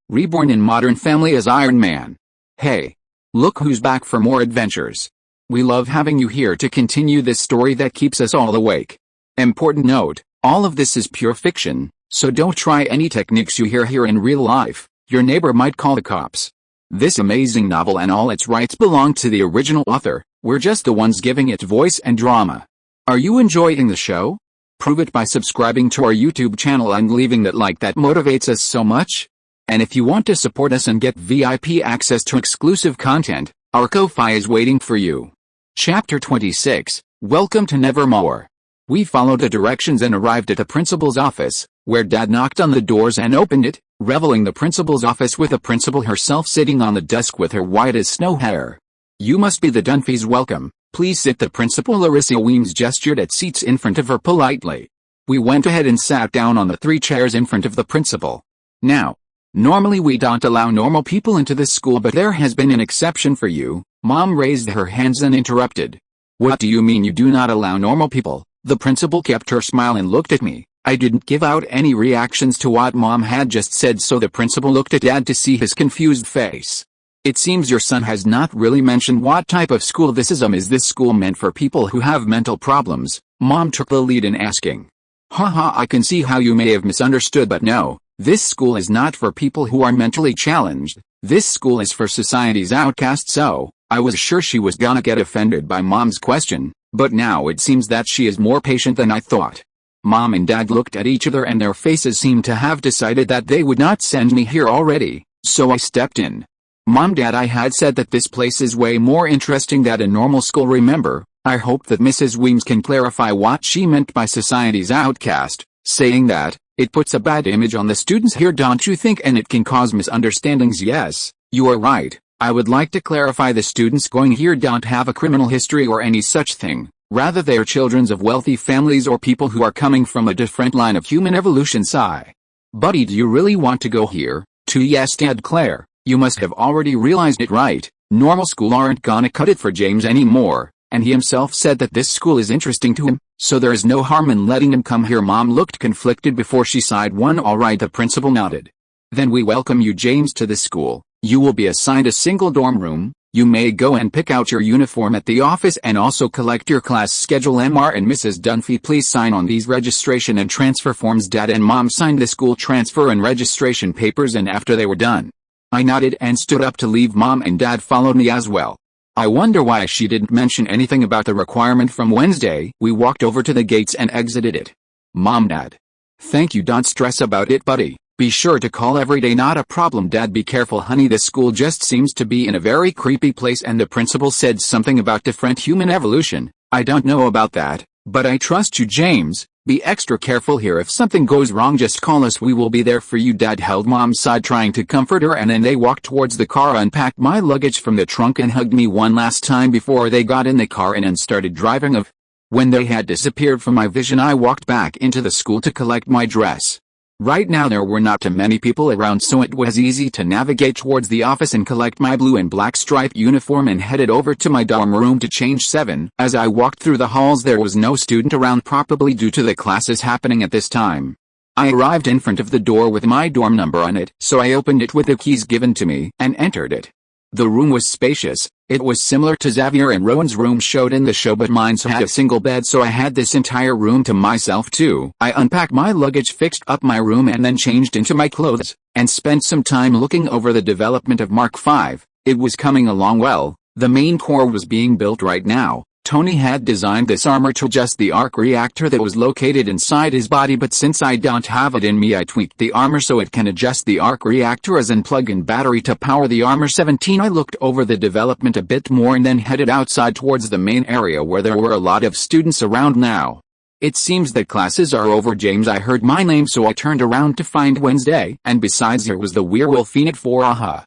reborn in Modern Family as Iron Man. Hey! Look who's back for more adventures. We love having you here to continue this story that keeps us all awake. Important note, all of this is pure fiction, so don't try any techniques you hear here in real life. Your neighbor might call the cops. This amazing novel and all its rights belong to the original author. We're just the ones giving it voice and drama. Are you enjoying the show? Prove it by subscribing to our YouTube channel and leaving that like that motivates us so much. And if you want to support us and get VIP access to exclusive content, our Ko-Fi is waiting for you. Chapter 26, Welcome to Nevermore. We followed the directions and arrived at the principal's office, where Dad knocked on the doors and opened it, revealing the principal's office with the principal herself sitting on the desk with her white as snow hair. You must be the Dunphys. Welcome. Please sit. The principal Larissa Weems gestured at seats in front of her politely. We went ahead and sat down on the 3 chairs in front of the principal. Now, normally we don't allow normal people into this school, but there has been an exception for you. Mom raised her hands and interrupted. What do you mean you do not allow normal people? The principal kept her smile and looked at me. I didn't give out any reactions to what Mom had just said, so the principal looked at Dad to see his confused face. It seems your son has not really mentioned what type of school this is. Is this school meant for people who have mental problems? Mom took the lead in asking. Haha, I can see how you may have misunderstood, but no, this school is not for people who are mentally challenged. This school is for society's outcasts. So, I was sure she was gonna get offended by Mom's question, but now it seems that she is more patient than I thought. Mom and Dad looked at each other and their faces seemed to have decided that they would not send me here already, so I stepped in. Mom, Dad, I had said that this place is way more interesting than a normal school. Remember, I hope that Mrs. Weems can clarify what she meant by society's outcast, saying that it puts a bad image on the students here, don't you think, and it can cause misunderstandings. Yes, you are right. I would like to clarify the students going here don't have a criminal history or any such thing. Rather, they are children of wealthy families or people who are coming from a different line of human evolution. Sigh. Buddy, do you really want to go here? Too? Yes, Dad. Claire, you must have already realized it, right? Normal school aren't gonna cut it for James anymore, and he himself said that this school is interesting to him, so there is no harm in letting him come here. Mom looked conflicted before she sighed. All right, the principal nodded. Then we welcome you, James, to the school. You will be assigned a single dorm room. You may go and pick out your uniform at the office and also collect your class schedule. Mr. and Mrs. Dunphy, please sign on these registration and transfer forms. Dad and Mom signed the school transfer and registration papers, and after they were done, I nodded and stood up to leave. Mom and Dad followed me as well. I wonder why she didn't mention anything about the requirement from Wednesday. We walked over to the gates and exited it. Mom, Dad. Thank you. Don't stress about it, buddy. Be sure to call every day. Not a problem, Dad. Be careful, honey. This school just seems to be in a very creepy place, and the principal said something about different human evolution. I don't know about that, but I trust you, James. Be extra careful here. If something goes wrong, just call us. We will be there for you. Dad held Mom's side trying to comfort her, and then they walked towards the car, unpacked my luggage from the trunk, and hugged me one last time before they got in the car and then started driving off. When they had disappeared from my vision, I walked back into the school to collect my dress. Right now there were not too many people around, so it was easy to navigate towards the office and collect my blue and black striped uniform, and headed over to my dorm room to change. 7. As I walked through the halls, there was no student around, probably due to the classes happening at this time. I arrived in front of the door with my dorm number on it, so I opened it with the keys given to me and entered it. The room was spacious. It was similar to Xavier and Rowan's room showed in the show, but mine had a single bed, so I had this entire room to myself too. I unpacked my luggage, fixed up my room, and then changed into my clothes, and spent some time looking over the development of Mark V. It was coming along well. The main core was being built right now. Tony had designed this armor to adjust the arc reactor that was located inside his body, but since I don't have it in me, I tweaked the armor so it can adjust the arc reactor as in plug-in battery to power the armor. 17. I looked over the development a bit more and then headed outside towards the main area where there were a lot of students around now. It seems that classes are over, James. I heard my name, so I turned around to find Wednesday, and besides there was the werewolf Enid for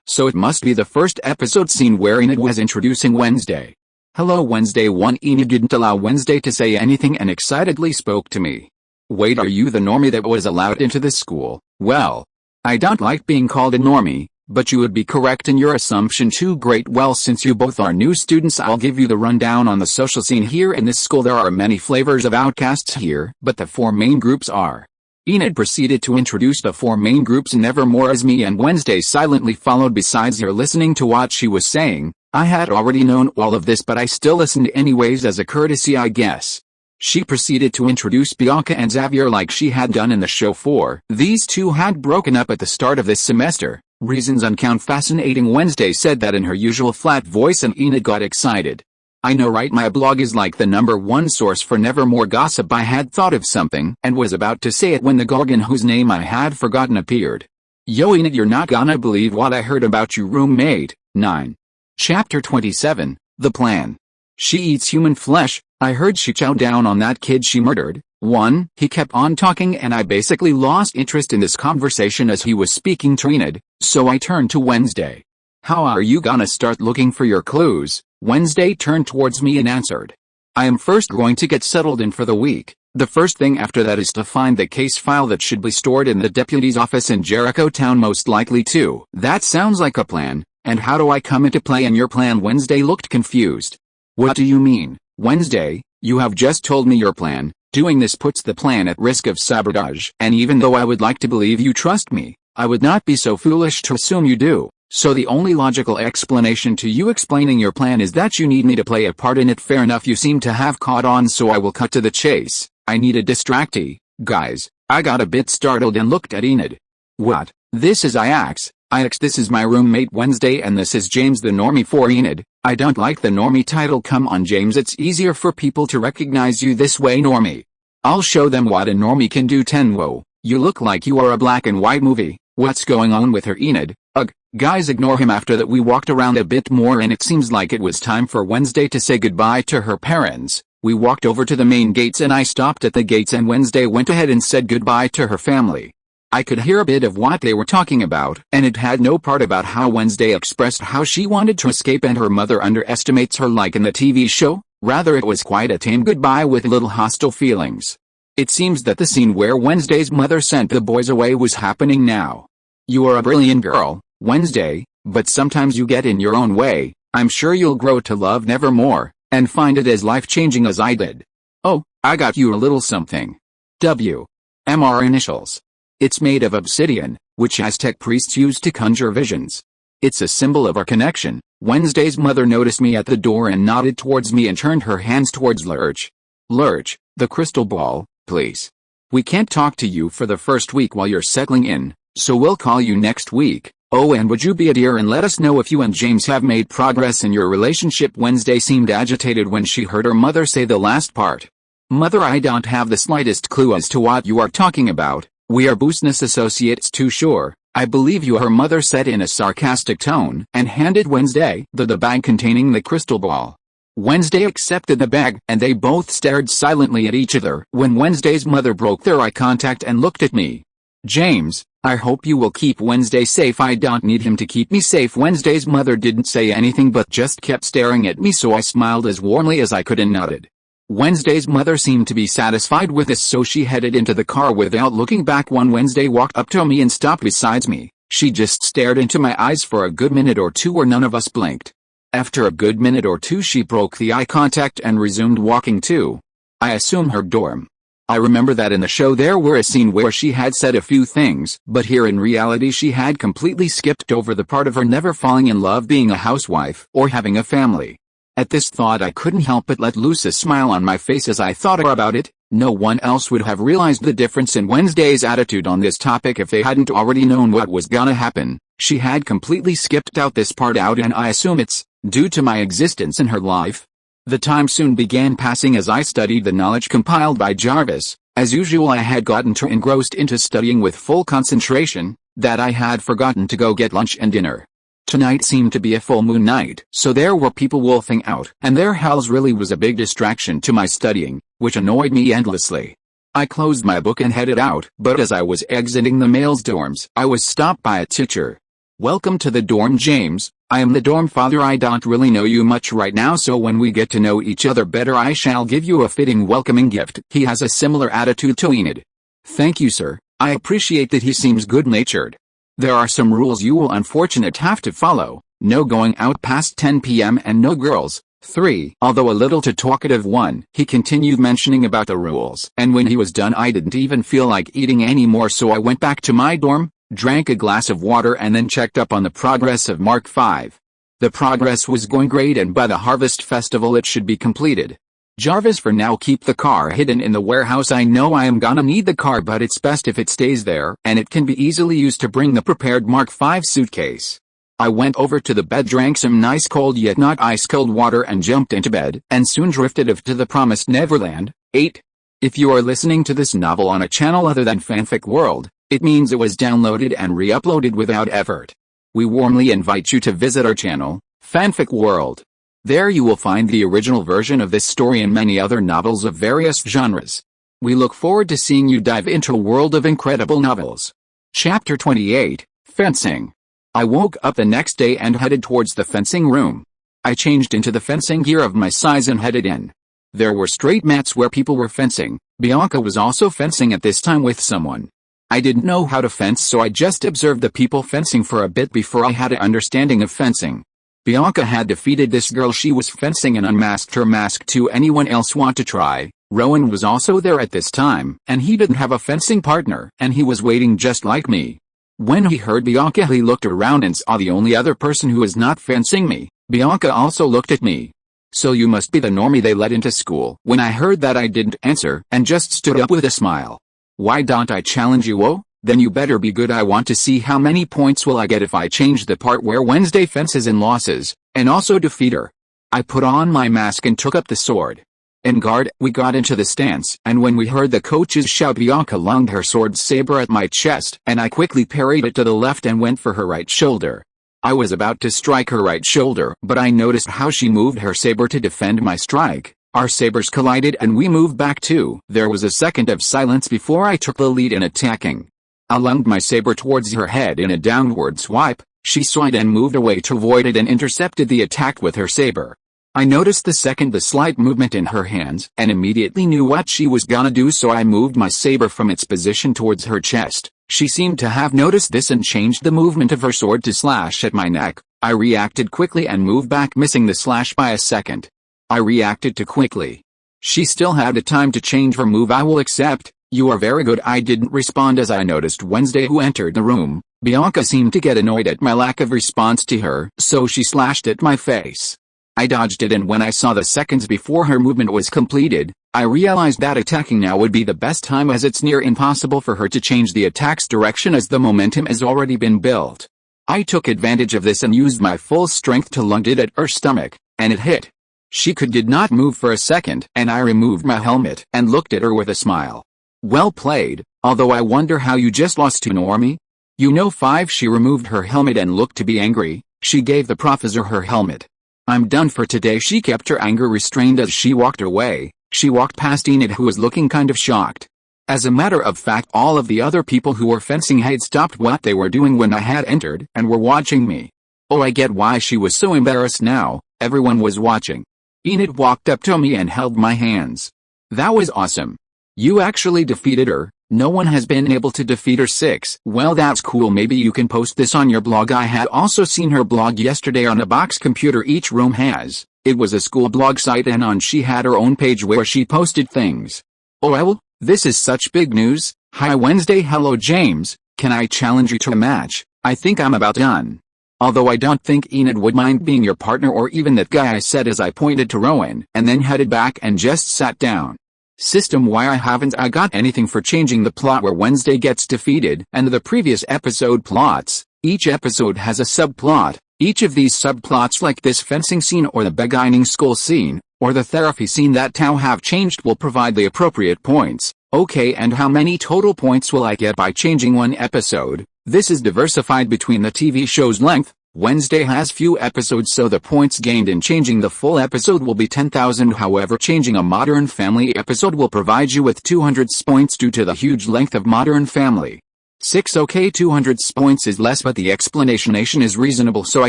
so it must be the first episode scene where Enid was introducing Wednesday. Hello, Wednesday. Enid didn't allow Wednesday to say anything and excitedly spoke to me. Wait, are you the normie that was allowed into this school? Well, I don't like being called a normie, but you would be correct in your assumption too. Great. Well, since you both are new students, I'll give you the rundown on the social scene here in this school. There are many flavors of outcasts here, but the 4 main groups are Enid proceeded to introduce the four main groups Nevermore as me and Wednesday silently followed besides her listening to what she was saying. I had already known all of this but I still listened anyways as a courtesy I guess. She proceeded to introduce Bianca and Xavier like she had done in the show 4. These two had broken up at the start of this semester. Reasons uncount. Fascinating. Wednesday said that in her usual flat voice and Enid got excited. I know, right? My blog is like the #1 source for Nevermore gossip. I had thought of something and was about to say it when the Gorgon whose name I had forgotten appeared. Yo Enid, you're not gonna believe what I heard about your roommate. 9. Chapter 27, The Plan. She eats human flesh. I heard she chowed down on that kid she murdered. 1. He kept on talking and I basically lost interest in this conversation as he was speaking to Enid, so I turned to Wednesday. How are you gonna start looking for your clues? Wednesday turned towards me and answered. I am first going to get settled in for the week. The first thing after that is to find the case file that should be stored in the deputy's office in Jericho Town, most likely too. That sounds like a plan. And how do I come into play in your plan? Wednesday looked confused. What do you mean, Wednesday? You have just told me your plan. Doing this puts the plan at risk of sabotage. And even though I would like to believe you trust me, I would not be so foolish to assume you do. So the only logical explanation to you explaining your plan is that you need me to play a part in it. Fair enough, you seem to have caught on, so I will cut to the chase. I need a distractee, guys. I got a bit startled and looked at Enid. What? This is Ix. This is my roommate Wednesday and this is James the normie. For Enid, I don't like the normie title. Come on James, it's easier for people to recognize you this way. Normie. I'll show them what a normie can do. 10. Whoa, you look like you are a black and white movie. What's going on with her? Enid. Ugh, guys, ignore him. After that we walked around a bit more and it seems like it was time for Wednesday to say goodbye to her parents. We walked over to the main gates and I stopped at the gates and Wednesday went ahead and said goodbye to her family. I could hear a bit of what they were talking about, and it had no part about how Wednesday expressed how she wanted to escape and her mother underestimates her like in the TV show. Rather, it was quite a tame goodbye with little hostile feelings. It seems that the scene where Wednesday's mother sent the boys away was happening now. You are a brilliant girl, Wednesday, but sometimes you get in your own way. I'm sure you'll grow to love Nevermore, and find it as life-changing as I did. Oh, I got you a little something. WMR initials. It's made of obsidian, which Aztec priests use to conjure visions. It's a symbol of our connection. Wednesday's mother noticed me at the door and nodded towards me and turned her hands towards Lurch. Lurch, the crystal ball, please. We can't talk to you for the first week while you're settling in, so we'll call you next week. Oh, and would you be a dear and let us know if you and James have made progress in your relationship? Wednesday seemed agitated when she heard her mother say the last part. Mother, I don't have the slightest clue as to what you are talking about. We are business associates too, sure. I believe you, her mother said in a sarcastic tone, and handed Wednesday the bag containing the crystal ball. Wednesday accepted the bag, and they both stared silently at each other when Wednesday's mother broke their eye contact and looked at me. James, I hope you will keep Wednesday safe. I don't need him to keep me safe. Wednesday's mother didn't say anything but just kept staring at me, so I smiled as warmly as I could and nodded. Wednesday's mother seemed to be satisfied with this, so she headed into the car without looking back. When Wednesday walked up to me and stopped beside me, she just stared into my eyes for a good minute or two where none of us blinked. After a good minute or two she broke the eye contact and resumed walking to, I assume, her dorm. I remember that in the show there were a scene where she had said a few things, but here in reality she had completely skipped over the part of her never falling in love, being a housewife, or having a family. At this thought I couldn't help but let loose a smile on my face as I thought about it. No one else would have realized the difference in Wednesday's attitude on this topic if they hadn't already known what was gonna happen. She had completely skipped out this part out, and I assume it's due to my existence in her life. The time soon began passing as I studied the knowledge compiled by JARVIS. As usual, I had gotten too engrossed into studying with full concentration that I had forgotten to go get lunch and dinner. Tonight seemed to be a full moon night, so there were people wolfing out, and their howls really was a big distraction to my studying, which annoyed me endlessly. I closed my book and headed out, but as I was exiting the males' dorms, I was stopped by a teacher. Welcome to the dorm, James. I am the dorm father. I don't really know you much right now, so when we get to know each other better I shall give you a fitting welcoming gift. He has a similar attitude to Enid. Thank you, sir. I appreciate that. He seems good-natured. There are some rules you will unfortunately have to follow. No going out past 10 p.m. and no girls. 3. Although a little too talkative one, he continued mentioning about the rules, and when he was done I didn't even feel like eating anymore, so I went back to my dorm, drank a glass of water and then checked up on the progress of Mark 5. The progress was going great and by the Harvest Festival it should be completed. Jarvis, for now keep the car hidden in the warehouse. I know I am gonna need the car, but it's best if it stays there, and it can be easily used to bring the prepared Mark 5 suitcase. I went over to the bed, drank some nice cold yet not ice-cold water and jumped into bed, and soon drifted off to the promised Neverland. 8. If you are listening to this novel on a channel other than Fanfic World, it means it was downloaded and re-uploaded without effort. We warmly invite you to visit our channel, Fanfic World. There you will find the original version of this story and many other novels of various genres. We look forward to seeing you dive into a world of incredible novels. Chapter 28, Fencing. I woke up the next day and headed towards the fencing room. I changed into the fencing gear of my size and headed in. There were straight mats where people were fencing. Bianca was also fencing at this time with someone. I didn't know how to fence, so I just observed the people fencing for a bit before I had an understanding of fencing. Bianca had defeated this girl she was fencing and unmasked her mask too. Anyone else want to try? Rowan was also there at this time, and he didn't have a fencing partner, and he was waiting just like me. When he heard Bianca, he looked around and saw the only other person who was not fencing me. Bianca also looked at me. So you must be the normie they let into school. When I heard that I didn't answer, and just stood up with a smile. Why don't I challenge you? Oh, then you better be good. I want to see how many points will I get if I change the part where Wednesday fences and losses, and also defeat her. I put on my mask and took up the sword. In guard, we got into the stance, and when we heard the coaches shout, Bianca lunged her sword saber at my chest, and I quickly parried it to the left and went for her right shoulder. I was about to strike her right shoulder, but I noticed how she moved her saber to defend my strike. Our sabers collided and we moved back too. There was a second of silence before I took the lead in attacking. I lunged my saber towards her head in a downward swipe. She saw it and moved away to avoid it and intercepted the attack with her saber. I noticed the slight movement in her hands, and immediately knew what she was gonna do, so I moved my saber from its position towards her chest. She seemed to have noticed this and changed the movement of her sword to slash at my neck. I reacted quickly and moved back, missing the slash by a second. I reacted too quickly. She still had the time to change her move. I will accept. You are very good. I didn't respond as I noticed Wednesday, who entered the room. Bianca seemed to get annoyed at my lack of response to her, so she slashed at my face. I dodged it, and when I saw the seconds before her movement was completed, I realized that attacking now would be the best time, as it's near impossible for her to change the attack's direction as the momentum has already been built. I took advantage of this and used my full strength to lung it at her stomach, and it hit. She did not move for a second, and I removed my helmet and looked at her with a smile. Well played, although I wonder how you just lost to Normie. You know 5. She removed her helmet and looked to be angry. She gave the professor her helmet. I'm done for today. She kept her anger restrained as she walked away. She walked past Enid, who was looking kind of shocked. As a matter of fact, all of the other people who were fencing had stopped what they were doing when I had entered and were watching me. Oh, I get why she was so embarrassed now. Everyone was watching. Enid walked up to me and held my hands. That was awesome. You actually defeated her. No one has been able to defeat her. 6. Well, that's cool. Maybe you can post this on your blog. I had also seen her blog yesterday on a box computer each room has. It was a school blog site, and on she had her own page where she posted things. Oh well, this is such big news. Hi Wednesday. Hello James, can I challenge you to a match? I think I'm about done. Although I don't think Enid would mind being your partner, or even that guy, I said as I pointed to Rowan, and then headed back and just sat down. System, why I haven't I got anything for changing the plot where Wednesday gets defeated and the previous episode plots. Each episode has a subplot. Each of these subplots, like this fencing scene or the beginning school scene, or the therapy scene that Tao have changed, will provide the appropriate points. Okay, and how many total points will I get by changing one episode? This is diversified between the TV show's length. Wednesday has few episodes, so the points gained in changing the full episode will be 10,000. However, changing a Modern Family episode will provide you with 200 points due to the huge length of Modern Family. 6. Okay, 200 points is less, but the explanation is reasonable, so I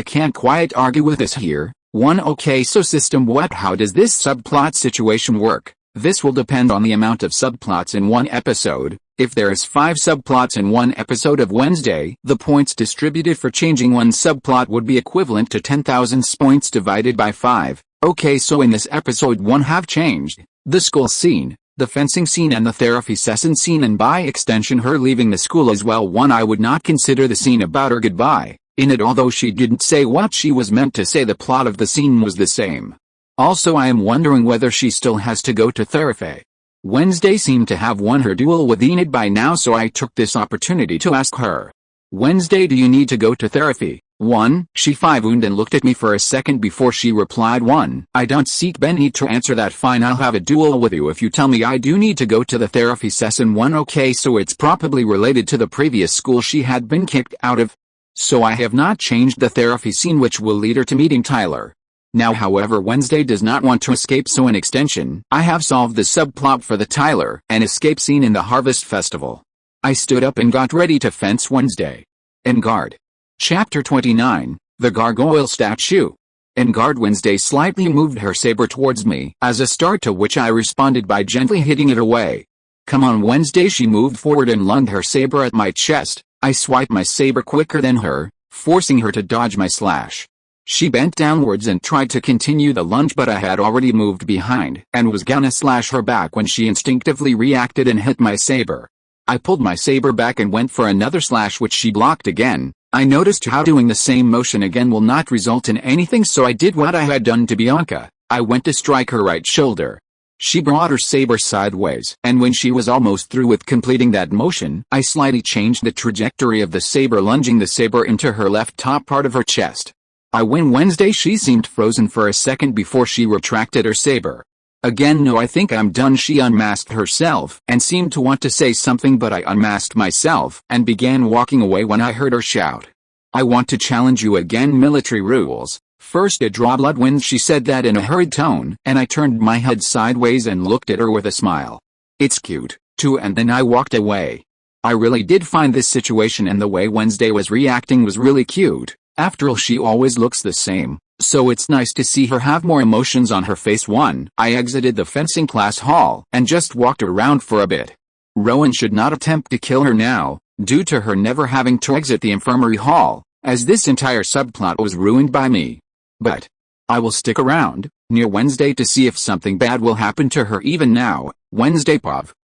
can't quite argue with this here. 1. Okay, so system, how does this subplot situation work? This will depend on the amount of subplots in one episode. If there is 5 subplots in one episode of Wednesday, the points distributed for changing one subplot would be equivalent to 10,000 points divided by 5. Okay, so in this episode 1 have changed, the school scene, the fencing scene and the therapy session scene, and by extension her leaving the school as well. One, I would not consider the scene about her goodbye. In it, although she didn't say what she was meant to say, the plot of the scene was the same. Also, I am wondering whether she still has to go to therapy. Wednesday seemed to have won her duel with Enid by now, so I took this opportunity to ask her. Wednesday, do you need to go to therapy? 1. She five-ooned and looked at me for a second before she replied. 1. I don't seek Ben need to answer that. Fine, I'll have a duel with you if you tell me I do need to go to the therapy session. 1. Okay, so it's probably related to the previous school she had been kicked out of. So I have not changed the therapy scene, which will lead her to meeting Tyler. Now, however, Wednesday does not want to escape, so in extension, I have solved the subplot for the Tyler and escape scene in the Harvest Festival. I stood up and got ready to fence Wednesday. En garde. Chapter 29, The Gargoyle Statue. En garde. Wednesday slightly moved her saber towards me, as a start to which I responded by gently hitting it away. Come on, Wednesday. She moved forward and lunged her saber at my chest. I swiped my saber quicker than her, forcing her to dodge my slash. She bent downwards and tried to continue the lunge, but I had already moved behind and was gonna slash her back when she instinctively reacted and hit my saber. I pulled my saber back and went for another slash, which she blocked again. I noticed how doing the same motion again will not result in anything, so I did what I had done to Bianca. I went to strike her right shoulder. She brought her saber sideways, and when she was almost through with completing that motion, I slightly changed the trajectory of the saber, lunging the saber into her left top part of her chest. I win. Wednesday. She seemed frozen for a second before she retracted her saber. Again, no, I think I'm done. She unmasked herself and seemed to want to say something, but I unmasked myself and began walking away when I heard her shout. I want to challenge you again. Military rules. First, a draw blood wins. She said that in a hurried tone, and I turned my head sideways and looked at her with a smile. It's cute, too, and then I walked away. I really did find this situation and the way Wednesday was reacting was really cute. After all, she always looks the same, so it's nice to see her have more emotions on her face. 1. I exited the fencing class hall and just walked around for a bit. Rowan should not attempt to kill her now, due to her never having to exit the infirmary hall, as this entire subplot was ruined by me. But I will stick around near Wednesday to see if something bad will happen to her. Even now, Wednesday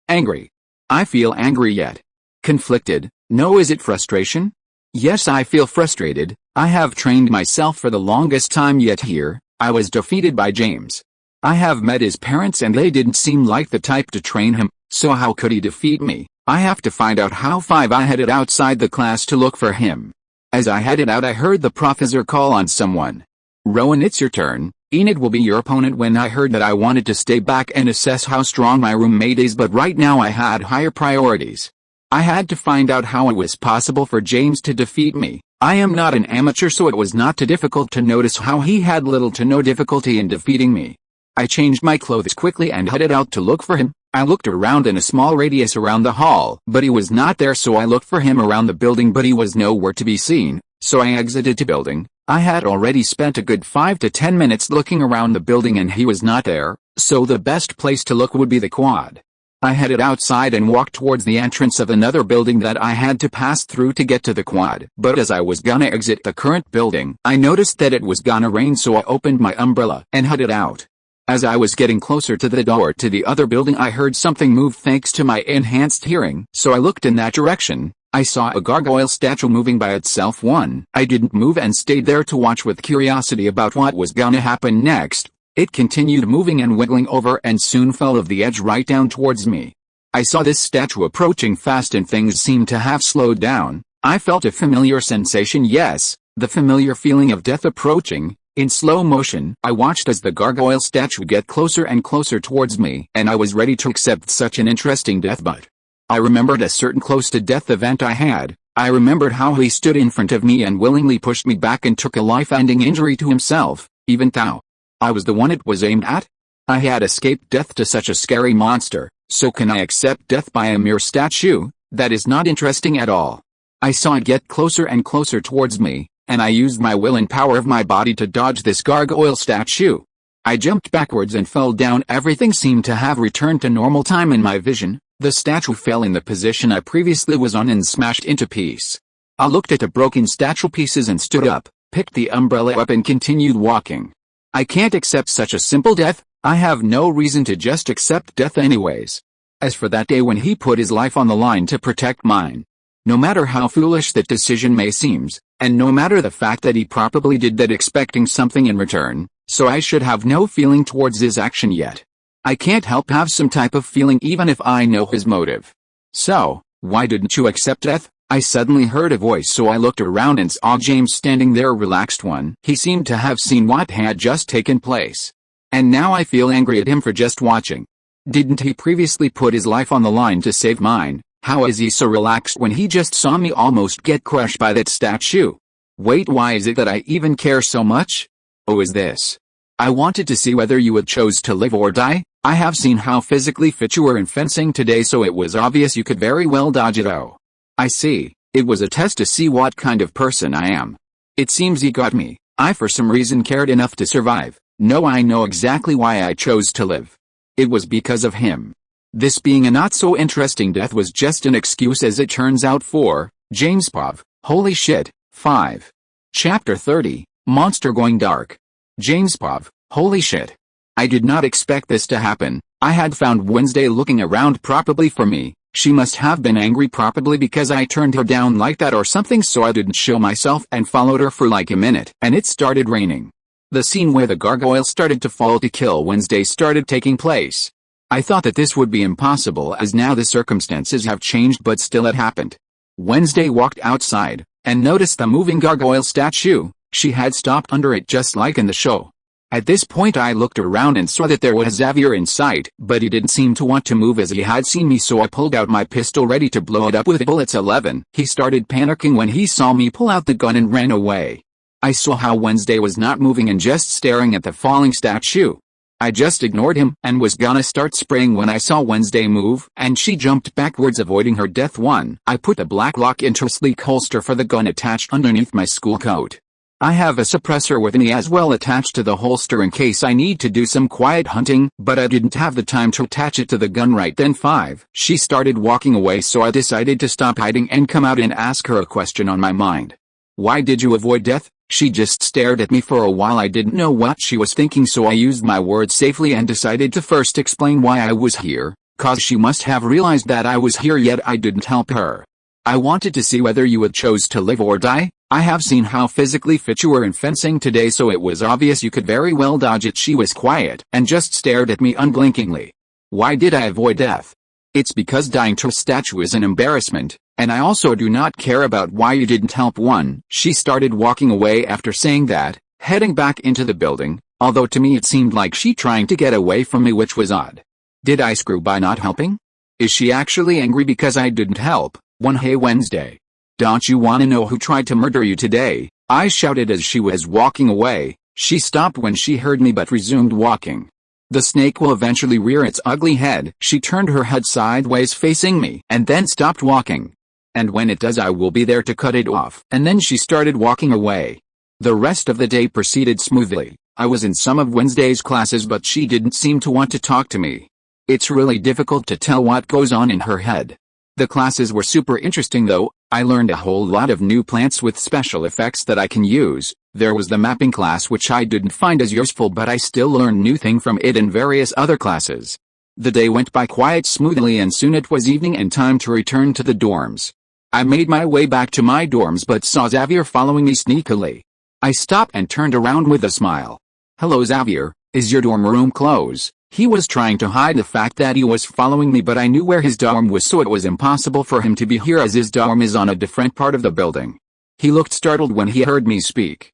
angry. I feel angry yet conflicted. No, is it frustration? Yes, I feel frustrated. I have trained myself for the longest time, yet here, I was defeated by James. I have met his parents and they didn't seem like the type to train him, so how could he defeat me? I have to find out how. 5. I headed outside the class to look for him. As I headed out, I heard the professor call on someone. Rowan, it's your turn. Enid will be your opponent. When I heard that, I wanted to stay back and assess how strong my roommate is, but right now I had higher priorities. I had to find out how it was possible for James to defeat me. I am not an amateur, so it was not too difficult to notice how he had little to no difficulty in defeating me. I changed my clothes quickly and headed out to look for him. I looked around in a small radius around the hall, but he was not there, so I looked for him around the building, but he was nowhere to be seen, so I exited the building. I had already spent a good 5 to 10 minutes looking around the building and he was not there, so the best place to look would be the quad. I headed outside and walked towards the entrance of another building that I had to pass through to get to the quad. But as I was gonna exit the current building, I noticed that it was gonna rain, so I opened my umbrella and headed out. As I was getting closer to the door to the other building, I heard something move thanks to my enhanced hearing, so I looked in that direction. I saw a gargoyle statue moving by itself. 1. I didn't move and stayed there to watch with curiosity about what was gonna happen next. It continued moving and wiggling over and soon fell off the edge right down towards me. I saw this statue approaching fast and things seemed to have slowed down. I felt a familiar sensation, yes, the familiar feeling of death approaching. In slow motion, I watched as the gargoyle statue get closer and closer towards me, and I was ready to accept such an interesting death, but I remembered a certain close-to-death event I had. I remembered how he stood in front of me and willingly pushed me back and took a life-ending injury to himself, even though I was the one it was aimed at. I had escaped death to such a scary monster, so can I accept death by a mere statue? That is not interesting at all. I saw it get closer and closer towards me, and I used my will and power of my body to dodge this gargoyle statue. I jumped backwards and fell down. Everything seemed to have returned to normal time in my vision. The statue fell in the position I previously was on and smashed into piece. I looked at the broken statue pieces and stood up, picked the umbrella up and continued walking. I can't accept such a simple death. I have no reason to just accept death anyways. As for that day when he put his life on the line to protect mine, no matter how foolish that decision may seem, and no matter the fact that he probably did that expecting something in return, so I should have no feeling towards his action yet. I can't help have some type of feeling even if I know his motive. So, why didn't you accept death? I suddenly heard a voice, so I looked around and saw James standing there relaxed one. He seemed to have seen what had just taken place. And now I feel angry at him for just watching. Didn't he previously put his life on the line to save mine? How is he so relaxed when he just saw me almost get crushed by that statue? Wait, why is it that I even care so much? Oh, is this? I wanted to see whether you would choose to live or die. I have seen how physically fit you were in fencing today, so it was obvious you could very well dodge it. Oh, I see. It was a test to see what kind of person I am. It seems he got me. I for some reason cared enough to survive. No, I know exactly why I chose to live. It was because of him. This being a not so interesting death was just an excuse, as it turns out, for James Pov. Holy shit. 5. Chapter 30, Monster Going Dark. James Pov. Holy shit. I did not expect this to happen. I had found Wednesday looking around probably for me. She must have been angry probably because I turned her down like that or something, so I didn't show myself and followed her for like a minute, and it started raining. The scene where the gargoyle started to fall to kill Wednesday started taking place. I thought that this would be impossible, as now the circumstances have changed, but still it happened. Wednesday walked outside, and noticed the moving gargoyle statue. She had stopped under it just like in the show. At this point I looked around and saw that there was Xavier in sight, but he didn't seem to want to move as he had seen me, so I pulled out my pistol ready to blow it up with bullets. 11. He started panicking when he saw me pull out the gun and ran away. I saw how Wednesday was not moving and just staring at the falling statue. I just ignored him and was gonna start spraying when I saw Wednesday move, and she jumped backwards, avoiding her death. 1. I put the black lock into a sleek holster for the gun attached underneath my school coat. I have a suppressor with me as well attached to the holster in case I need to do some quiet hunting, but I didn't have the time to attach it to the gun right then. 5. She started walking away, so I decided to stop hiding and come out and ask her a question on my mind. Why did you avoid death? She just stared at me for a while. I didn't know what she was thinking, so I used my words safely and decided to first explain why I was here, cause she must have realized that I was here, yet I didn't help her. I wanted to see whether you would choose to live or die. I have seen how physically fit you were in fencing today, so it was obvious you could very well dodge it. She was quiet and just stared at me unblinkingly. Why did I avoid death? It's because dying to a statue is an embarrassment, and I also do not care about why you didn't help. 1. She started walking away after saying that, heading back into the building, although to me it seemed like she trying to get away from me, which was odd. Did I screw by not helping? Is she actually angry because I didn't help? 1. Hey Wednesday. Don't you wanna know who tried to murder you today? I shouted as she was walking away. She stopped when she heard me but resumed walking. The snake will eventually rear its ugly head. She turned her head sideways facing me and then stopped walking. And when it does, I will be there to cut it off. And then she started walking away. The rest of the day proceeded smoothly. I was in some of Wednesday's classes, but she didn't seem to want to talk to me. It's really difficult to tell what goes on in her head. The classes were super interesting though. I learned a whole lot of new plants with special effects that I can use. There was the mapping class, which I didn't find as useful, but I still learned new thing from it and various other classes. The day went by quite smoothly, and soon it was evening and time to return to the dorms. I made my way back to my dorms but saw Xavier following me sneakily. I stopped and turned around with a smile. Hello Xavier, is your dorm room closed? He was trying to hide the fact that he was following me, but I knew where his dorm was, so it was impossible for him to be here as his dorm is on a different part of the building. He looked startled when he heard me speak.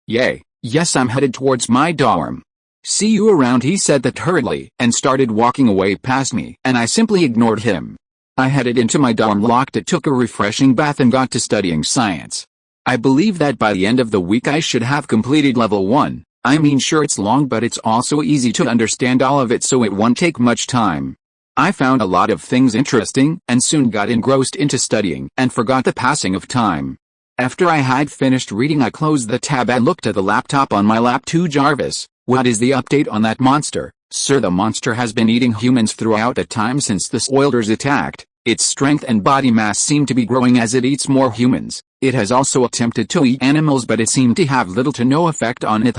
Yay, yes, I'm headed towards my dorm. See you around, he said that hurriedly, and started walking away past me, and I simply ignored him. I headed into my dorm, locked it, took a refreshing bath, and got to studying science. I believe that by the end of the week I should have completed level 1. I mean, sure, it's long, but it's also easy to understand all of it, so it won't take much time. I found a lot of things interesting, and soon got engrossed into studying, and forgot the passing of time. After I had finished reading, I closed the tab and looked at the laptop on my lap. To Jarvis, what is the update on that monster? Sir, the monster has been eating humans throughout the time since the spoilers attacked. Its strength and body mass seem to be growing as it eats more humans. It has also attempted to eat animals, but it seemed to have little to no effect on it.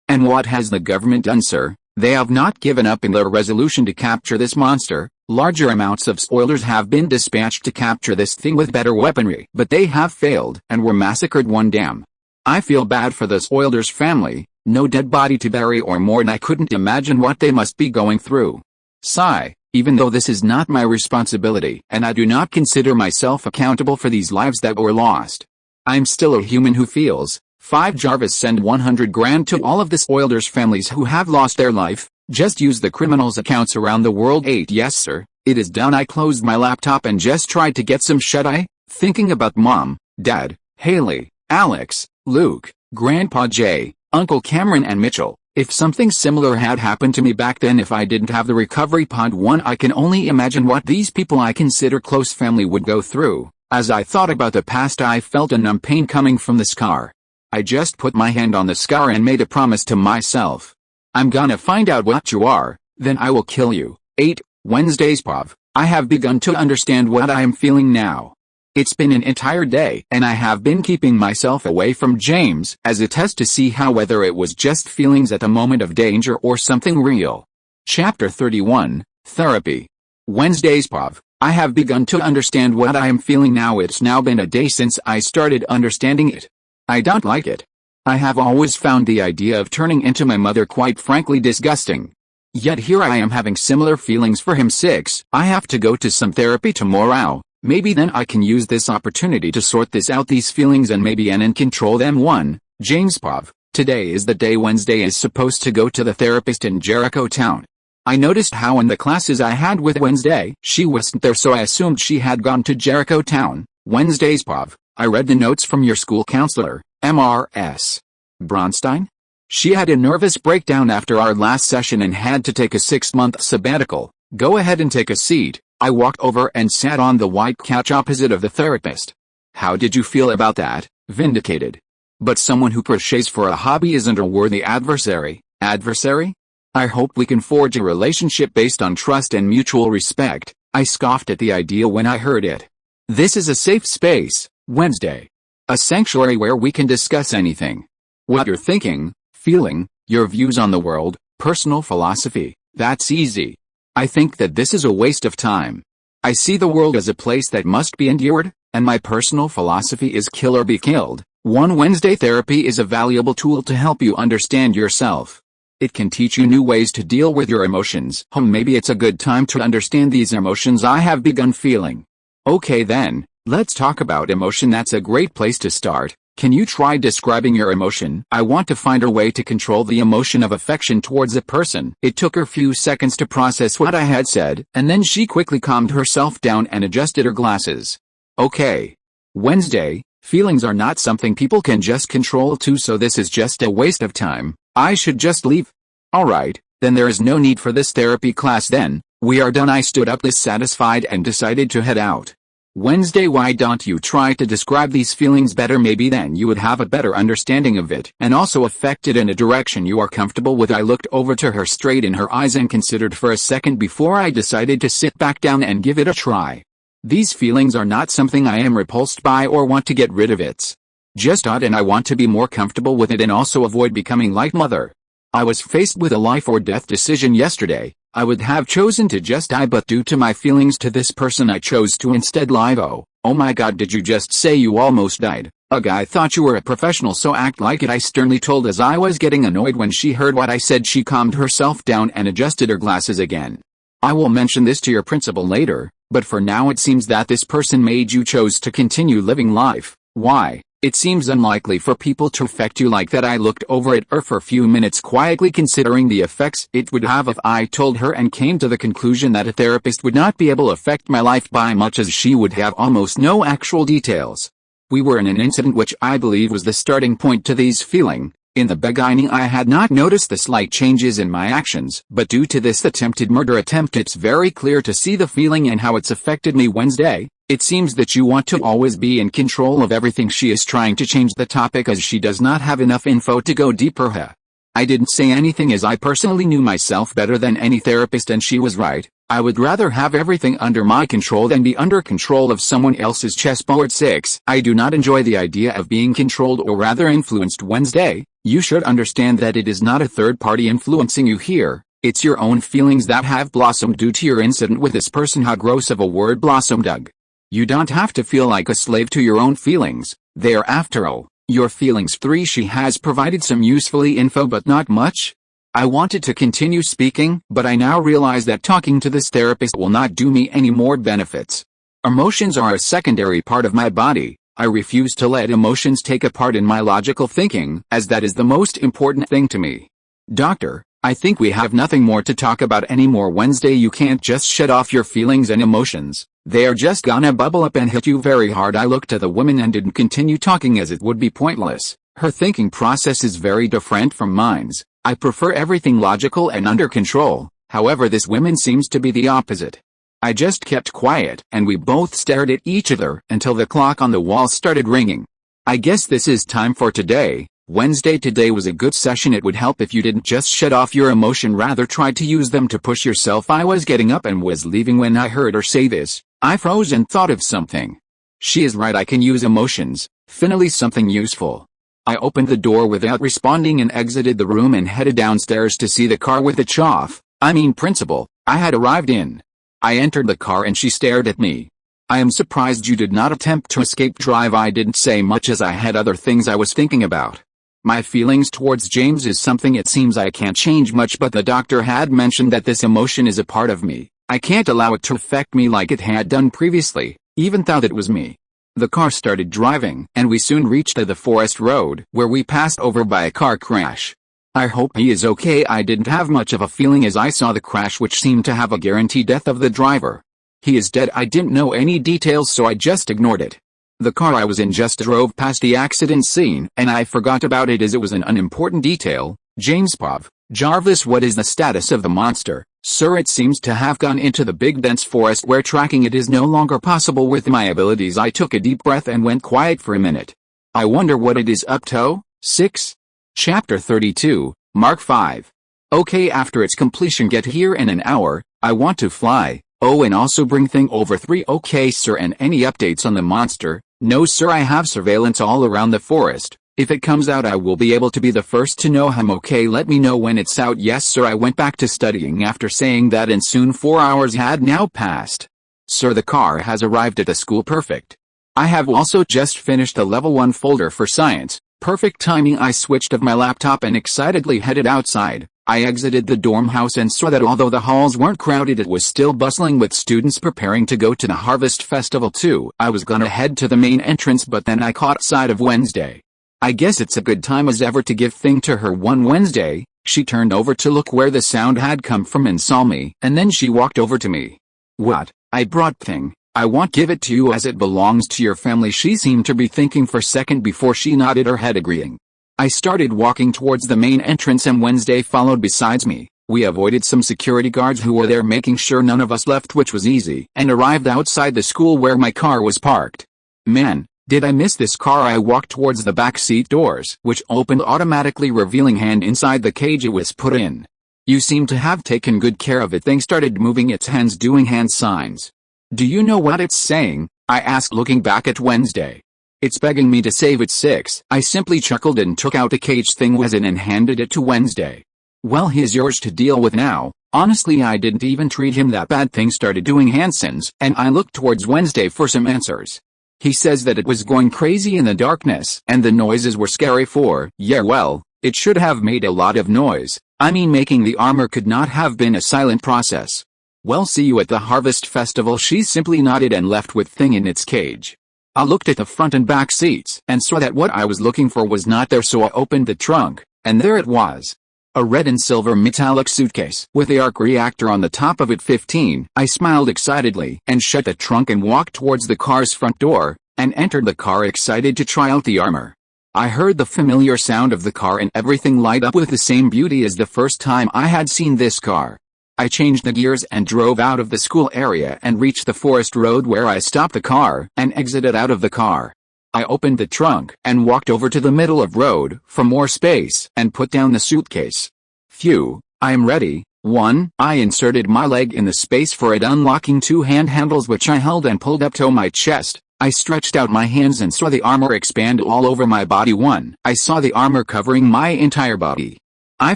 And what has the government done, sir? They have not given up in their resolution to capture this monster. Larger amounts of spoilers have been dispatched to capture this thing with better weaponry, but they have failed and were massacred. One damn. I feel bad for the spoilers family, no dead body to bury or more, and I couldn't imagine what they must be going through. Sigh, even though this is not my responsibility and I do not consider myself accountable for these lives that were lost. I'm still a human who feels. 5 JARVIS send 100 grand to all of the spoilers families who have lost their life. Just use the criminals' accounts around the world. 8 Yes sir, it is done. I closed my laptop and just tried to get some shut-eye, thinking about Mom, Dad, Hayley, Alex, Luke, Grandpa Jay, Uncle Cameron and Mitchell. If something similar had happened to me back then, if I didn't have the recovery pod, I can only imagine what these people I consider close family would go through. As I thought about the past, I felt a numb pain coming from the scar. I just put my hand on the scar and made a promise to myself. I'm gonna find out what you are, then I will kill you. 8 Wednesdays Pov. I have begun to understand what I am feeling now. It's been an entire day and I have been keeping myself away from James as a test to see how whether it was just feelings at a moment of danger or something real. Chapter 31, Therapy. Wednesdays Pov. I have begun to understand what I am feeling now. It's now been a day since I started understanding it. I don't like it. I have always found the idea of turning into my mother quite frankly disgusting. Yet here I am having similar feelings for him. 6 I have to go to some therapy tomorrow. Maybe then I can use this opportunity to sort this out, these feelings, and maybe and control them. 1 James Pov. Today is the day Wednesday is supposed to go to the therapist in Jericho Town. I noticed how in the classes I had with Wednesday, she wasn't there, so I assumed she had gone to Jericho Town. Wednesdays Pov. I read the notes from your school counselor, Mrs. Bronstein. She had a nervous breakdown after our last session and had to take a 6-month sabbatical. Go ahead and take a seat. I walked over and sat on the white couch opposite of the therapist. How did you feel about that? Vindicated. But someone who crochets for a hobby isn't a worthy adversary. Adversary? I hope we can forge a relationship based on trust and mutual respect. I scoffed at the idea when I heard it. This is a safe space, Wednesday. A sanctuary where we can discuss anything. What you're thinking, feeling, your views on the world, personal philosophy. That's easy. I think that this is a waste of time. I see the world as a place that must be endured, and my personal philosophy is kill or be killed. 1 Wednesday therapy is a valuable tool to help you understand yourself. It can teach you new ways to deal with your emotions. Maybe it's a good time to understand these emotions I have begun feeling. Okay then, let's talk about emotion. That's a great place to start. Can you try describing your emotion? I want to find a way to control the emotion of affection towards a person. It took her a few seconds to process what I had said, and then she quickly calmed herself down and adjusted her glasses. Okay. Wednesday, feelings are not something people can just control too, so this is just a waste of time. I should just leave. Alright, then there is no need for this therapy class then. We are done. I stood up dissatisfied and decided to head out. Wednesday, why don't you try to describe these feelings better? Maybe then you would have a better understanding of it and also affect it in a direction you are comfortable with. I looked over to her straight in her eyes and considered for a second before I decided to sit back down and give it a try. These feelings are not something I am repulsed by or want to get rid of. It's just odd and I want to be more comfortable with it and also avoid becoming like mother. I was faced with a life or death decision yesterday. I would have chosen to just die, but due to my feelings to this person I chose to instead live. Oh my god, did you just say you almost died? Ugh, I thought you were a professional, so act like it, I sternly told as I was getting annoyed. When she heard what I said, she calmed herself down and adjusted her glasses again. I will mention this to your principal later, but for now it seems that this person made you chose to continue living life. Why? It seems unlikely for people to affect you like that. I looked over at her for a few minutes, quietly considering the effects it would have if I told her, and came to the conclusion that a therapist would not be able to affect my life by much, as she would have almost no actual details. We were in an incident which I believe was the starting point to these feelings. In the beginning I had not noticed the slight changes in my actions, but due to this attempted murder attempt it's very clear to see the feeling and how it's affected me. Wednesday, it seems that you want to always be in control of everything. She is trying to change the topic as she does not have enough info to go deeper. I didn't say anything as I personally knew myself better than any therapist, and she was right. I would rather have everything under my control than be under control of someone else's chessboard. 6. I do not enjoy the idea of being controlled or rather influenced. Wednesday, you should understand that it is not a third party influencing you here. It's your own feelings that have blossomed due to your incident with this person. How gross of a word, blossomed, Doug. You don't have to feel like a slave to your own feelings. They are, after all, your feelings. 3. She has provided some usefully info but not much. I wanted to continue speaking, but I now realize that talking to this therapist will not do me any more benefits. Emotions are a secondary part of my body. I refuse to let emotions take a part in my logical thinking, as that is the most important thing to me. Doctor, I think we have nothing more to talk about anymore. Wednesday, you can't just shut off your feelings and emotions. They are just gonna bubble up and hit you very hard. I looked at the woman and didn't continue talking as it would be pointless. Her thinking process is very different from mine's. I prefer everything logical and under control. However, this woman seems to be the opposite. I just kept quiet, and we both stared at each other until the clock on the wall started ringing. I guess this is time for today. Wednesday, today was a good session. It would help if you didn't just shut off your emotion, rather tried to use them to push yourself. I was getting up and was leaving when I heard her say this. I froze and thought of something. She is right, I can use emotions. Finally something useful. I opened the door without responding and exited the room and headed downstairs to see the car with the principal, I had arrived in. I entered the car and she stared at me. I am surprised you did not attempt to escape drive. I didn't say much as I had other things I was thinking about. My feelings towards James is something it seems I can't change much, but the doctor had mentioned that this emotion is a part of me. I can't allow it to affect me like it had done previously, even though it was me. The car started driving, and we soon reached the forest road, where we passed over by a car crash. I hope he is okay. I didn't have much of a feeling as I saw the crash, which seemed to have a guaranteed death of the driver. He is dead. I didn't know any details, so I just ignored it. The car I was in just drove past the accident scene, and I forgot about it as it was an unimportant detail. James Pov. Jarvis, what is the status of the monster? Sir, it seems to have gone into the big dense forest where tracking it is no longer possible with my abilities. I took a deep breath and went quiet for a minute. I wonder what it is up to. 6. Chapter 32, Mark 5. Okay, after its completion, get here in an hour. I want to fly. Oh, and also bring thing over 3. Okay, sir. And any updates on the monster? No, sir, I have surveillance all around the forest. If it comes out, I will be able to be the first to know. I'm okay, let me know when it's out. Yes, sir. I went back to studying after saying that, and soon 4 hours had now passed. Sir, the car has arrived at the school. Perfect. I have also just finished the level 1 folder for science. Perfect timing. I switched off my laptop and excitedly headed outside. I exited the dorm house and saw that although the halls weren't crowded, it was still bustling with students preparing to go to the Harvest Festival too. I was gonna head to the main entrance, but then I caught sight of Wednesday. I guess it's a good time as ever to give thing to her. One Wednesday, she turned over to look where the sound had come from and saw me, and then she walked over to me. What? I brought thing. I won't give it to you as it belongs to your family. She seemed to be thinking for a second before she nodded her head agreeing. I started walking towards the main entrance and Wednesday followed besides me. We avoided some security guards who were there making sure none of us left, which was easy, and arrived outside the school where my car was parked. Man, did I miss this car. I walked towards the back seat doors, which opened automatically, revealing hand inside the cage it was put in. You seem to have taken good care of it. Thing started moving its hands, doing hand signs. Do you know what it's saying? I asked, looking back at Wednesday. It's begging me to save it. 6. I simply chuckled and took out the cage thing was in and handed it to Wednesday. Well, he's yours to deal with now. Honestly, I didn't even treat him that bad. Thing started doing hand signs, and I looked towards Wednesday for some answers. He says that it was going crazy in the darkness, and the noises were scary for, yeah, well, it should have made a lot of noise. I mean, making the armor could not have been a silent process. Well, see you at the Harvest Festival. She simply nodded and left with thing in its cage. I looked at the front and back seats, and saw that what I was looking for was not there, so I opened the trunk, and there it was. A red and silver metallic suitcase, with the arc reactor on the top of it. 15. I smiled excitedly, and shut the trunk and walked towards the car's front door, and entered the car excited to try out the armor. I heard the familiar sound of the car and everything light up with the same beauty as the first time I had seen this car. I changed the gears and drove out of the school area and reached the forest road, where I stopped the car and exited out of the car. I opened the trunk and walked over to the middle of road for more space and put down the suitcase. Phew, I am ready. 1. I inserted my leg in the space for it, unlocking 2 hand handles which I held and pulled up to my chest. I stretched out my hands and saw the armor expand all over my body. 1. I saw the armor covering my entire body. I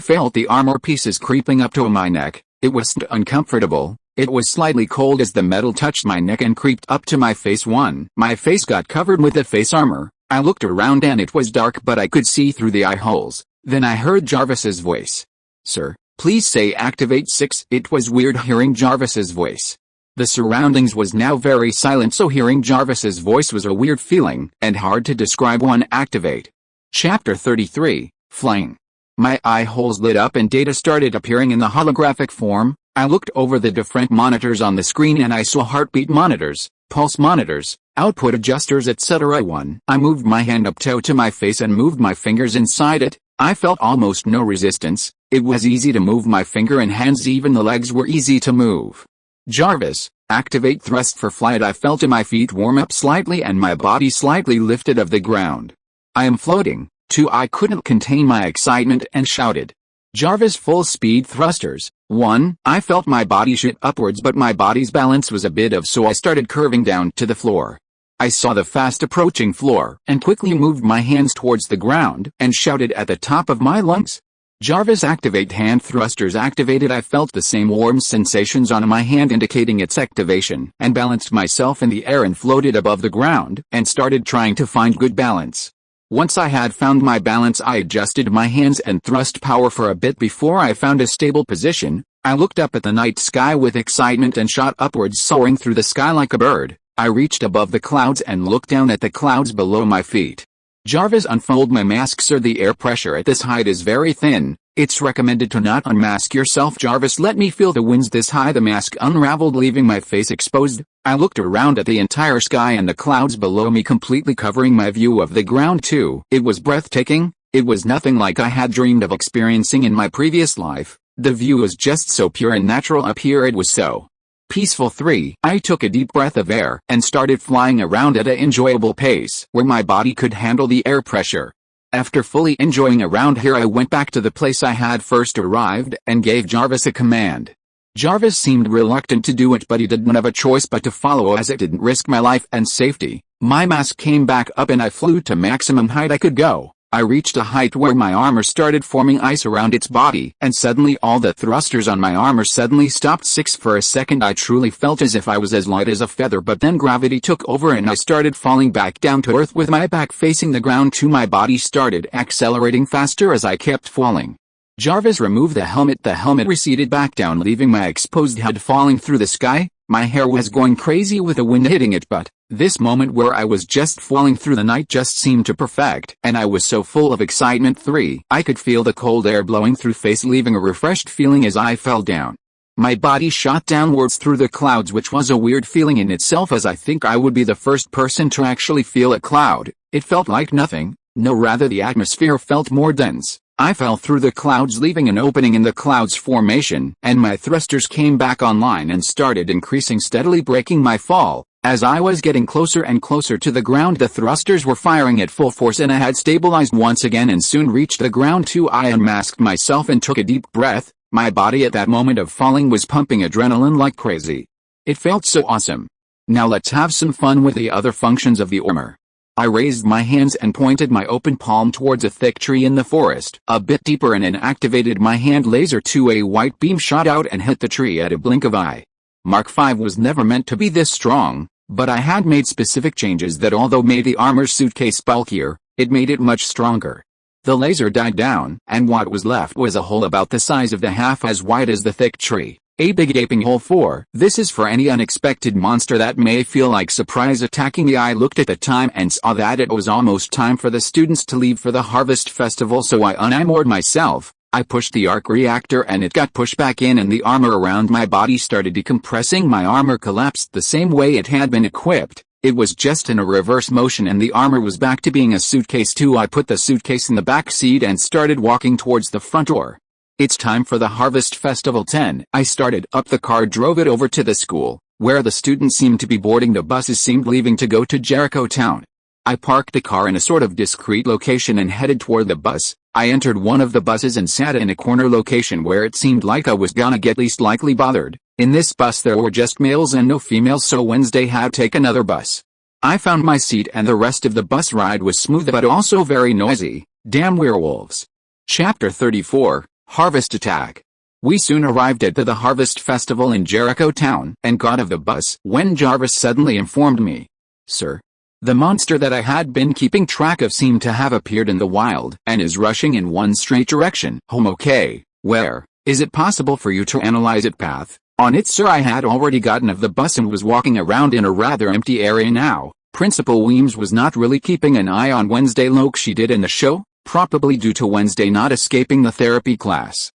felt the armor pieces creeping up to my neck. It was uncomfortable. It was slightly cold as the metal touched my neck and creeped up to my face. 1. My face got covered with the face armor. I looked around and it was dark, but I could see through the eye holes. Then I heard Jarvis's voice. Sir, please say activate 6. It was weird hearing Jarvis's voice. The surroundings was now very silent, so hearing Jarvis's voice was a weird feeling and hard to describe. 1. Activate. Chapter 33, Flying. My eye holes lit up and data started appearing in the holographic form. I looked over the different monitors on the screen and I saw heartbeat monitors, pulse monitors, output adjusters, etc. 1. I moved my hand up to my face and moved my fingers inside it. I felt almost no resistance. It was easy to move my finger and hands, even the legs were easy to move. Jarvis, activate thrust for flight. I felt my feet warm up slightly and my body slightly lifted off the ground. I am floating. 2. I couldn't contain my excitement and shouted. Jarvis, full speed thrusters. 1. I felt my body shoot upwards, but my body's balance was a bit off, so I started curving down to the floor. I saw the fast approaching floor and quickly moved my hands towards the ground and shouted at the top of my lungs. Jarvis, activate hand thrusters activated. I felt the same warm sensations on my hand indicating its activation and balanced myself in the air and floated above the ground and started trying to find good balance. Once I had found my balance, I adjusted my hands and thrust power for a bit before I found a stable position. I looked up at the night sky with excitement and shot upwards, soaring through the sky like a bird. I reached above the clouds and looked down at the clouds below my feet. Jarvis, unfold my mask. Sir, the air pressure at this height is very thin. It's recommended to not unmask yourself. Jarvis, let me feel the winds this high. The mask unraveled, leaving my face exposed. I looked around at the entire sky and the clouds below me, completely covering my view of the ground too. It was breathtaking. It was nothing like I had dreamed of experiencing in my previous life. The view was just so pure and natural up here. It was so peaceful. 3. I took a deep breath of air and started flying around at an enjoyable pace where my body could handle the air pressure. After fully enjoying around here, I went back to the place I had first arrived and gave Jarvis a command. Jarvis seemed reluctant to do it, but he didn't have a choice but to follow, as it didn't risk my life and safety. My mask came back up and I flew to maximum height I could go. I reached a height where my armor started forming ice around its body, and suddenly all the thrusters on my armor suddenly stopped. 6. For a second I truly felt as if I was as light as a feather, but then gravity took over and I started falling back down to earth with my back facing the ground too. My body started accelerating faster as I kept falling. Jarvis, remove the helmet. The helmet receded back down, leaving my exposed head falling through the sky. My hair was going crazy with the wind hitting it, but this moment where I was just falling through the night just seemed to perfect, and I was so full of excitement. 3. I could feel the cold air blowing through face, leaving a refreshed feeling as I fell down. My body shot downwards through the clouds, which was a weird feeling in itself, as I think I would be the first person to actually feel a cloud. It felt like nothing. No, rather the atmosphere felt more dense. I fell through the clouds, leaving an opening in the clouds formation, and my thrusters came back online and started increasing steadily, breaking my fall. As I was getting closer and closer to the ground, the thrusters were firing at full force and I had stabilized once again and soon reached the ground too. I unmasked myself and took a deep breath. My body at that moment of falling was pumping adrenaline like crazy. It felt so awesome. Now let's have some fun with the other functions of the armor. I raised my hands and pointed my open palm towards a thick tree in the forest, a bit deeper, and then activated my hand laser. A white beam shot out and hit the tree at a blink of eye. Mark V was never meant to be this strong, but I had made specific changes that, although made the armor suitcase bulkier, it made it much stronger. The laser died down, and what was left was a hole about the size of the half as wide as the thick tree. A big gaping hole. 4. This is for any unexpected monster that may feel like surprise attacking me. I looked at the time and saw that it was almost time for the students to leave for the Harvest Festival, so I unarmored myself. I pushed the arc reactor and it got pushed back in, and the armor around my body started decompressing. My armor collapsed the same way it had been equipped. It was just in a reverse motion and the armor was back to being a suitcase too. I put the suitcase in the back seat and started walking towards the front door. It's time for the Harvest Festival. 10. I started up the car, drove it over to the school, where the students seemed to be boarding the buses, seemed leaving to go to Jericho Town. I parked the car in a sort of discreet location and headed toward the bus. I entered one of the buses and sat in a corner location where it seemed like I was gonna get least likely bothered. In this bus there were just males and no females, so Wednesday had to take another bus. I found my seat and the rest of the bus ride was smooth but also very noisy. Damn werewolves. Chapter 34, Harvest Attack. We soon arrived at the Harvest Festival in Jericho Town and got off the bus when Jarvis suddenly informed me. Sir, the monster that I had been keeping track of seemed to have appeared in the wild and is rushing in one straight direction. Okay, where? Is it possible for you to analyze its path? On it, sir. I had already gotten off the bus and was walking around in a rather empty area now. Principal Weems was not really keeping an eye on Wednesday like she did in the show, probably due to Wednesday not escaping the therapy class.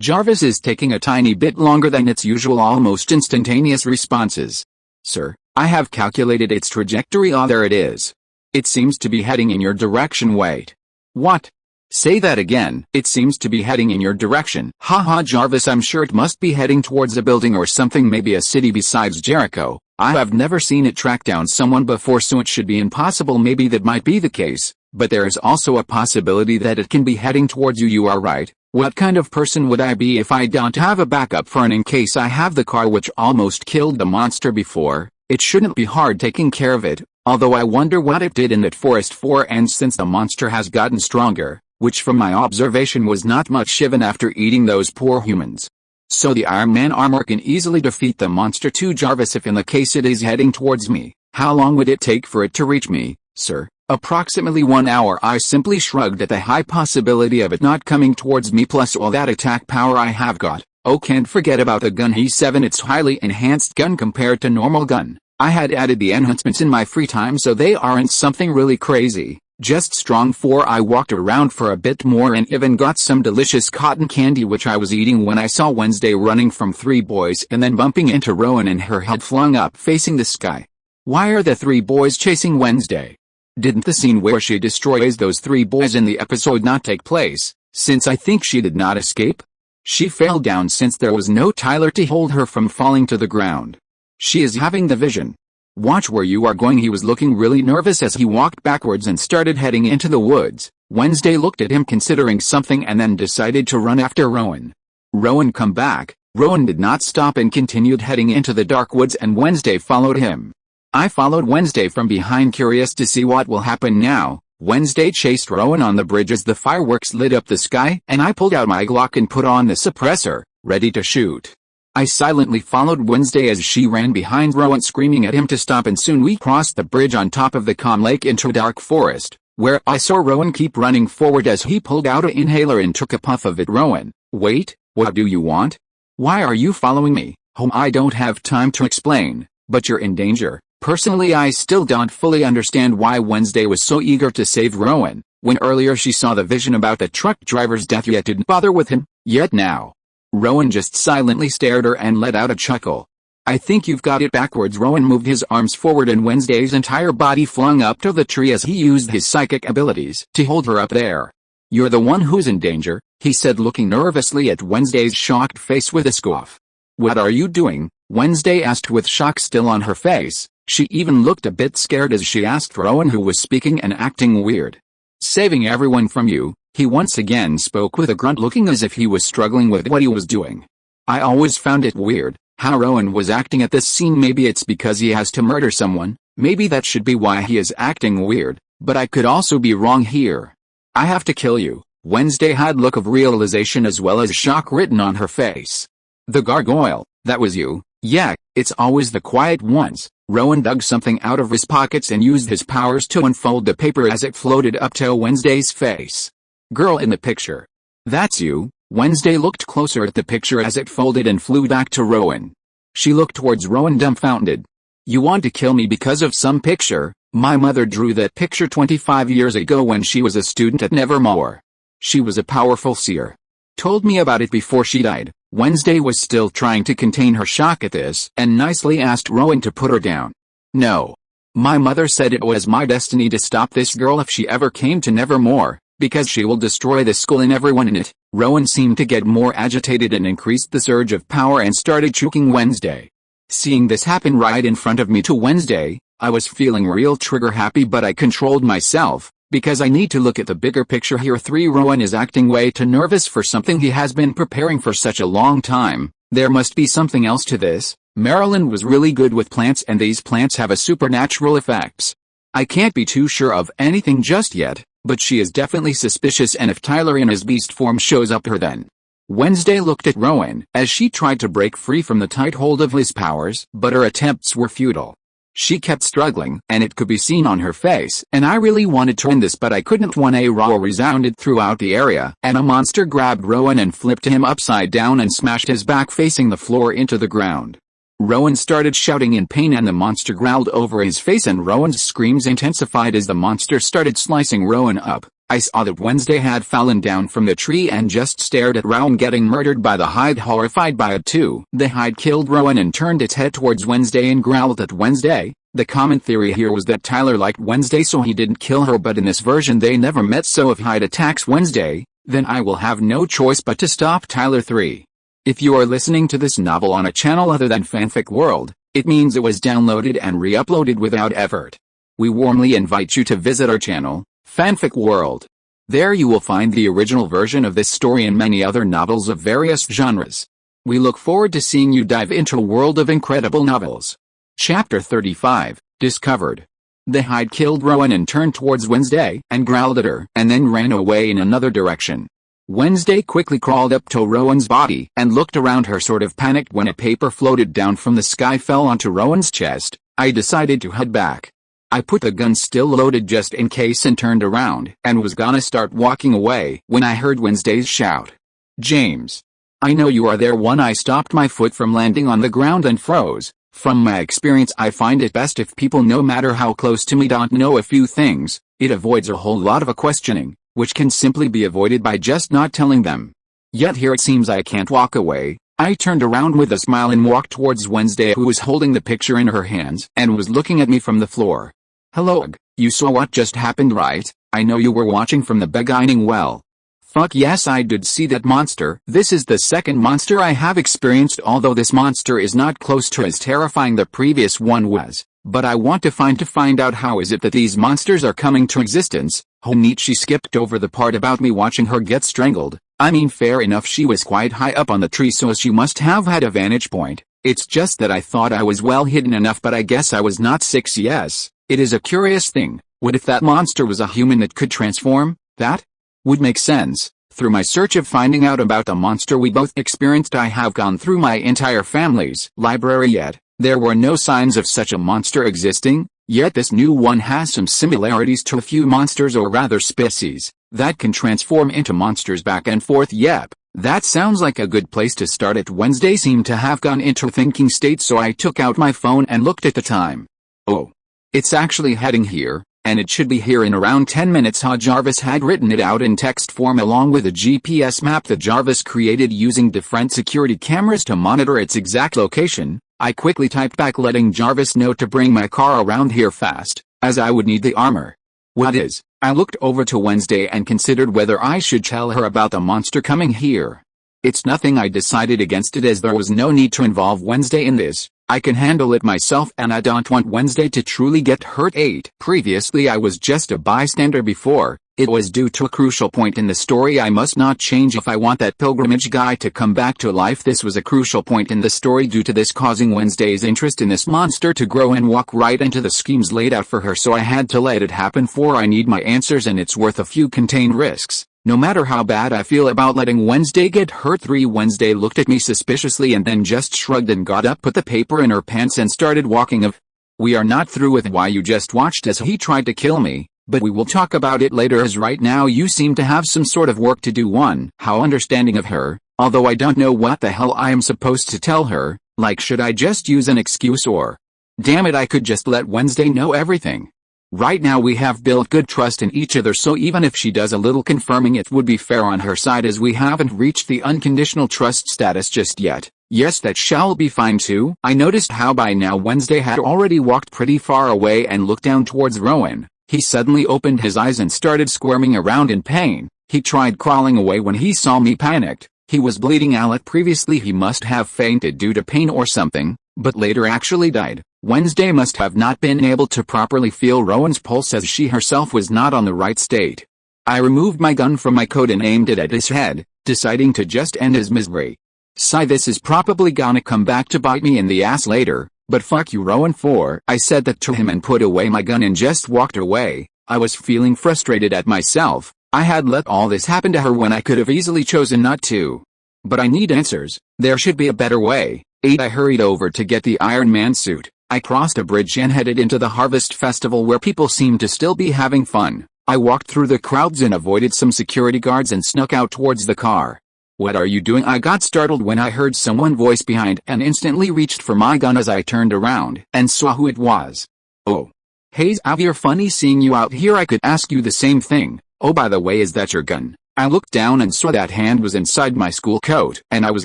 Jarvis is taking a tiny bit longer than its usual almost instantaneous responses. Sir, I have calculated its trajectory. Ah, there it is. It seems to be heading in your direction. Wait. What? Say that again. It seems to be heading in your direction. Haha, Jarvis, I'm sure it must be heading towards a building or something, maybe a city besides Jericho. I have never seen it track down someone before, so it should be impossible. Maybe that might be the case, but there is also a possibility that it can be heading towards you. You are right. What kind of person would I be if I don't have a backup for an in case I have the car which almost killed the monster before? It shouldn't be hard taking care of it, although I wonder what it did in that forest for, and since the monster has gotten stronger, which from my observation was not much even after eating those poor humans. So the Iron Man armor can easily defeat the monster too, Jarvis, if in the case it is heading towards me. How long would it take for it to reach me, sir? Approximately 1 hour. I simply shrugged at the high possibility of it not coming towards me, plus all that attack power I have got. Oh, can't forget about the gun. He's 7. It's highly enhanced gun compared to normal gun. I had added the enhancements in my free time, so they aren't something really crazy, just strong. 4. I walked around for a bit more and even got some delicious cotton candy which I was eating when I saw Wednesday running from 3 boys and then bumping into Rowan and her head flung up facing the sky. Why are the 3 boys chasing Wednesday? Didn't the scene where she destroys those 3 boys in the episode not take place, since I think she did not escape? She fell down since there was no Tyler to hold her from falling to the ground. She is having the vision. Watch where you are going. He was looking really nervous as he walked backwards and started heading into the woods. Wednesday looked at him considering something and then decided to run after Rowan. Rowan, come back. Rowan did not stop and continued heading into the dark woods, and Wednesday followed him. I followed Wednesday from behind, curious to see what will happen now. Wednesday chased Rowan on the bridge as the fireworks lit up the sky, and I pulled out my Glock and put on the suppressor, ready to shoot. I silently followed Wednesday as she ran behind Rowan, screaming at him to stop, and soon we crossed the bridge on top of the calm lake into a dark forest, where I saw Rowan keep running forward as he pulled out an inhaler and took a puff of it. Rowan, wait, what do you want? Why are you following me? I don't have time to explain, but you're in danger. Personally, I still don't fully understand why Wednesday was so eager to save Rowan, when earlier she saw the vision about the truck driver's death yet didn't bother with him, yet now. Rowan just silently stared at her and let out a chuckle. I think you've got it backwards. Rowan moved his arms forward and Wednesday's entire body flung up to the tree as he used his psychic abilities to hold her up there. You're the one who's in danger, he said, looking nervously at Wednesday's shocked face with a scoff. What are you doing? Wednesday asked with shock still on her face. She even looked a bit scared as she asked Rowan, who was speaking and acting weird. Saving everyone from you, he once again spoke with a grunt, looking as if he was struggling with what he was doing. I always found it weird how Rowan was acting at this scene. Maybe it's because he has to murder someone, maybe that should be why he is acting weird, but I could also be wrong here. I have to kill you. Wednesday had look of realization as well as shock written on her face. The gargoyle, that was you? Yeah, it's always the quiet ones. Rowan dug something out of his pockets and used his powers to unfold the paper as it floated up to Wednesday's face. Girl in the picture. That's you. Wednesday looked closer at the picture as it folded and flew back to Rowan. She looked towards Rowan dumbfounded. You want to kill me because of some picture? My mother drew that picture 25 years ago when she was a student at Nevermore. She was a powerful seer. Told me about it before she died. Wednesday was still trying to contain her shock at this and nicely asked Rowan to put her down. No. My mother said it was my destiny to stop this girl if she ever came to Nevermore, because she will destroy the school and everyone in it. Rowan seemed to get more agitated and increased the surge of power and started choking Wednesday. Seeing this happen right in front of me to Wednesday, I was feeling real trigger happy, but I controlled myself, because I need to look at the bigger picture here. 3. Rowan is acting way too nervous for something he has been preparing for such a long time. There must be something else to this. Marilyn was really good with plants, and these plants have a supernatural effects. I can't be too sure of anything just yet, but she is definitely suspicious, and if Tyler in his beast form shows up her then. Wednesday looked at Rowan as she tried to break free from the tight hold of his powers, but her attempts were futile. She kept struggling, and it could be seen on her face, and I really wanted to end this, but I couldn't. 1. A roar resounded throughout the area, and a monster grabbed Rowan and flipped him upside down and smashed his back facing the floor into the ground. Rowan started shouting in pain, and the monster growled over his face, and Rowan's screams intensified as the monster started slicing Rowan up. I saw that Wednesday had fallen down from the tree and just stared at Rowan getting murdered by the hide, horrified by it too. The hide killed Rowan and turned its head towards Wednesday and growled at Wednesday. The common theory here was that Tyler liked Wednesday, so he didn't kill her, but in this version they never met, so if Hyde attacks Wednesday, then I will have no choice but to stop Tyler. 3. If you are listening to this novel on a channel other than Fanfic World, it means it was downloaded and re-uploaded without effort. We warmly invite you to visit our channel, Fanfic World. There you will find the original version of this story and many other novels of various genres. We look forward to seeing you dive into a world of incredible novels. Chapter 35, Discovered. The hide killed Rowan and turned towards Wednesday and growled at her, and then ran away in another direction. Wednesday quickly crawled up to Rowan's body and looked around her, sort of panicked when a paper floated down from the sky fell onto Rowan's chest. I decided to head back. I put the gun still loaded just in case and turned around and was gonna start walking away when I heard Wednesday's shout. James. I know you are there. 1. I stopped my foot from landing on the ground and froze. From my experience, I find it best if people, no matter how close to me, don't know a few things. It avoids a whole lot of questioning, which can simply be avoided by just not telling them. Yet here it seems I can't walk away. I turned around with a smile and walked towards Wednesday, who was holding the picture in her hands and was looking at me from the floor. Hello, you saw what just happened, right? I know you were watching from the beginning. Well, fuck yes, I did see that monster. This is the second monster I have experienced, although this monster is not close to as terrifying the previous one was. But I want to find out how is it that these monsters are coming to existence. Oh neat, she skipped over the part about me watching her get strangled. I mean, fair enough, she was quite high up on the tree, so she must have had a vantage point. It's just that I thought I was well hidden enough, but I guess I was not. 6. Yes, it is a curious thing. What if that monster was a human that could transform? That would make sense. Through my search of finding out about the monster we both experienced, I have gone through my entire family's library, yet there were no signs of such a monster existing. Yet this new one has some similarities to a few monsters, or rather species, that can transform into monsters back and forth. Yep, that sounds like a good place to start. It Wednesday seemed to have gone into a thinking state, so I took out my phone and looked at the time. Oh, it's actually heading here, and it should be here in around 10 minutes. Jarvis had written it out in text form along with a GPS map that Jarvis created using different security cameras to monitor its exact location. I quickly typed back letting Jarvis know to bring my car around here fast, as I would need the armor. What is? I looked over to Wednesday and considered whether I should tell her about the monster coming here. It's nothing. I decided against it, as there was no need to involve Wednesday in this. I can handle it myself, and I don't want Wednesday to truly get hurt. 8. Previously I was just a bystander before. It was due to a crucial point in the story I must not change if I want that pilgrimage guy to come back to life. This was a crucial point in the story due to this causing Wednesday's interest in this monster to grow and walk right into the schemes laid out for her, so I had to let it happen. 4. I need my answers, and it's worth a few contained risks, no matter how bad I feel about letting Wednesday get hurt. 3. Wednesday looked at me suspiciously and then just shrugged and got up, put the paper in her pants and started walking. We are not through with why you just watched as he tried to kill me, but we will talk about it later, as right now you seem to have some sort of work to do. 1. How understanding of her, although I don't know what the hell I am supposed to tell her. Like, should I just use an excuse, or damn it, I could just let Wednesday know everything. Right now we have built good trust in each other, so even if she does a little confirming, it would be fair on her side, as we haven't reached the unconditional trust status just yet. Yes, that shall be fine too. I noticed how by now Wednesday had already walked pretty far away and looked down towards Rowan. He suddenly opened his eyes and started squirming around in pain. He tried crawling away when he saw me, panicked. He was bleeding out. Previously he must have fainted due to pain or something. but later actually died. Wednesday must have not been able to properly feel Rowan's pulse as she herself was not on the right state. I removed my gun from my coat and aimed it at his head, deciding to just end his misery. Sigh, this is probably gonna come back to bite me in the ass later, but fuck you Rowan for. I said that to him and put away my gun and just walked away. I was feeling frustrated at myself. I had let all this happen to her when I could have easily chosen not to. But I need answers. There should be a better way. 8. I hurried over to get the Iron Man suit. I crossed a bridge and headed into the Harvest Festival where people seemed to still be having fun. I walked through the crowds and avoided some security guards and snuck out towards the car. What are you doing? I got startled when I heard someone's voice behind and instantly reached for my gun as I turned around and saw who it was. Oh. Hey Xavier, funny seeing you out here. I could ask you the same thing. Oh, by the way, is that your gun? I looked down and saw that hand was inside my school coat and I was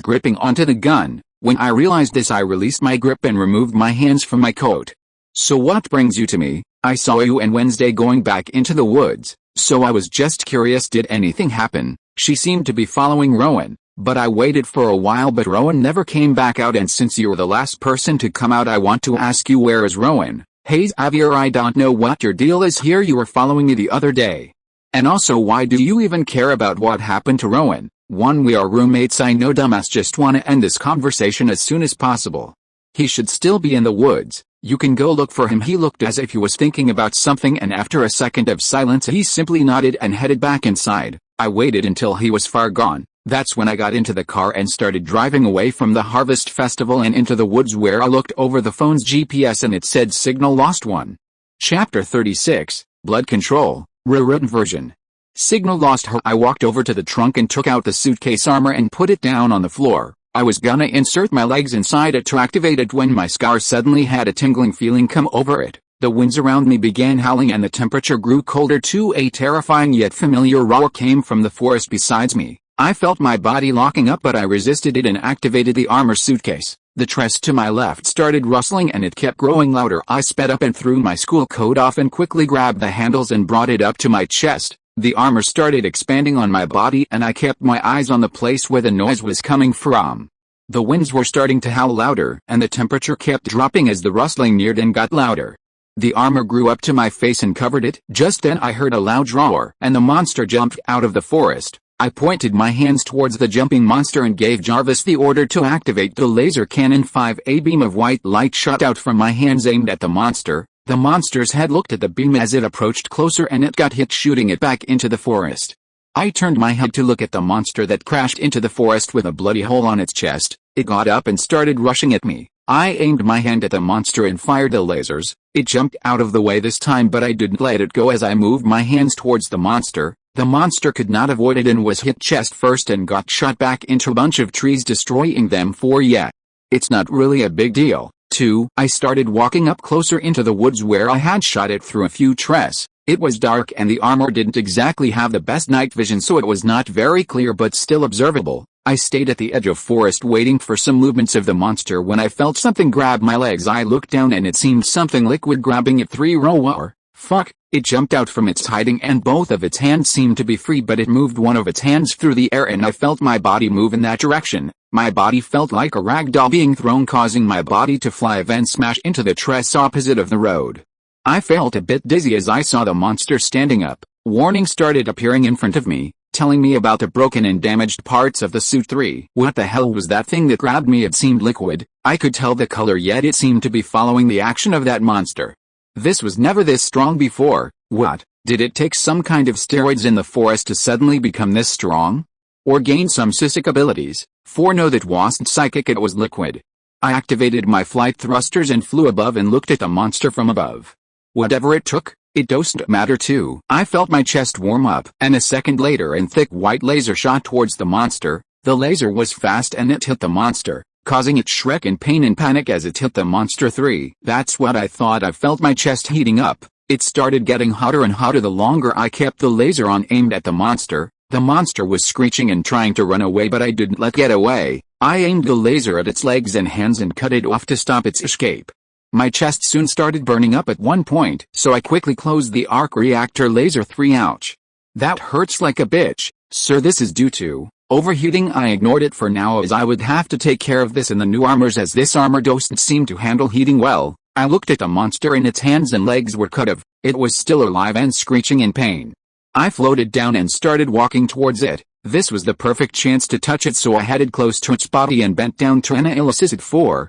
gripping onto the gun. When I realized this, I released my grip and removed my hands from my coat. So what brings you to me? I saw you and Wednesday going back into the woods, so I was just curious, did anything happen? She seemed to be following Rowan, but I waited for a while but Rowan never came back out, and since you're the last person to come out I want to ask you, where is Rowan? Hey Xavier, I don't know what your deal is here. You were following me the other day. And also, why do you even care about what happened to Rowan? 1. We are roommates. I know, dumbass, just wanna end this conversation as soon as possible. He should still be in the woods. You can go look for him. He looked as if he was thinking about something, and after a second of silence he simply nodded and headed back inside. I waited until he was far gone. That's when I got into the car and started driving away from the Harvest Festival and into the woods, where I looked over the phone's GPS and it said signal lost 1. Chapter 36, Blood Control, rewritten version. Signal lost. I walked over to the trunk and took out the suitcase armor and put it down on the floor. I was gonna insert my legs inside it to activate it when my scar suddenly had a tingling feeling come over it. The winds around me began howling and the temperature grew colder too. A terrifying yet familiar roar came from the forest beside me. I felt my body locking up, but I resisted it and activated the armor suitcase. The tress to my left started rustling and it kept growing louder. I sped up and threw my school coat off and quickly grabbed the handles and brought it up to my chest. The armor started expanding on my body and I kept my eyes on the place where the noise was coming from. The winds were starting to howl louder and the temperature kept dropping as the rustling neared and got louder. The armor grew up to my face and covered it. Just then I heard a loud roar and the monster jumped out of the forest. I pointed my hands towards the jumping monster and gave Jarvis the order to activate the laser cannon. 5. A beam of white light shot out from my hands aimed at the monster. The monster's head looked at the beam as it approached closer and it got hit, shooting it back into the forest. I turned my head to look at the monster that crashed into the forest with a bloody hole on its chest. It got up and started rushing at me. I aimed my hand at the monster and fired the lasers. It jumped out of the way this time, but I didn't let it go as I moved my hands towards the monster. The monster could not avoid it and was hit chest first and got shot back into a bunch of trees, destroying them. 4. Yeah. It's not really a big deal. 2. I started walking up closer into the woods where I had shot it through a few trees. It was dark and the armor didn't exactly have the best night vision, so it was not very clear but still observable. I stayed at the edge of forest waiting for some movements of the monster when I felt something grab my legs. I looked down and it seemed something liquid grabbing it. 3. Roar. Fuck. It jumped out from its hiding and both of its hands seemed to be free, but it moved one of its hands through the air and I felt my body move in that direction. My body felt like a rag doll being thrown, causing my body to fly then smash into the tress opposite of the road. I felt a bit dizzy as I saw the monster standing up. Warning started appearing in front of me, telling me about the broken and damaged parts of the suit. 3. What the hell was that thing that grabbed me? It seemed liquid. I could tell the color, yet it seemed to be following the action of that monster. This was never this strong before. What? Did it take some kind of steroids in the forest to suddenly become this strong? Or gain some psychic abilities? 4. No, that wasn't psychic, it was liquid. I activated my flight thrusters and flew above and looked at the monster from above. Whatever it took, it doesn't matter. 2. I felt my chest warm up, and a second later a thick white laser shot towards the monster. The laser was fast and it hit the monster, causing it shriek in pain and panic as it hit the monster. 3. That's what I thought. I felt my chest heating up. It started getting hotter and hotter the longer I kept the laser on aimed at the monster. The monster was screeching and trying to run away, but I didn't let it get away. I aimed the laser at its legs and hands and cut it off to stop its escape. My chest soon started burning up at one point, so I quickly closed the arc reactor laser. 3. Ouch. That hurts like a bitch. Sir, this is due to Overheating. I ignored it for now as I would have to take care of this in the new armors as this armor doesn't seem to handle heating well. I looked at the monster and its hands and legs were cut off. It was still alive and screeching in pain. I floated down and started walking towards it. This was the perfect chance to touch it, so I headed close to its body and bent down to analyze it.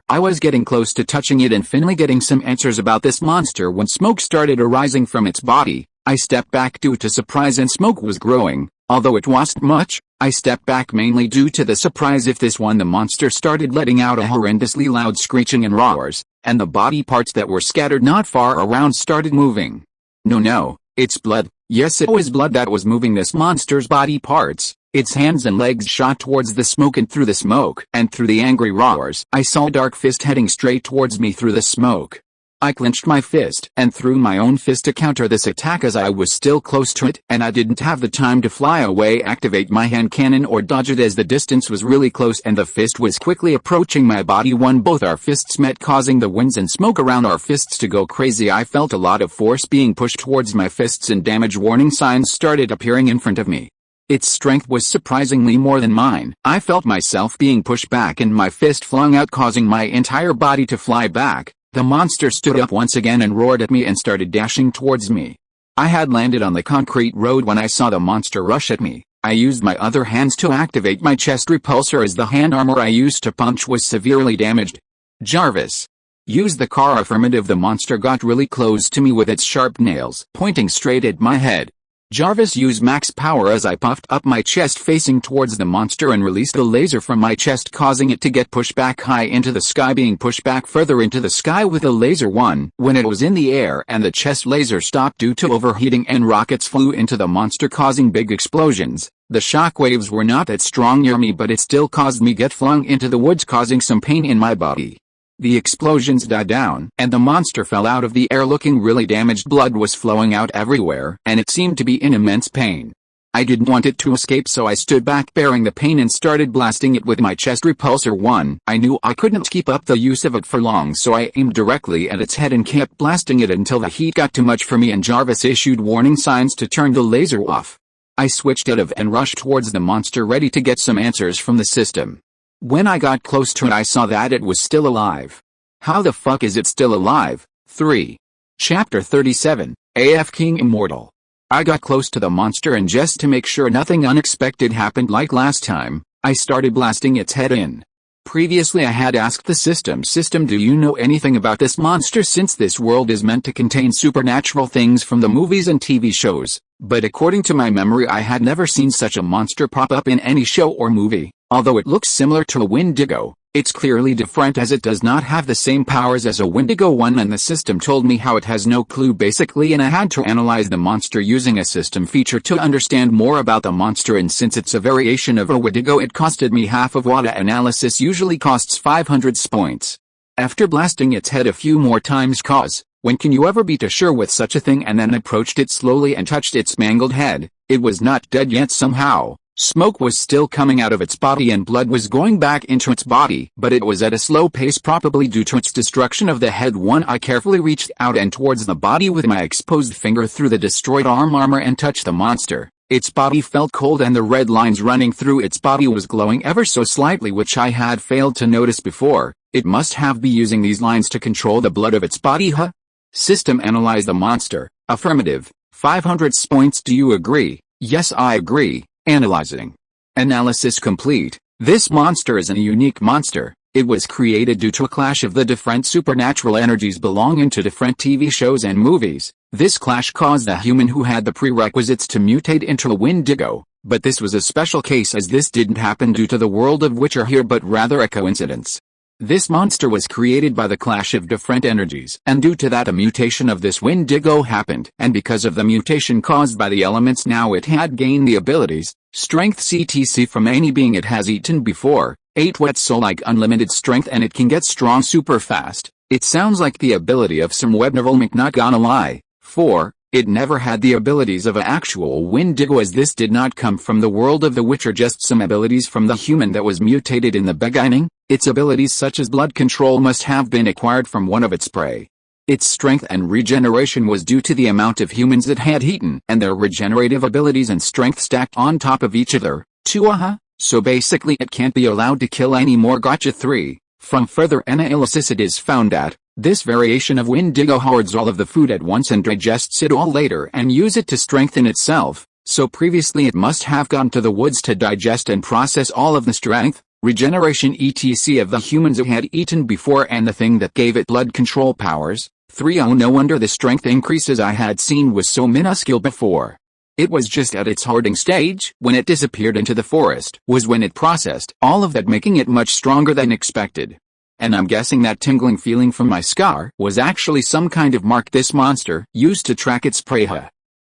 I was getting close to touching it and finally getting some answers about this monster when smoke started arising from its body. I stepped back due to surprise and smoke was growing. Although it wasn't much, I stepped back mainly due to the surprise if this one the monster started letting out a horrendously loud screeching and roars, and the body parts that were scattered not far around started moving. No, it's blood. Yes, it was blood that was moving this monster's body parts. Its hands and legs shot towards the smoke, and through the smoke and through the angry roars, I saw a dark fist heading straight towards me through the smoke. I clenched my fist and threw my own fist to counter this attack as I was still close to it, and I didn't have the time to fly away, activate my hand cannon, or dodge it as the distance was really close and the fist was quickly approaching my body. When both our fists met, causing the winds and smoke around our fists to go crazy, I felt a lot of force being pushed towards my fists and damage warning signs started appearing in front of me. Its strength was surprisingly more than mine. I felt myself being pushed back and my fist flung out, causing my entire body to fly back. The monster stood up once again and roared at me and started dashing towards me. I had landed on the concrete road when I saw the monster rush at me. I used my other hands to activate my chest repulsor as the hand armor I used to punch was severely damaged. Jarvis. Use the car. Affirmative. The monster got really close to me with its sharp nails pointing straight at my head. Jarvis, use max power as I puffed up my chest facing towards the monster and released a laser from my chest, causing it to get pushed back high into the sky, being pushed back further into the sky with a laser one. When it was in the air and the chest laser stopped due to overheating and rockets flew into the monster causing big explosions. The shockwaves were not that strong near me, but it still caused me get flung into the woods, causing some pain in my body. The explosions died down, and the monster fell out of the air looking really damaged. Blood was flowing out everywhere, and it seemed to be in immense pain. I didn't want it to escape, so I stood back bearing the pain and started blasting it with my chest repulsor 1. I knew I couldn't keep up the use of it for long, so I aimed directly at its head and kept blasting it until the heat got too much for me and Jarvis issued warning signs to turn the laser off. I switched out of and rushed towards the monster, ready to get some answers from the system. When I got close to it, I saw that it was still alive. How the fuck is it still alive? 3. Chapter 37, AF King Immortal. I got close to the monster, and just to make sure nothing unexpected happened like last time, I started blasting its head in. Previously I had asked the system, do you know anything about this monster, since this world is meant to contain supernatural things from the movies and TV shows, but according to my memory I had never seen such a monster pop up in any show or movie. Although it looks similar to a Wendigo, it's clearly different as it does not have the same powers as a Wendigo one, and the system told me how it has no clue basically, and I had to analyze the monster using a system feature to understand more about the monster, and since it's a variation of a Wendigo it costed me half of what analysis usually costs, 500 points. After blasting its head a few more times, cause, when can you ever be too sure with such a thing, and then approached it slowly and touched its mangled head, it was not dead yet somehow. Smoke was still coming out of its body and blood was going back into its body, but it was at a slow pace, probably due to its destruction of the head. 1. I carefully reached out and towards the body with my exposed finger through the destroyed armor and touched the monster. Its body felt cold and the red lines running through its body was glowing ever so slightly, which I had failed to notice before. It must have been using these lines to control the blood of its body, huh? System, analyze the monster. Affirmative. 500 points. Do you agree? Yes, I agree. Analyzing. Analysis complete. This monster is a unique monster. It was created due to a clash of the different supernatural energies belonging to different TV shows and movies. This clash caused the human who had the prerequisites to mutate into a Wendigo, but this was a special case as this didn't happen due to the world of Witcher here, but rather a coincidence. This monster was created by the clash of different energies, and due to that a mutation of this Wendigo happened, and because of the mutation caused by the elements now it had gained the abilities, strength etc from any being it has eaten before, 8 wet so like unlimited strength, and it can get strong super fast. It sounds like the ability of some Webnivel, not gonna lie. 4. It never had the abilities of an actual Wendigo, as this did not come from the world of the Witcher, just some abilities from the human that was mutated in the beginning. Its abilities such as blood control must have been acquired from one of its prey. Its strength and regeneration was due to the amount of humans it had eaten and their regenerative abilities and strength stacked on top of each other. 2. so basically it can't be allowed to kill anymore. Gotcha. 3. From further analysis it is found that this variation of Wendigo hoards all of the food at once and digests it all later and use it to strengthen itself, so previously it must have gone to the woods to digest and process all of the strength, regeneration etc. of the humans it had eaten before and the thing that gave it blood control powers. 3. Oh, no wonder the strength increases I had seen was so minuscule before. It was just at its hoarding stage. When it disappeared into the forest was when it processed all of that, making it much stronger than expected. And I'm guessing that tingling feeling from my scar was actually some kind of mark this monster used to track its prey.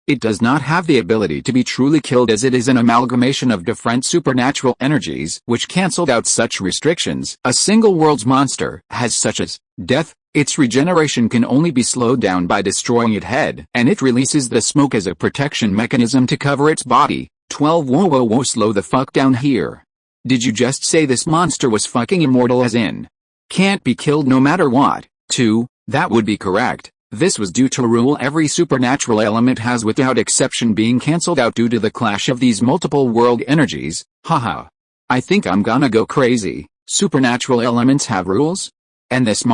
It does not have the ability to be truly killed as it is an amalgamation of different supernatural energies which cancelled out such restrictions. A single world's monster has such as death. Its regeneration can only be slowed down by destroying its head, and it releases the smoke as a protection mechanism to cover its body. 12. Whoa, slow the fuck down here. Did you just say this monster was fucking immortal as in can't be killed no matter what? 2. That would be correct. This was due to a rule every supernatural element has without exception being cancelled out due to the clash of these multiple world energies. Haha. I think I'm gonna go crazy. Supernatural elements have rules? And this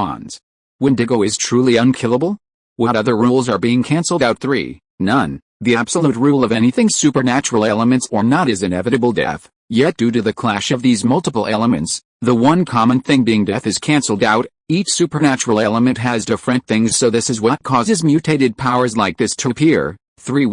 Wendigo is truly unkillable? What other rules are being cancelled out? 3. None. The absolute rule of anything supernatural elements or not is inevitable death, yet due to the clash of these multiple elements, the one common thing being death is cancelled out. Each supernatural element has different things, so this is what causes mutated powers like this to appear. 3.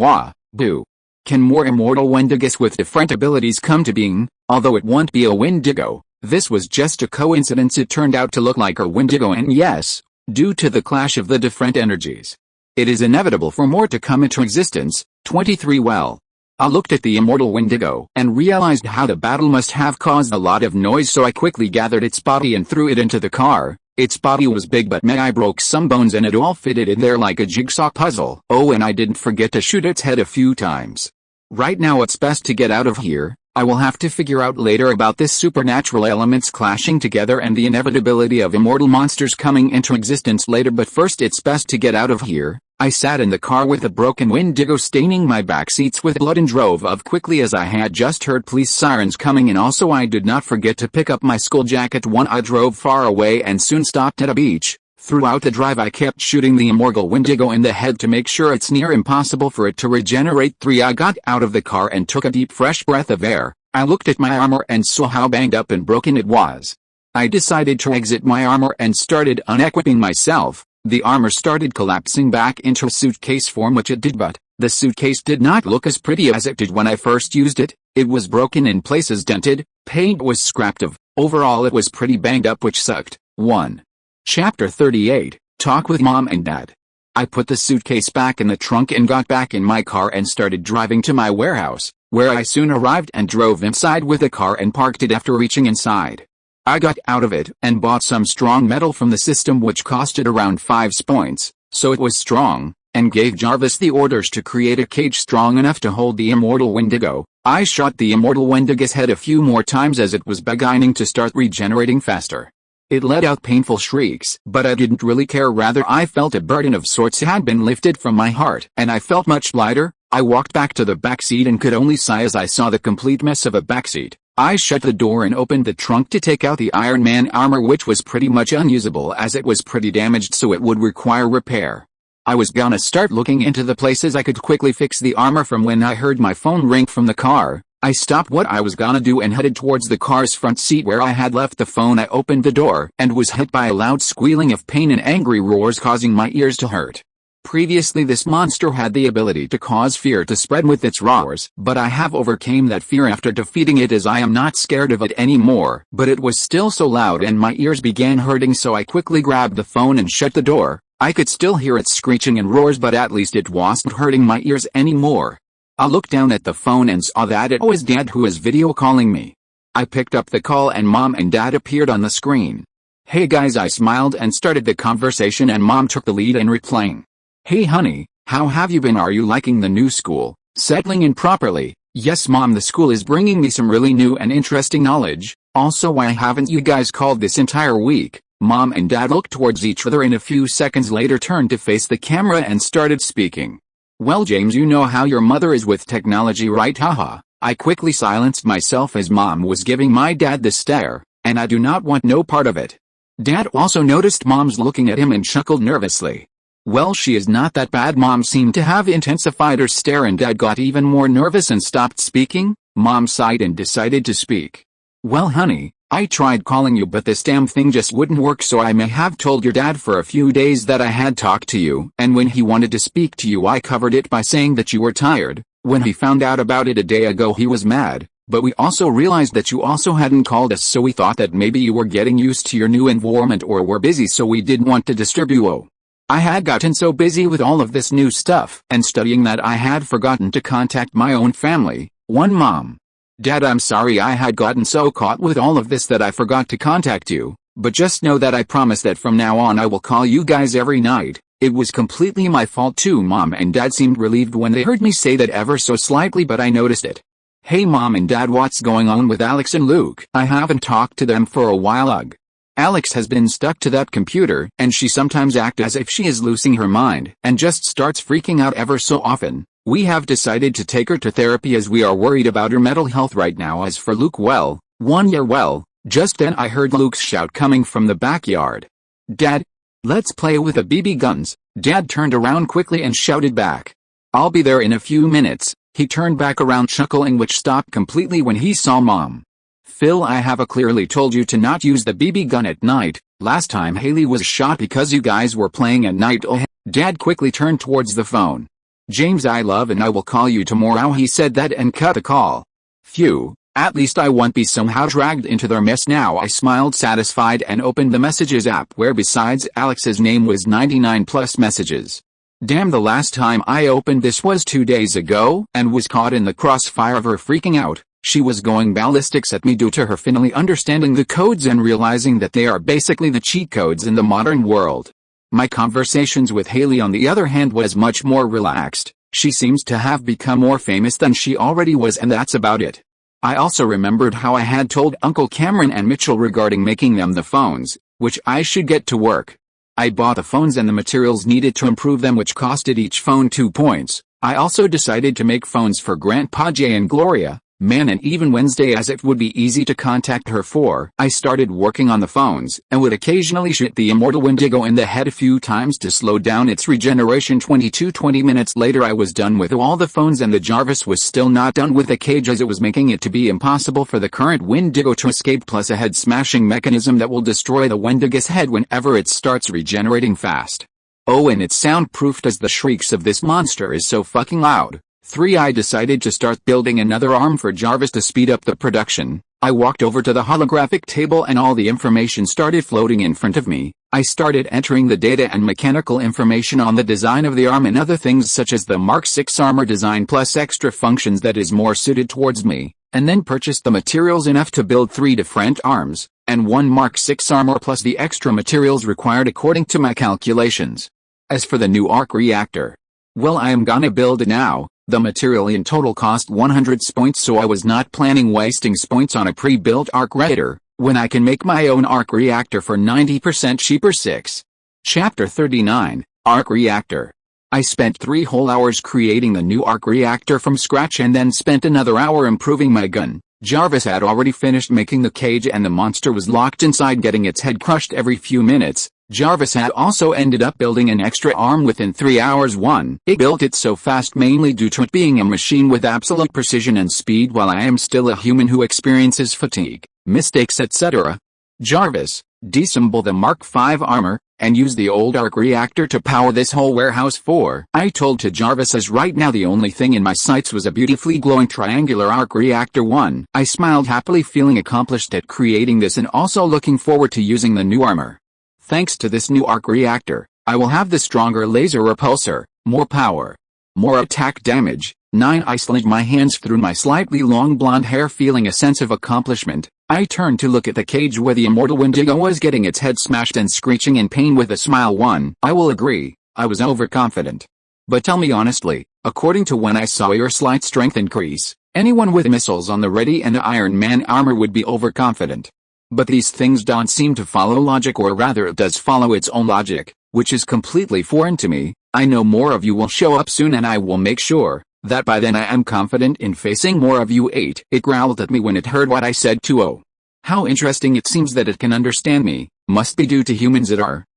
Boo. Can more immortal Wendigos with different abilities come to being? Although it won't be a Wendigo, this was just a coincidence. It turned out to look like a Wendigo, and yes, due to the clash of the different energies, it is inevitable for more to come into existence. 23. Well, I looked at the immortal Wendigo and realized how the battle must have caused a lot of noise, so I quickly gathered its body and threw it into the car. Its body was big, but I broke some bones and it all fitted in there like a jigsaw puzzle. Oh, and I didn't forget to shoot its head a few times. Right now it's best to get out of here. I will have to figure out later about this supernatural elements clashing together and the inevitability of immortal monsters coming into existence later, but first it's best to get out of here. I sat in the car with a broken Wendigo staining my back seats with blood and drove off quickly as I had just heard police sirens coming in. Also, I did not forget to pick up my school jacket. 1. I drove far away and soon stopped at a beach. Throughout the drive I kept shooting the immortal Wendigo in the head to make sure it's near impossible for it to regenerate. 3. I got out of the car and took a deep fresh breath of air. I looked at my armor and saw how banged up and broken it was. I decided to exit my armor and started unequipping myself. The armor started collapsing back into a suitcase form, which it did, but the suitcase did not look as pretty as it did when I first used it. It was broken in places, dented, paint was scrapped off. Overall it was pretty banged up, which sucked. 1. Chapter 38, Talk with Mom and Dad. I put the suitcase back in the trunk and got back in my car and started driving to my warehouse, where I soon arrived and drove inside with the car and parked it. After reaching inside, I got out of it and bought some strong metal from the system, which costed around 5 points, so it was strong, and gave Jarvis the orders to create a cage strong enough to hold the immortal Wendigo. I shot the immortal Wendigo's head a few more times as it was beginning to start regenerating faster. It let out painful shrieks, but I didn't really care. Rather, I felt a burden of sorts had been lifted from my heart, and I felt much lighter. I walked back to the back seat and could only sigh as I saw the complete mess of a backseat. I shut the door and opened the trunk to take out the Iron Man armor, which was pretty much unusable as it was pretty damaged, so it would require repair. I was gonna start looking into the places I could quickly fix the armor from when I heard my phone ring from the car. I stopped what I was gonna do and headed towards the car's front seat where I had left the phone. I opened the door and was hit by a loud squealing of pain and angry roars causing my ears to hurt. Previously this monster had the ability to cause fear to spread with its roars, but I have overcame that fear after defeating it, as I am not scared of it anymore. But it was still so loud and my ears began hurting, so I quickly grabbed the phone and shut the door. I could still hear its screeching and roars, but at least it wasn't hurting my ears anymore. I looked down at the phone and saw that it was Dad who was video calling me. I picked up the call and Mom and Dad appeared on the screen. "Hey guys," I smiled and started the conversation, and Mom took the lead in replying. "Hey honey, how have you been? Are you liking the new school? Settling in properly?" "Yes Mom, the school is bringing me some really new and interesting knowledge. Also, why haven't you guys called this entire week?" Mom and Dad looked towards each other and a few seconds later turned to face the camera and started speaking. "Well James, you know how your mother is with technology, right? Haha. I quickly silenced myself as Mom was giving my dad the stare, and I do not want no part of it. Dad also noticed Mom's looking at him and chuckled nervously. Well, she is not that bad. Mom seemed to have intensified her stare and Dad got even more nervous and stopped speaking. Mom sighed and decided to speak. Well, honey, I tried calling you but this damn thing just wouldn't work, so I may have told your dad for a few days that I had talked to you, and when he wanted to speak to you I covered it by saying that you were tired. When he found out about it a day ago he was mad, but we also realized that you also hadn't called us, so we thought that maybe you were getting used to your new environment or were busy, so we didn't want to disturb you. I had gotten so busy with all of this new stuff and studying that I had forgotten to contact my own family. Mom. Dad, I'm sorry I had gotten so caught with all of this that I forgot to contact you, but just know that I promise that from now on I will call you guys every night. It was completely my fault too. Mom and Dad seemed relieved when they heard me say that ever so slightly, but I noticed it. Hey Mom and Dad, what's going on with Alex and Luke? I haven't talked to them for a while. Ugh. Alex has been stuck to that computer, and she sometimes acts as if she is losing her mind, and just starts freaking out ever so often. We have decided to take her to therapy as we are worried about her mental health right now. As for Luke, well, 1 year. Well, just then I heard Luke's shout coming from the backyard. Dad, let's play with the BB guns. Dad turned around quickly and shouted back. I'll be there in a few minutes. He turned back around chuckling, which stopped completely when he saw Mom. Phil, I have clearly told you to not use the BB gun at night. Last time Hayley was shot because you guys were playing at night. Oh, Dad quickly turned towards the phone. James, I love and I will call you tomorrow. He said that and cut the call. Phew, at least I won't be somehow dragged into their mess now. I smiled satisfied and opened the messages app where besides Alex's name was 99 plus messages. Damn, the last time I opened this was 2 days ago and was caught in the crossfire of her freaking out. She was going ballistics at me due to her finally understanding the codes and realizing that they are basically the cheat codes in the modern world. My conversations with Hayley on the other hand was much more relaxed. She seems to have become more famous than she already was, and that's about it. I also remembered how I had told Uncle Cameron and Mitchell regarding making them the phones, which I should get to work. I bought the phones and the materials needed to improve them, which costed each phone 2 points. I also decided to make phones for Grandpa Jay and Gloria, Man, and even Wednesday, as it would be easy to contact her for. I started working on the phones, and would occasionally shoot the immortal Wendigo in the head a few times to slow down its regeneration. 20 minutes later I was done with all the phones, and the Jarvis was still not done with the cage, as it was making it to be impossible for the current Wendigo to escape, plus a head-smashing mechanism that will destroy the Wendigo's head whenever it starts regenerating fast. Oh, and it's soundproofed as the shrieks of this monster is so fucking loud. 3. I decided to start building another arm for Jarvis to speed up the production. I walked over to the holographic table and all the information started floating in front of me. I started entering the data and mechanical information on the design of the arm and other things such as the Mark 6 armor design plus extra functions that is more suited towards me, and then purchased the materials enough to build 3 different arms, and 1 Mark 6 armor plus the extra materials required according to my calculations. As for the new arc reactor, well, I am gonna build it now. The material in total cost 100 points, so I was not planning wasting points on a pre-built arc reactor, when I can make my own arc reactor for 90% cheaper. 6. Chapter 39, Arc Reactor. I spent 3 whole hours creating the new arc reactor from scratch and then spent another hour improving my gun. Jarvis had already finished making the cage and the monster was locked inside, getting its head crushed every few minutes. Jarvis had also ended up building an extra arm within 3 hours. 1. It built it so fast mainly due to it being a machine with absolute precision and speed, while I am still a human who experiences fatigue, mistakes, etc. Jarvis, disassemble the Mark 5 armor, and use the old arc reactor to power this whole warehouse. 4. I told to Jarvis, as right now the only thing in my sights was a beautifully glowing triangular arc reactor. 1. I smiled happily, feeling accomplished at creating this and also looking forward to using the new armor. Thanks to this new arc reactor, I will have the stronger laser repulsor, more power, more attack damage. 9. I slid my hands through my slightly long blonde hair, feeling a sense of accomplishment. I turned to look at the cage where the immortal Wendigo was getting its head smashed and screeching in pain with a smile. 1. I will agree, I was overconfident. But tell me honestly, according to when I saw your slight strength increase, anyone with missiles on the ready and Iron Man armor would be overconfident. But these things don't seem to follow logic, or rather it does follow its own logic, which is completely foreign to me. I know more of you will show up soon and I will make sure that by then I am confident in facing more of you 8. It growled at me when it heard what I said to oh. How interesting, it seems that it can understand me. Must be due to humans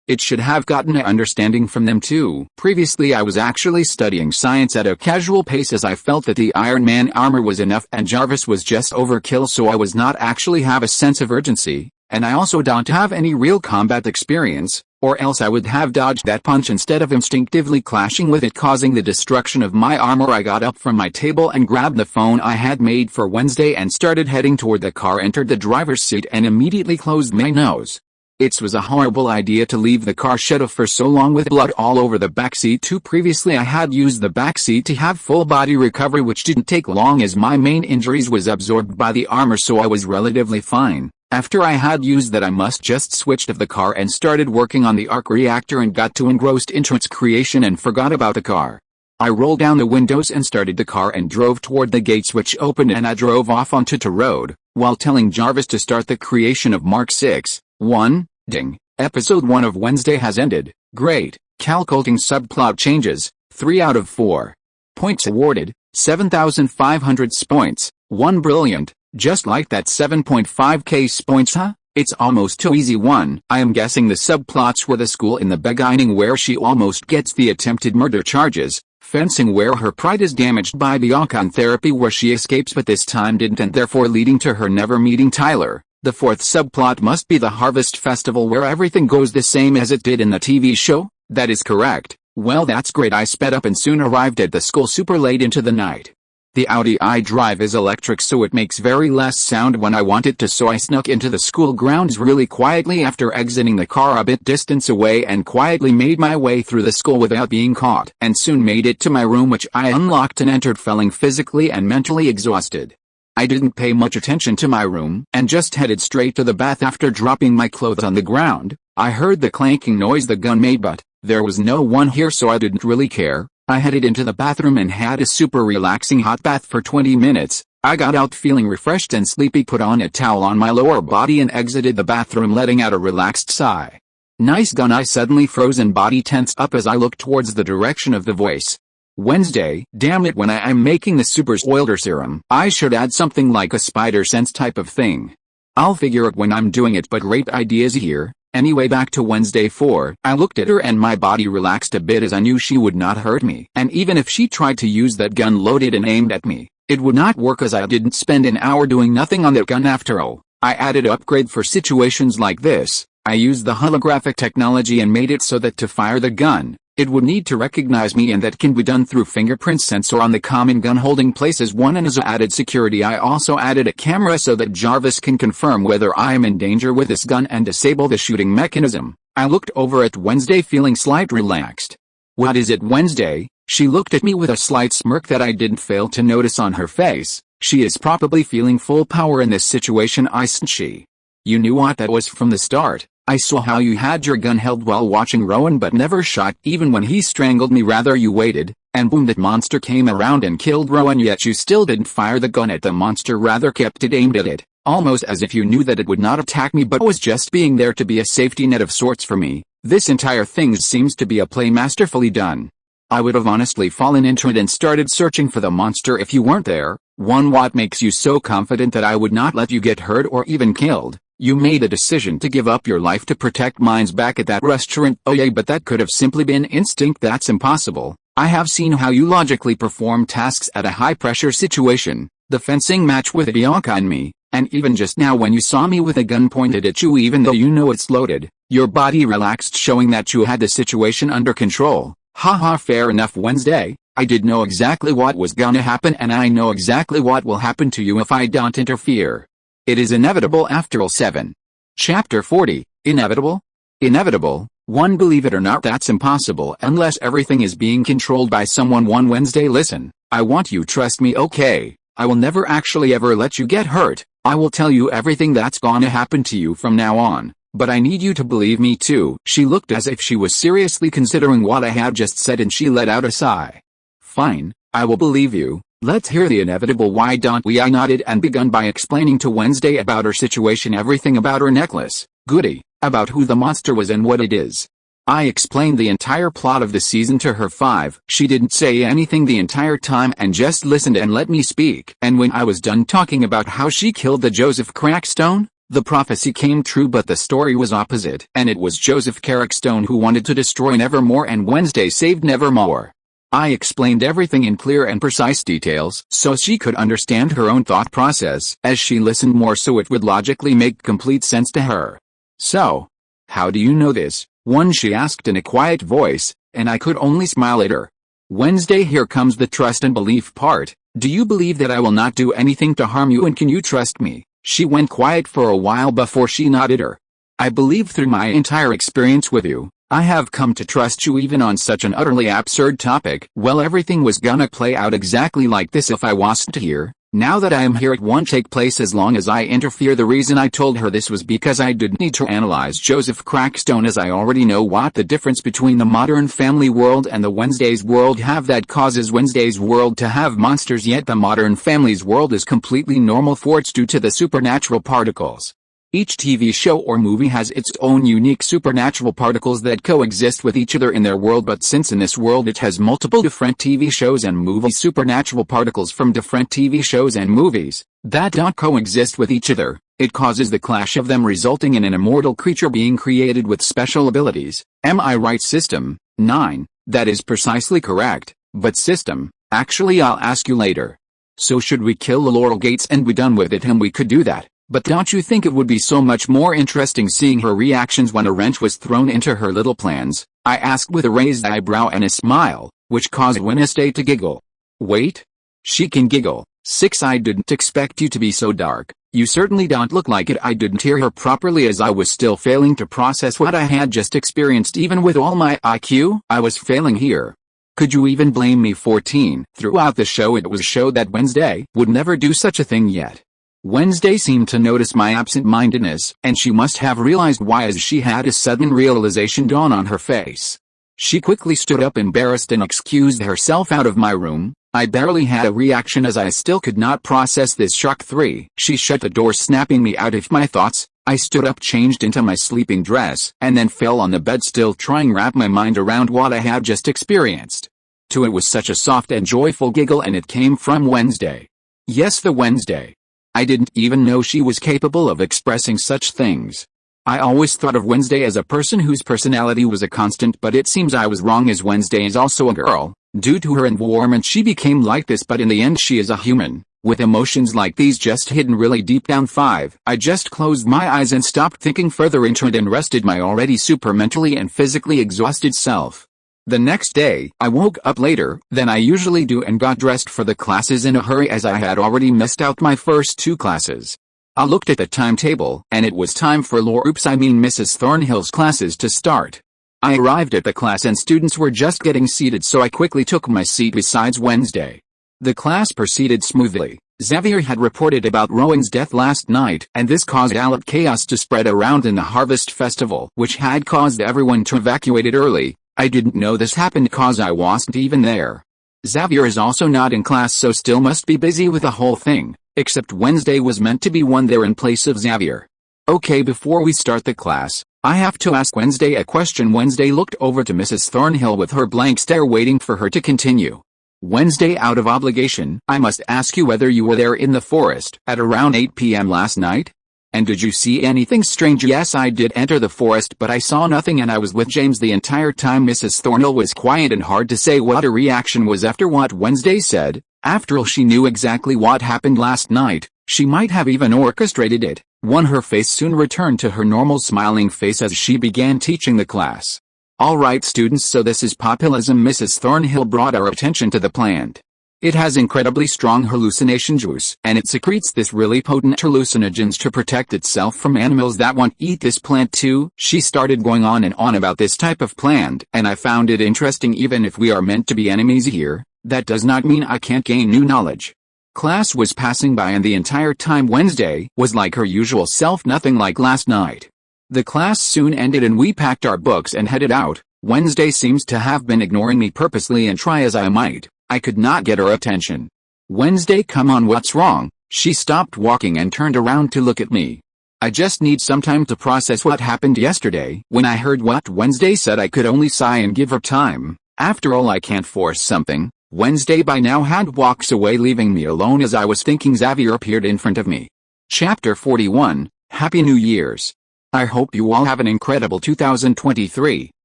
it should have gotten an understanding from them too. Previously I was actually studying science at a casual pace as I felt that the Iron Man armor was enough and Jarvis was just overkill, so I was not actually have a sense of urgency, and I also don't have any real combat experience, or else I would have dodged that punch instead of instinctively clashing with it, causing the destruction of my armor. I got up from my table and grabbed the phone I had made for Wednesday and started heading toward the car, entered the driver's seat and immediately closed my nose. It was a horrible idea to leave the car shut off for so long with blood all over the back seat too. Previously I had used the back seat to have full body recovery, which didn't take long as my main injuries was absorbed by the armor, so I was relatively fine. After I had used that, I must just switched off the car and started working on the arc reactor and got too engrossed into its creation and forgot about the car. I rolled down the windows and started the car and drove toward the gates, which opened, and I drove off onto the road, while telling Jarvis to start the creation of Mark 6. 1. Ding. Episode 1 of Wednesday has ended. Great. Calculating subplot changes. 3 out of 4. Points awarded. 7,500 points. 1 brilliant. Just like that 7.5k points, huh? It's almost too easy. 1. I am guessing the subplots were the school in the beginning where she almost gets the attempted murder charges, fencing where her pride is damaged by Bianca, and therapy where she escapes but this time didn't and therefore leading to her never meeting Tyler. The 4th subplot must be the Harvest Festival where everything goes the same as it did in the TV show. That is correct. Well, that's great. I sped up and soon arrived at the school super late into the night. The Audi I drive is electric, so it makes very less sound when I want it to, so I snuck into the school grounds really quietly after exiting the car a bit distance away and quietly made my way through the school without being caught, and soon made it to my room, which I unlocked and entered, feeling physically and mentally exhausted. I didn't pay much attention to my room and just headed straight to the bath. After dropping my clothes on the ground, I heard the clanking noise the gun made, but there was no one here, so I didn't really care. I headed into the bathroom and had a super relaxing hot bath for 20 minutes. I got out feeling refreshed and sleepy, put on a towel on my lower body and exited the bathroom, letting out a relaxed sigh. Nice gun. I suddenly froze and body tensed up as I looked towards the direction of the voice. Wednesday. Damn it, when I am making the super oiler serum, I should add something like a spider sense type of thing. I'll figure it when I'm doing it, but great ideas here. Anyway, back to Wednesday 4. I looked at her and my body relaxed a bit as I knew she would not hurt me. And even if she tried to use that gun loaded and aimed at me, it would not work as I didn't spend an hour doing nothing on that gun after all. I added upgrade for situations like this. I used the holographic technology and made it so that to fire the gun, it would need to recognize me, and that can be done through fingerprint sensor on the common gun holding places 1. And as added security, I also added a camera so that Jarvis can confirm whether I am in danger with this gun and disable the shooting mechanism. I looked over at Wednesday feeling slightly relaxed. What is it, Wednesday? She looked at me with a slight smirk that I didn't fail to notice on her face. She is probably feeling full power in this situation, isn't she? You knew what that was from the start. I saw how you had your gun held while watching Rowan but never shot, even when he strangled me. Rather, you waited, and boom, that monster came around and killed Rowan, yet you still didn't fire the gun at the monster, rather kept it aimed at it, almost as if you knew that it would not attack me but was just being there to be a safety net of sorts for me. This entire thing seems to be a play masterfully done. I would have honestly fallen into it and started searching for the monster if you weren't there. 1. What makes you so confident that I would not let you get hurt or even killed? You made a decision to give up your life to protect mine back at that restaurant. Oh yeah, but that could have simply been instinct. That's impossible. I have seen how you logically perform tasks at a high-pressure situation, the fencing match with Bianca and me, and even just now when you saw me with a gun pointed at you even though you know it's loaded, your body relaxed, showing that you had the situation under control. Haha, fair enough, Wednesday. I did know exactly what was gonna happen, and I know exactly what will happen to you if I don't interfere. It is inevitable after all. 7. Chapter 40. Inevitable? Inevitable? 1. Believe it or not, that's impossible unless everything is being controlled by someone. 1. Wednesday, listen, I want you trust me, okay? I will never actually ever let you get hurt. I will tell you everything that's gonna happen to you from now on, but I need you to believe me too. She looked as if she was seriously considering what I had just said, and she let out a sigh. Fine, I will believe you. Let's hear the inevitable, why don't we? I nodded and begun by explaining to Wednesday about her situation, everything about her necklace, goody, about who the monster was and what it is. I explained the entire plot of the season to her 5. She didn't say anything the entire time and just listened and let me speak. And when I was done talking about how she killed the Joseph Crackstone, the prophecy came true, but the story was opposite. And it was Joseph Crackstone who wanted to destroy Nevermore, and Wednesday saved Nevermore. I explained everything in clear and precise details so she could understand her own thought process as she listened more, so it would logically make complete sense to her. "So, how do you know this?" she asked in a quiet voice, and I could only smile at her. "Wednesday, here comes the trust and belief part. Do you believe that I will not do anything to harm you, and can you trust me?" She went quiet for a while before she nodded her. "I believe through my entire experience with you, I have come to trust you even on such an utterly absurd topic. Well, everything was gonna play out exactly like this if I wasn't here. Now that I am here, it won't take place as long as I interfere." The reason I told her this was because I didn't need to analyze Joseph Crackstone, as I already know what the difference between the Modern Family world and the Wednesday's world have that causes Wednesday's world to have monsters, yet the Modern Family's world is completely normal, for it's due to the supernatural particles. Each TV show or movie has its own unique supernatural particles that coexist with each other in their world, but since in this world it has multiple different TV shows and movies, supernatural particles from different TV shows and movies that don't coexist with each other, it causes the clash of them, resulting in an immortal creature being created with special abilities. Am I right, System 9? That is precisely correct, but System, actually I'll ask you later. So should we kill the Laurel Gates and be done with it? And we could do that. But don't you think it would be so much more interesting seeing her reactions when a wrench was thrown into her little plans? I asked with a raised eyebrow and a smile, which caused Wednesday to giggle. Wait? She can giggle. 6. I didn't expect you to be so dark. You certainly don't look like it. I didn't hear her properly as I was still failing to process what I had just experienced. Even with all my IQ, I was failing here. Could you even blame me? 14. Throughout the show it was showed that Wednesday would never do such a thing yet. Wednesday seemed to notice my absent-mindedness, and she must have realized why, as she had a sudden realization dawn on her face. She quickly stood up embarrassed and excused herself out of my room. I barely had a reaction as I still could not process this shock. 3. She shut the door, snapping me out of my thoughts. I stood up, changed into my sleeping dress, and then fell on the bed, still trying to wrap my mind around what I had just experienced. 2. It was such a soft and joyful giggle, and it came from Wednesday. Yes, the Wednesday. I didn't even know she was capable of expressing such things. I always thought of Wednesday as a person whose personality was a constant, but it seems I was wrong, as Wednesday is also a girl. Due to her environment she became like this, but in the end she is a human, with emotions like these just hidden really deep down. 5. I just closed my eyes and stopped thinking further into it and rested my already super mentally and physically exhausted self. The next day, I woke up later than I usually do and got dressed for the classes in a hurry, as I had already missed out my first 2 classes. I looked at the timetable, and it was time for Mrs. Thornhill's classes to start. I arrived at the class and students were just getting seated, so I quickly took my seat beside Wednesday. The class proceeded smoothly. Xavier had reported about Rowan's death last night, and this caused a lot of chaos to spread around in the Harvest Festival, which had caused everyone to evacuate early. I didn't know this happened cause I wasn't even there. Xavier is also not in class, so still must be busy with the whole thing, except Wednesday was meant to be one there in place of Xavier. Okay, before we start the class, I have to ask Wednesday a question. Wednesday looked over to Mrs. Thornhill with her blank stare, waiting for her to continue. Wednesday, out of obligation, I must ask you whether you were there in the forest at around 8 p.m. last night? And did you see anything strange? Yes, I did enter the forest, but I saw nothing, and I was with James the entire time. Mrs. Thornhill was quiet, and hard to say what her reaction was after what Wednesday said. After all, she knew exactly what happened last night. She might have even orchestrated it. Her face soon returned to her normal smiling face as she began teaching the class. Alright students, so this is populism. Mrs. Thornhill brought our attention to the plant. It has incredibly strong hallucination juice, and it secretes this really potent hallucinogens to protect itself from animals that want to eat this plant too. She started going on and on about this type of plant, and I found it interesting. Even if we are meant to be enemies here, that does not mean I can't gain new knowledge. Class was passing by, and the entire time Wednesday was like her usual self, nothing like last night. The class soon ended and we packed our books and headed out. Wednesday seems to have been ignoring me purposely, and try as I might, I could not get her attention. Wednesday, come on, what's wrong? She stopped walking and turned around to look at me. I just need some time to process what happened yesterday. When I heard what Wednesday said, I could only sigh and give her time. After all, I can't force something. Wednesday by now had walks away, leaving me alone. As I was thinking, Xavier appeared in front of me. Chapter 41, Happy New Year's. I hope you all have an incredible 2023.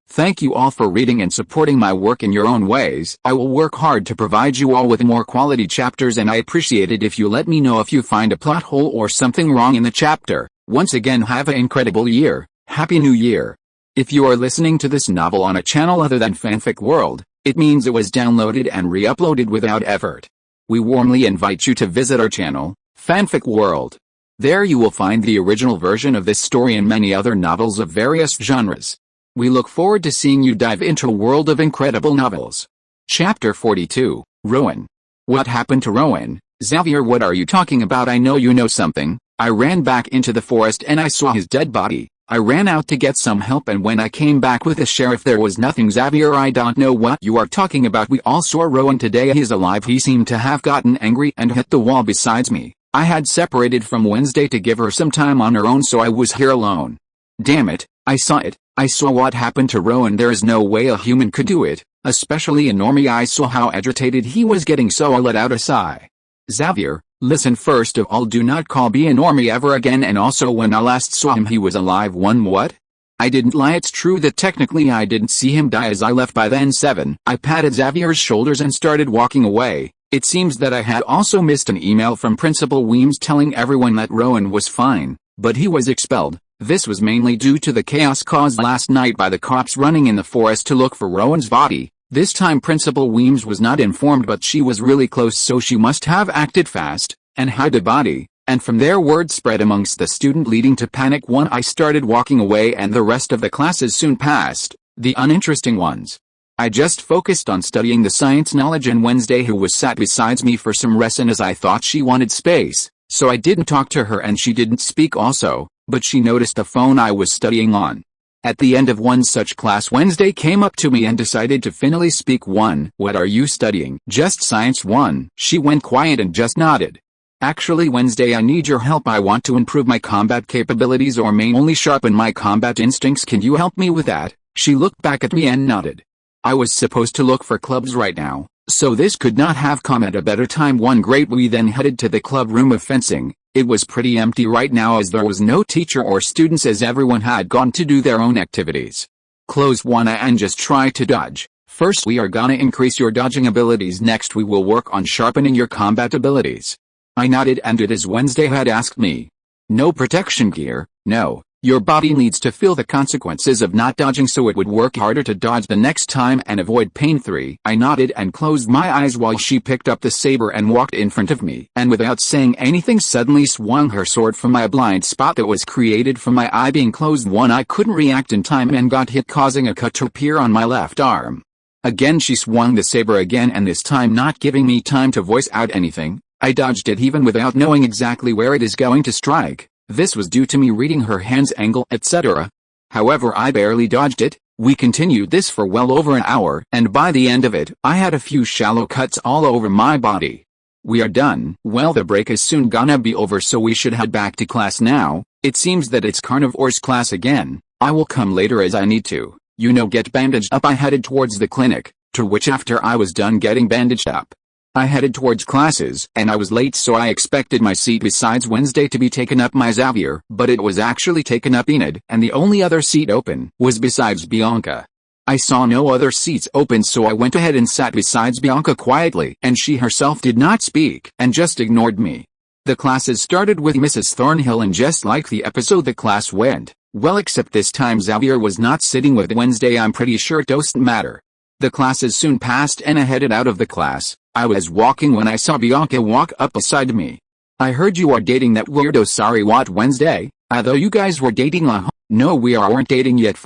Thank you all for reading and supporting my work in your own ways. I will work hard to provide you all with more quality chapters, and I appreciate it if you let me know if you find a plot hole or something wrong in the chapter. Once again, have an incredible year. Happy New Year. If you are listening to this novel on a channel other than Fanfic World, it means it was downloaded and re-uploaded without effort. We warmly invite you to visit our channel, Fanfic World. There you will find the original version of this story and many other novels of various genres. We look forward to seeing you dive into a world of incredible novels. Chapter 42, Rowan. What happened to Rowan? Xavier, what are you talking about? I know you know something. I ran back into the forest and I saw his dead body. I ran out to get some help, and when I came back with the sheriff there was nothing. Xavier, I don't know what you are talking about. We all saw Rowan today. He's alive. He seemed to have gotten angry and hit the wall besides me. I had separated from Wednesday to give her some time on her own, so I was here alone. Damn it, I saw it. I saw what happened to Rowan. There is no way a human could do it, especially a normie. I saw how agitated he was getting, so I let out a sigh. Xavier, listen, first of all, do not call me a normie ever again, and also when I last saw him he was alive. What? I didn't lie. It's true that technically I didn't see him die as I left by then. 7. I patted Xavier's shoulders and started walking away. It seems that I had also missed an email from Principal Weems telling everyone that Rowan was fine, but he was expelled. This was mainly due to the chaos caused last night by the cops running in the forest to look for Rowan's body. This time Principal Weems was not informed, but she was really close, so she must have acted fast and hid the body, and from there word spread amongst the student, leading to panic. 1. I started walking away and the rest of the classes soon passed, the uninteresting ones. I just focused on studying the science knowledge, and Wednesday, who was sat besides me, for some reason as I thought she wanted space, so I didn't talk to her and she didn't speak also, but she noticed the phone I was studying on. At the end of one such class, Wednesday came up to me and decided to finally speak. 1. What are you studying? Just science. 1. She went quiet and just nodded. Actually, Wednesday, I need your help. I want to improve my combat capabilities, or may only sharpen my combat instincts. Can you help me with that? She looked back at me and nodded. I was supposed to look for clubs right now, so this could not have come at a better time. 1. Great. We then headed to the club room of fencing. It was pretty empty right now as there was no teacher or students, as everyone had gone to do their own activities. Close 1 eye and just try to dodge. First we are gonna increase your dodging abilities, next we will work on sharpening your combat abilities. I nodded and did as Wednesday had asked me. No protection gear, no. Your body needs to feel the consequences of not dodging so it would work harder to dodge the next time and avoid pain. 3. I nodded and closed my eyes while she picked up the saber and walked in front of me, and without saying anything suddenly swung her sword from my blind spot that was created from my eye being closed. 1. I couldn't react in time and got hit, causing a cut to appear on my left arm. Again she swung the saber again, and this time not giving me time to voice out anything. I dodged it even without knowing exactly where it is going to strike. This was due to me reading her hand's angle, etc. However, I barely dodged it. We continued this for well over an hour, and by the end of it, I had a few shallow cuts all over my body. We are done. Well, the break is soon gonna be over, so we should head back to class now. It seems that it's carnivores class again. I will come later as I need to, get bandaged up. I headed towards the clinic, to which after I was done getting bandaged up, I headed towards classes, and I was late, so I expected my seat besides Wednesday to be taken up by Xavier, but it was actually taken up Enid, and the only other seat open was besides Bianca. I saw no other seats open, so I went ahead and sat besides Bianca quietly, and she herself did not speak and just ignored me. The classes started with Mrs. Thornhill, and just like the episode the class went well, except this time Xavier was not sitting with Wednesday. I'm pretty sure it doesn't matter. The classes soon passed and I headed out of the class. I was walking when I saw Bianca walk up beside me. I heard you are dating that weirdo. Sorry, what, Wednesday? I thought you guys were dating. No, we aren't dating yet.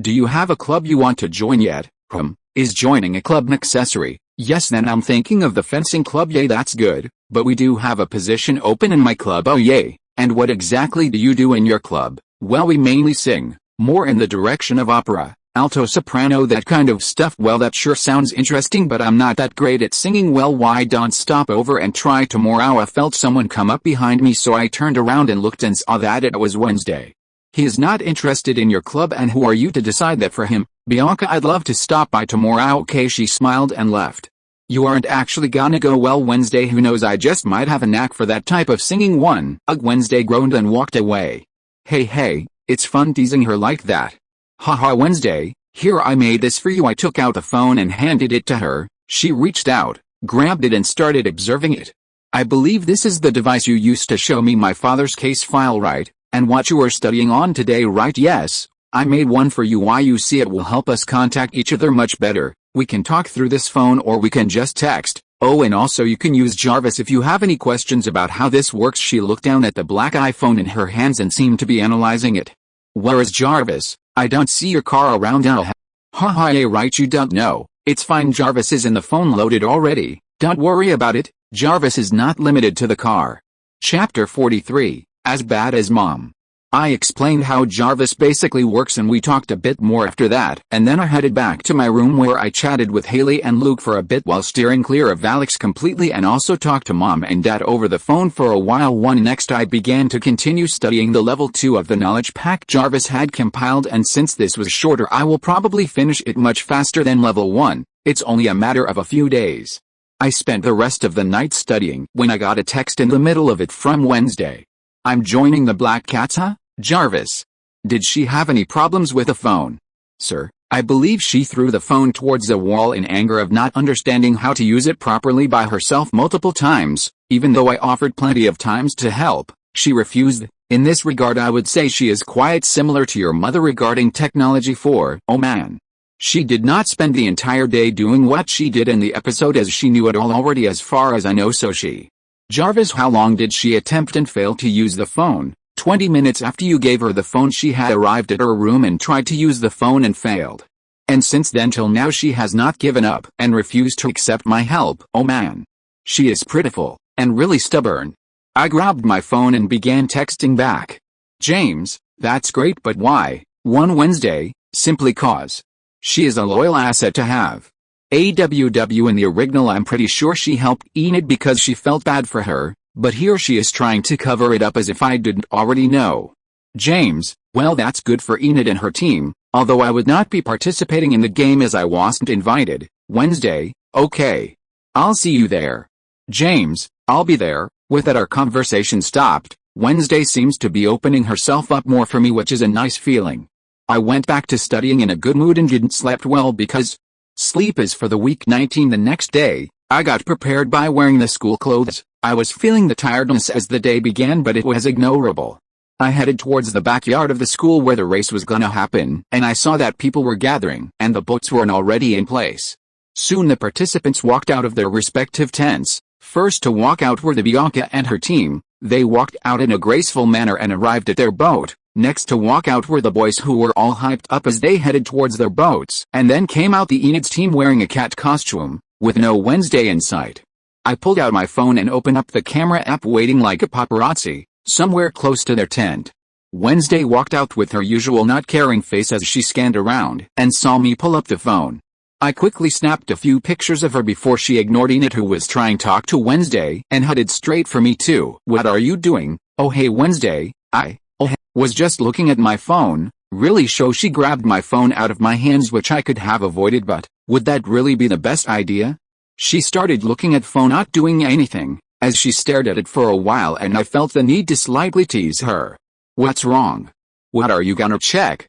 Do you have a club you want to join yet? Is joining a club necessary? Yes, then I'm thinking of the fencing club. Yay, that's good, but we do have a position open in my club. Oh yay, and what exactly do you do in your club? Well, we mainly sing, more in the direction of opera. alto soprano, that kind of stuff. Well, that sure sounds interesting, but I'm not that great at singing. Well, why don't stop over and try tomorrow? I felt someone come up behind me, so I turned around and looked and saw that it was Wednesday. He is not interested in your club, and who are you to decide that for him? Bianca, I'd love to stop by tomorrow. Okay, she smiled and left. You aren't actually gonna go? Well, Wednesday, who knows, I just might have a knack for that type of singing. Ugh, Wednesday groaned and walked away. Hey, it's fun teasing her like that. Haha, Wednesday, here, I made this for you. I took out the phone and handed it to her. She reached out, grabbed it and started observing it. I believe this is the device you used to show me my father's case file, right? And what you are studying on today, right? Yes, I made one for you. Why, you see, it will help us contact each other much better. We can talk through this phone or we can just text. Oh, and also you can use Jarvis if you have any questions about how this works. She looked down at the black iPhone in her hands and seemed to be analyzing it. Where is Jarvis? I don't see your car around now. Haha, yeah, right, you don't know. It's fine, Jarvis is in the phone loaded already. Don't worry about it. Jarvis is not limited to the car. Chapter 43, As Bad as Mom. I explained how Jarvis basically works and we talked a bit more after that, and then I headed back to my room where I chatted with Hayley and Luke for a bit while steering clear of Alex completely, and also talked to Mom and Dad over the phone for a while. Next I began to continue studying the level 2 of the knowledge pack Jarvis had compiled, and since this was shorter I will probably finish it much faster than level 1, it's only a matter of a few days. I spent the rest of the night studying when I got a text in the middle of it from Wednesday. I'm joining the Black Cats, huh? Jarvis. Did she have any problems with the phone? Sir, I believe she threw the phone towards the wall in anger of not understanding how to use it properly by herself multiple times. Even though I offered plenty of times to help, she refused. In this regard I would say she is quite similar to your mother regarding technology. Oh man. She did not spend the entire day doing what she did in the episode, as she knew it all already as far as I know. So she. Jarvis, how long did she attempt and fail to use the phone? 20 minutes after you gave her the phone she had arrived at her room and tried to use the phone and failed. And since then till now she has not given up and refused to accept my help. Oh man. She is pitiful, and really stubborn. I grabbed my phone and began texting back. James, that's great, but why? One Wednesday, simply cause. She is a loyal asset to have. AWW in the original I'm pretty sure she helped Enid because she felt bad for her, but here she is trying to cover it up as if I didn't already know. James, well that's good for Enid and her team, although I would not be participating in the game as I wasn't invited. Wednesday, okay. I'll see you there. James, I'll be there. With that our conversation stopped. Wednesday seems to be opening herself up more for me, which is a nice feeling. I went back to studying in a good mood and didn't sleep well because sleep is for the weak. 19 The next day, I got prepared by wearing the school clothes. I was feeling the tiredness as the day began, but it was ignorable. I headed towards the backyard of the school where the race was gonna happen, and I saw that people were gathering and the boats weren't already in place. Soon the participants walked out of their respective tents. First to walk out were the Bianca and her team. They walked out in a graceful manner and arrived at their boat. Next to walk out were the boys, who were all hyped up as they headed towards their boats. And then came out the Enid's team wearing a cat costume, with no Wednesday in sight. I pulled out my phone and opened up the camera app, waiting like a paparazzi, somewhere close to their tent. Wednesday walked out with her usual not caring face as she scanned around and saw me pull up the phone. I quickly snapped a few pictures of her before she ignored Enid, who was trying to talk to Wednesday, and headed straight for me too. What are you doing? Oh hey Wednesday, I was just looking at my phone. Really? So she grabbed my phone out of my hands, which I could have avoided, but would that really be the best idea? She started looking at phone, not doing anything, as she stared at it for a while, and I felt the need to slightly tease her. What's wrong? What are you gonna check?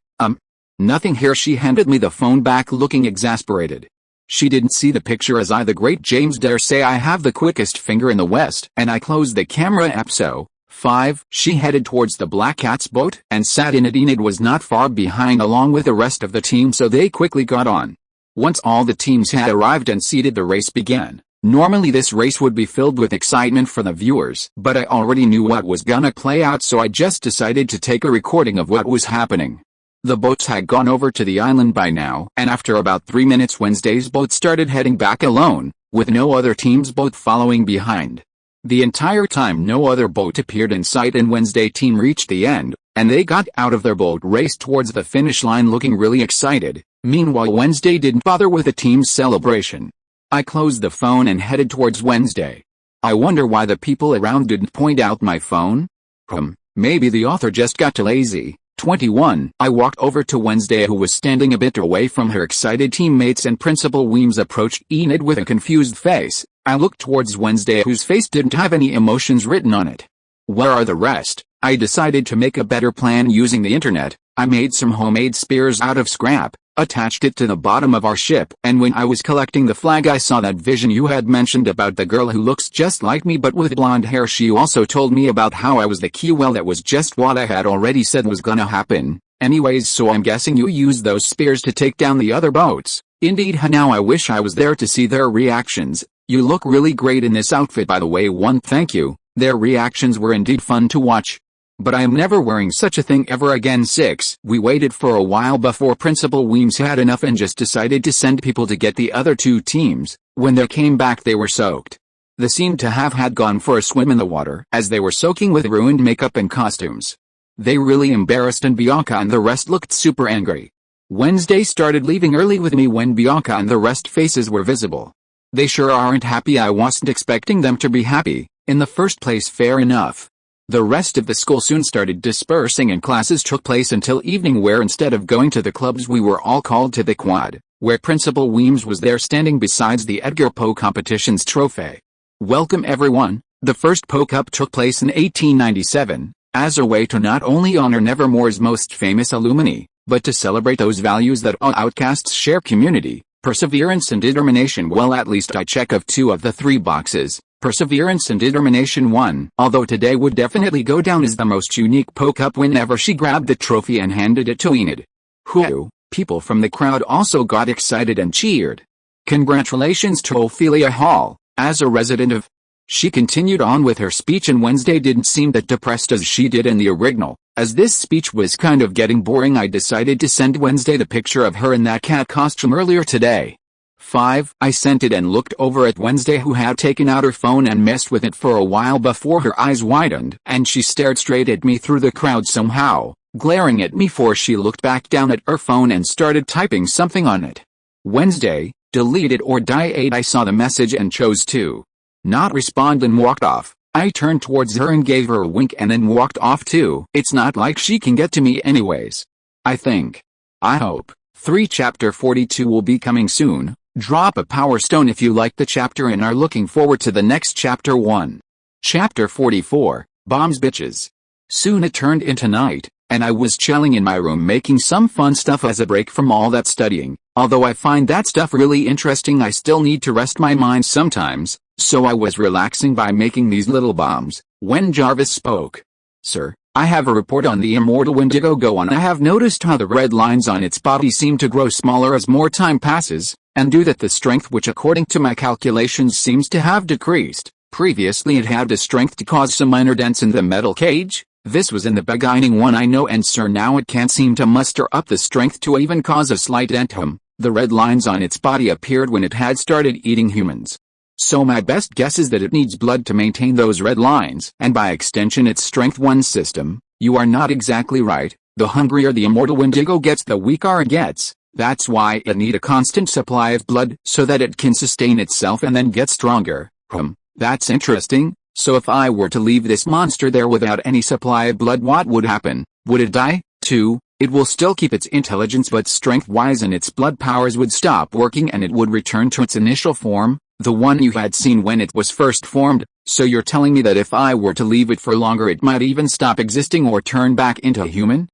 Nothing here. She handed me the phone back looking exasperated. She didn't see the picture, as I, the great James, dare say I have the quickest finger in the West, and I closed the camera app. So, 5. She headed towards the Black Cat's boat and sat in it. Enid was not far behind along with the rest of the team, so they quickly got on. Once all the teams had arrived and seated, the race began. Normally this race would be filled with excitement for the viewers, but I already knew what was gonna play out, so I just decided to take a recording of what was happening. The boats had gone over to the island by now, and after about 3 minutes Wednesday's boat started heading back alone, with no other team's boat following behind. The entire time no other boat appeared in sight, and Wednesday team reached the end, and they got out of their boat, raced towards the finish line looking really excited. Meanwhile, Wednesday didn't bother with the team's celebration. I closed the phone and headed towards Wednesday. I wonder why the people around didn't point out my phone? Maybe the author just got too lazy. 21. I walked over to Wednesday, who was standing a bit away from her excited teammates, and Principal Weems approached Enid with a confused face. I looked towards Wednesday, whose face didn't have any emotions written on it. Where are the rest? I decided to make a better plan using the internet. I made some homemade spears out of scrap, attached it to the bottom of our ship, and when I was collecting the flag I saw that vision you had mentioned about the girl who looks just like me but with blonde hair. She also told me about how I was the key. Well, that was just what I had already said was gonna happen. Anyways, so I'm guessing you used those spears to take down the other boats. Indeed. Now I wish I was there to see their reactions. You look really great in this outfit, by the way. Thank you. Their reactions were indeed fun to watch. But I am never wearing such a thing ever again. 6. We waited for a while before Principal Weems had enough and just decided to send people to get the other two teams. When they came back, they were soaked. They seemed to have had gone for a swim in the water, as they were soaking with ruined makeup and costumes. They really embarrassed, and Bianca and the rest looked super angry. Wednesday started leaving early with me when Bianca and the rest faces were visible. They sure aren't happy. I wasn't expecting them to be happy. In the first place, fair enough. The rest of the school soon started dispersing and classes took place until evening, where instead of going to the clubs we were all called to the quad, where Principal Weems was there standing besides the Edgar Poe competition's trophy. Welcome everyone. The first Poe Cup took place in 1897, as a way to not only honor Nevermore's most famous alumni, but to celebrate those values that all outcasts share: community, perseverance and determination. Well, at least I check of 2 of the 3 boxes. Perseverance and determination won, although today would definitely go down as the most unique Poe Cup whenever she grabbed the trophy and handed it to Enid. Whew, people from the crowd also got excited and cheered. Congratulations to Ophelia Hall, as a resident of... She continued on with her speech, and Wednesday didn't seem that depressed as she did in the original. As this speech was kind of getting boring, I decided to send Wednesday the picture of her in that cat costume earlier today. 5. I sent it and looked over at Wednesday, who had taken out her phone and messed with it for a while before her eyes widened and she stared straight at me through the crowd, somehow glaring at me, for she looked back down at her phone and started typing something on it. Wednesday, delete it or die. 8. I saw the message and chose to not respond and walked off. I turned towards her and gave her a wink and then walked off too. It's not like she can get to me anyways. I think. I hope. 3. Chapter 42 will be coming soon. Drop a power stone if you like the chapter and are looking forward to the next chapter. 1. Chapter 44, Bombs Bitches. Soon it turned into night, and I was chilling in my room making some fun stuff as a break from all that studying. Although I find that stuff really interesting, I still need to rest my mind sometimes, so I was relaxing by making these little bombs, when Jarvis spoke. Sir, I have a report on the immortal Wendigo. Go on. I have noticed how the red lines on its body seem to grow smaller as more time passes, and due that the strength, which according to my calculations seems to have decreased. Previously it had the strength to cause some minor dents in the metal cage. This was in the beginning one, I know, and sir, now it can't seem to muster up the strength to even cause a slight dent. The red lines on its body appeared when it had started eating humans. So my best guess is that it needs blood to maintain those red lines, and by extension its strength 1 system. You are not exactly right. The hungrier the immortal Wendigo gets, the weaker it gets. That's why it needs a constant supply of blood, so that it can sustain itself and then get stronger. That's interesting. So if I were to leave this monster there without any supply of blood, what would happen? Would it die? 2. It will still keep its intelligence, but strength-wise and its blood powers would stop working and it would return to its initial form, the one you had seen when it was first formed. So you're telling me that if I were to leave it for longer, it might even stop existing or turn back into a human?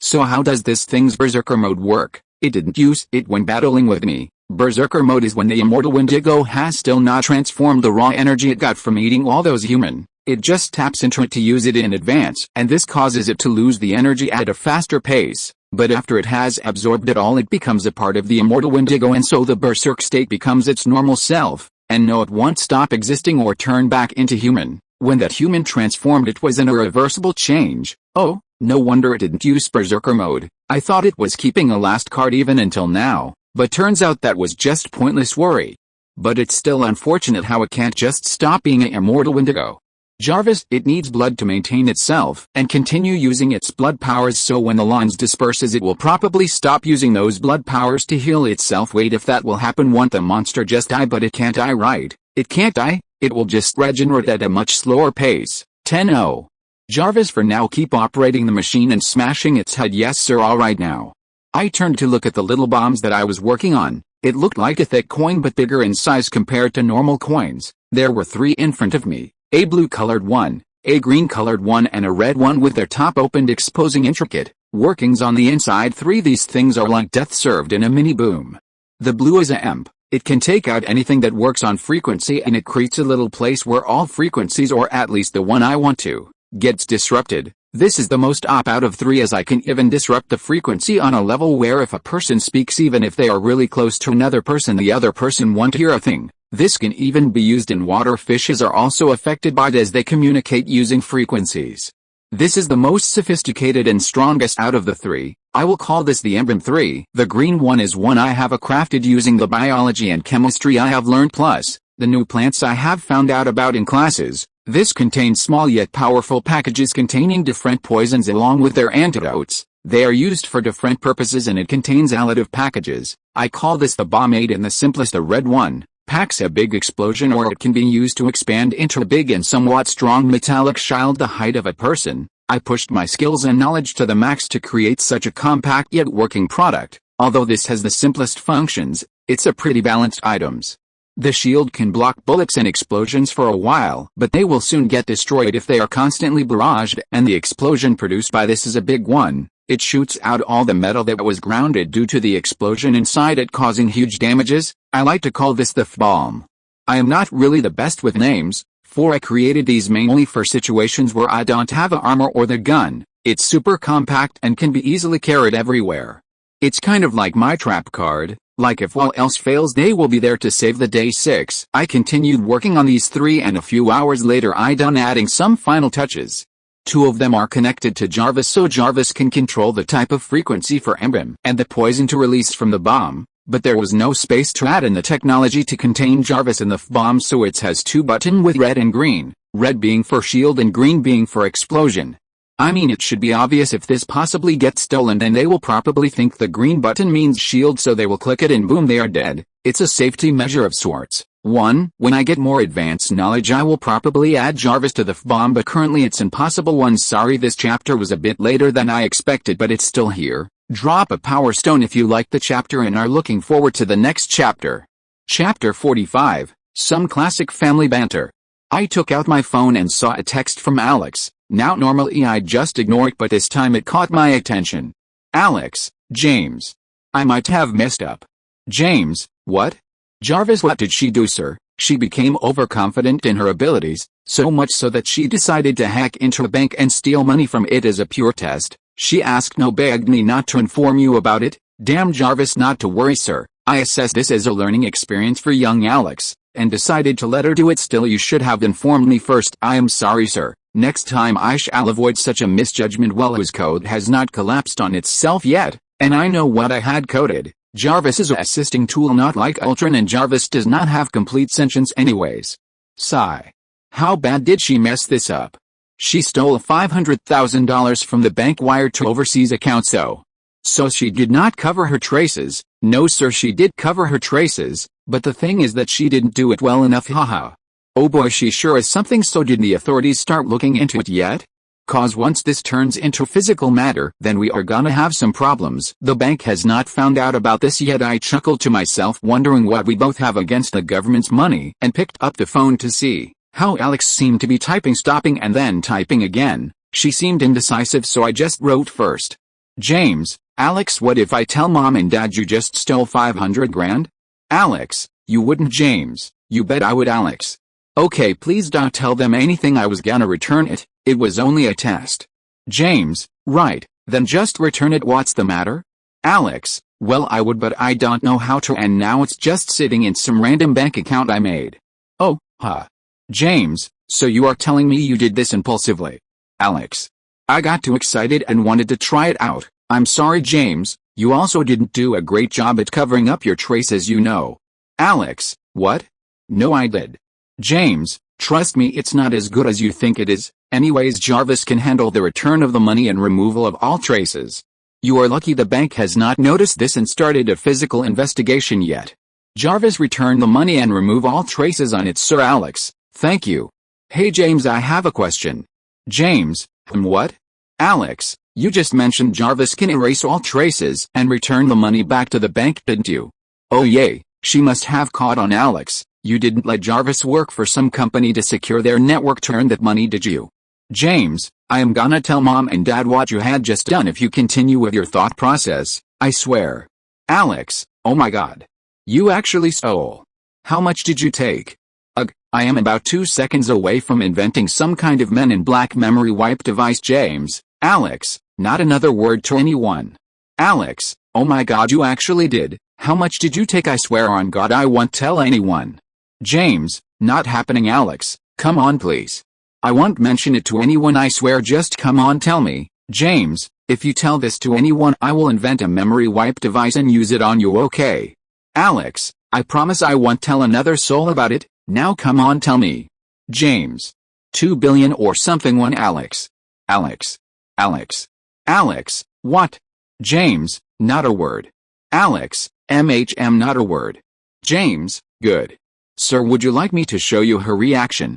So how does this thing's berserker mode work? It didn't use it when battling with me. Berserker mode is when the immortal Wendigo has still not transformed the raw energy it got from eating all those human. It just taps into it to use it in advance, and this causes it to lose the energy at a faster pace. But after it has absorbed it all, it becomes a part of the immortal Wendigo, and so the berserk state becomes its normal self. And no, it won't stop existing or turn back into human. When that human transformed, it was an irreversible change. Oh, no wonder it didn't use berserker mode. I thought it was keeping a last card even until now, but turns out that was just pointless worry. But it's still unfortunate how it can't just stop being an immortal Wendigo. Jarvis, it needs blood to maintain itself and continue using its blood powers, so when the lines disperses it will probably stop using those blood powers to heal itself. Wait, if that will happen, won't the monster just die? But it can't die, right? It can't die, it will just regenerate at a much slower pace. 10-0. Jarvis, for now keep operating the machine and smashing its head. Yes sir, alright now. I turned to look at the little bombs that I was working on. It looked like a thick coin but bigger in size compared to normal coins. There were 3 in front of me. A blue-colored one, a green-colored one, and a red one with their top opened, exposing intricate workings on the inside. 3. These things are like death served in a mini boom. The blue is a amp. It can take out anything that works on frequency, and it creates a little place where all frequencies, or at least the one I want to, gets disrupted. This is the most op out of 3, as I can even disrupt the frequency on a level where if a person speaks, even if they are really close to another person, the other person won't hear a thing. This can even be used in water. Fishes are also affected by it as they communicate using frequencies. This is the most sophisticated and strongest out of the 3. I will call this the Emblem 3. The green one is one I have crafted using the biology and chemistry I have learned, plus the new plants I have found out about in classes. This contains small yet powerful packages containing different poisons along with their antidotes. They are used for different purposes, and it contains additive packages. I call this the bomb 8, and the simplest, the red one, packs a big explosion, or it can be used to expand into a big and somewhat strong metallic shield the height of a person. I pushed my skills and knowledge to the max to create such a compact yet working product. Although this has the simplest functions, it's a pretty balanced items. The shield can block bullets and explosions for a while, but they will soon get destroyed if they are constantly barraged, and the explosion produced by this is a big one. It shoots out all the metal that was grounded due to the explosion inside it, causing huge damages. I like to call this the F-bomb. I am not really the best with names, for I created these mainly for situations where I don't have the armor or the gun. It's super compact and can be easily carried everywhere. It's kind of like my trap card, like if all else fails they will be there to save the day. 6. I continued working on these 3, and a few hours later I done adding some final touches. 2 of them are connected to Jarvis, so Jarvis can control the type of frequency for emblem and the poison to release from the bomb, but there was no space to add in the technology to contain Jarvis in the F-bomb, so it has 2 buttons with red and green, red being for shield and green being for explosion. I mean, it should be obvious if this possibly gets stolen, then they will probably think the green button means shield, so they will click it and boom, they are dead. It's a safety measure of sorts. 1. When I get more advanced knowledge I will probably add Jarvis to the F-bomb, but currently it's impossible. 1. Sorry, this chapter was a bit later than I expected, but it's still here. Drop a power stone if you liked the chapter and are looking forward to the next chapter. Chapter 45. Some classic family banter. I took out my phone and saw a text from Alex. Now normally I'd just ignore it, but this time it caught my attention. Alex, James. I might have messed up. James, what? Jarvis, what did she do, sir? She became overconfident in her abilities, so much so that she decided to hack into a bank and steal money from it as a pure test. She asked, no, begged me not to inform you about it. Damn, Jarvis, not to worry, sir. I assessed this as a learning experience for young Alex, and decided to let her do it. Still, you should have informed me first. I am sorry, sir. Next time I shall avoid such a misjudgment. Well, whose code has not collapsed on itself yet, and I know what I had coded. Jarvis is an assisting tool, not like Ultron, and Jarvis does not have complete sentience anyways. Sigh. How bad did she mess this up? She stole $500,000 from the bank wired to overseas accounts though. So she did not cover her traces. No sir, she did cover her traces, but the thing is that she didn't do it well enough, haha. Oh boy, she sure is something. So did the authorities start looking into it yet? Cause once this turns into physical matter, then we are gonna have some problems. The bank has not found out about this yet. I chuckled to myself, wondering what we both have against the government's money, and picked up the phone to see how Alex seemed to be typing, stopping and then typing again. She seemed indecisive, so I just wrote first. James, Alex, what if I tell mom and dad you just stole 500 grand? Alex, you wouldn't. James, you bet I would. Alex, okay, please don't tell them anything. I was gonna return it. It was only a test. James, right, then just return it. What's the matter? Alex, well, I would, but I don't know how to, and now it's just sitting in some random bank account I made. Oh, huh. James, so you are telling me you did this impulsively? Alex, I got too excited and wanted to try it out. I'm sorry, James, you also didn't do a great job at covering up your traces, you know. Alex, what? No, I did. James, Trust me, it's not as good as you think it is. Anyways, Jarvis can handle the return of the money and removal of all traces. You are lucky the bank has not noticed this and started a physical investigation yet. Jarvis, return the money and remove all traces on it, Sir Alex. Thank you. Hey James, I have a question. James, what? Alex, you just mentioned Jarvis can erase all traces and return the money back to the bank, didn't you? Oh yay, she must have caught on. Alex, you didn't let Jarvis work for some company to secure their network, turn that money, did you? James, I am gonna tell Mom and Dad what you had just done if you continue with your thought process, I swear. Alex, oh my god. You actually stole. How much did you take? Ugh, I am about 2 seconds away from inventing some kind of Men in Black memory wipe device. James, Alex, not another word to anyone. Alex, oh my god, you actually did. How much did you take? I swear on God I won't tell anyone. James, not happening. Alex, come on please. I won't mention it to anyone, I swear, just come on, tell me. James, if you tell this to anyone I will invent a memory wipe device and use it on you, okay? Alex, I promise I won't tell another soul about it. Now come on, tell me. James, 2 billion or something. One. Alex. Alex. Alex. Alex, what? James, not a word. Alex, not a word. James, good. Sir, would you like me to show you her reaction?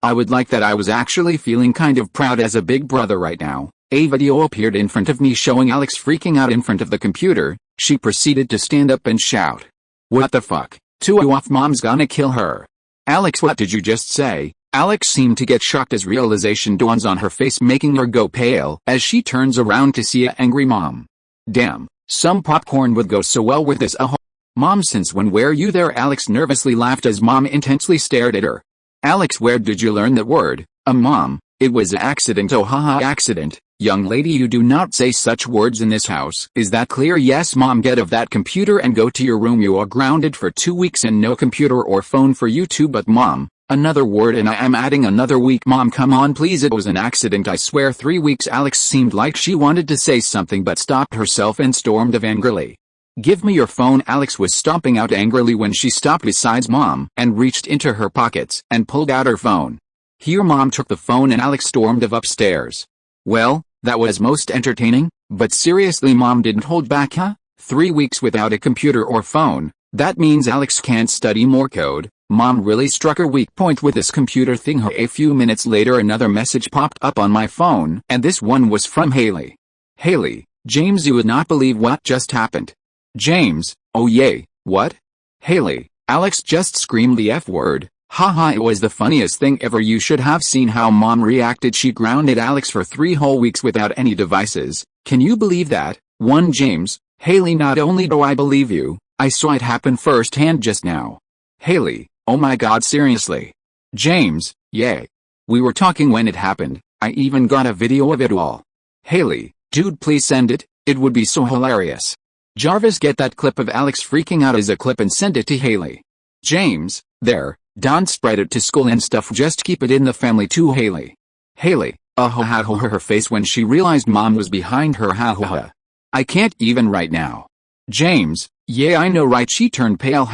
I would like that. I was actually feeling kind of proud as a big brother right now. A video appeared in front of me showing Alex freaking out in front of the computer. She proceeded to stand up and shout. What the fuck? 2 off, Mom's gonna kill her. Alex, what did you just say? Alex seemed to get shocked as realization dawns on her face, making her go pale as she turns around to see an angry mom. Damn, some popcorn would go so well with this. Mom, since when were you there? Alex nervously laughed as Mom intensely stared at her. Alex, where did you learn that word? Mom, it was an accident. Oh haha, accident. Young lady, you do not say such words in this house. Is that clear? Yes, Mom, get off that computer and go to your room. You are grounded for 2 weeks and no computer or phone for you too. But Mom, another word and I am adding another week. Mom, come on please, it was an accident, I swear. 3 weeks. Alex seemed like she wanted to say something but stopped herself and stormed off angrily. Give me your phone. Alex was stomping out angrily when she stopped beside Mom and reached into her pockets and pulled out her phone. Here, Mom took the phone and Alex stormed off upstairs. Well, that was most entertaining, but seriously, Mom didn't hold back, huh? 3 weeks without a computer or phone, that means Alex can't study more code. Mom really struck her weak point with this computer thing. A few minutes later, another message popped up on my phone, and this one was from Hayley. Hayley, James, you would not believe what just happened. James, oh yay, what? Hayley, Alex just screamed the F word. Haha, it was the funniest thing ever. You should have seen how Mom reacted. She grounded Alex for 3 whole weeks without any devices. Can you believe that? 1. James, Hayley, not only do I believe you, I saw it happen firsthand just now. Hayley, oh my god, seriously. James, yay. We were talking when it happened. I even got a video of it all. Hayley, dude, please send it. It would be so hilarious. Jarvis, get that clip of Alex freaking out as a clip and send it to Hayley. James, there, don't spread it to school and stuff, just keep it in the family too. Hayley. Hayley, her face when she realized Mom was behind her. I can't even right now. James, yeah I know right, she turned pale.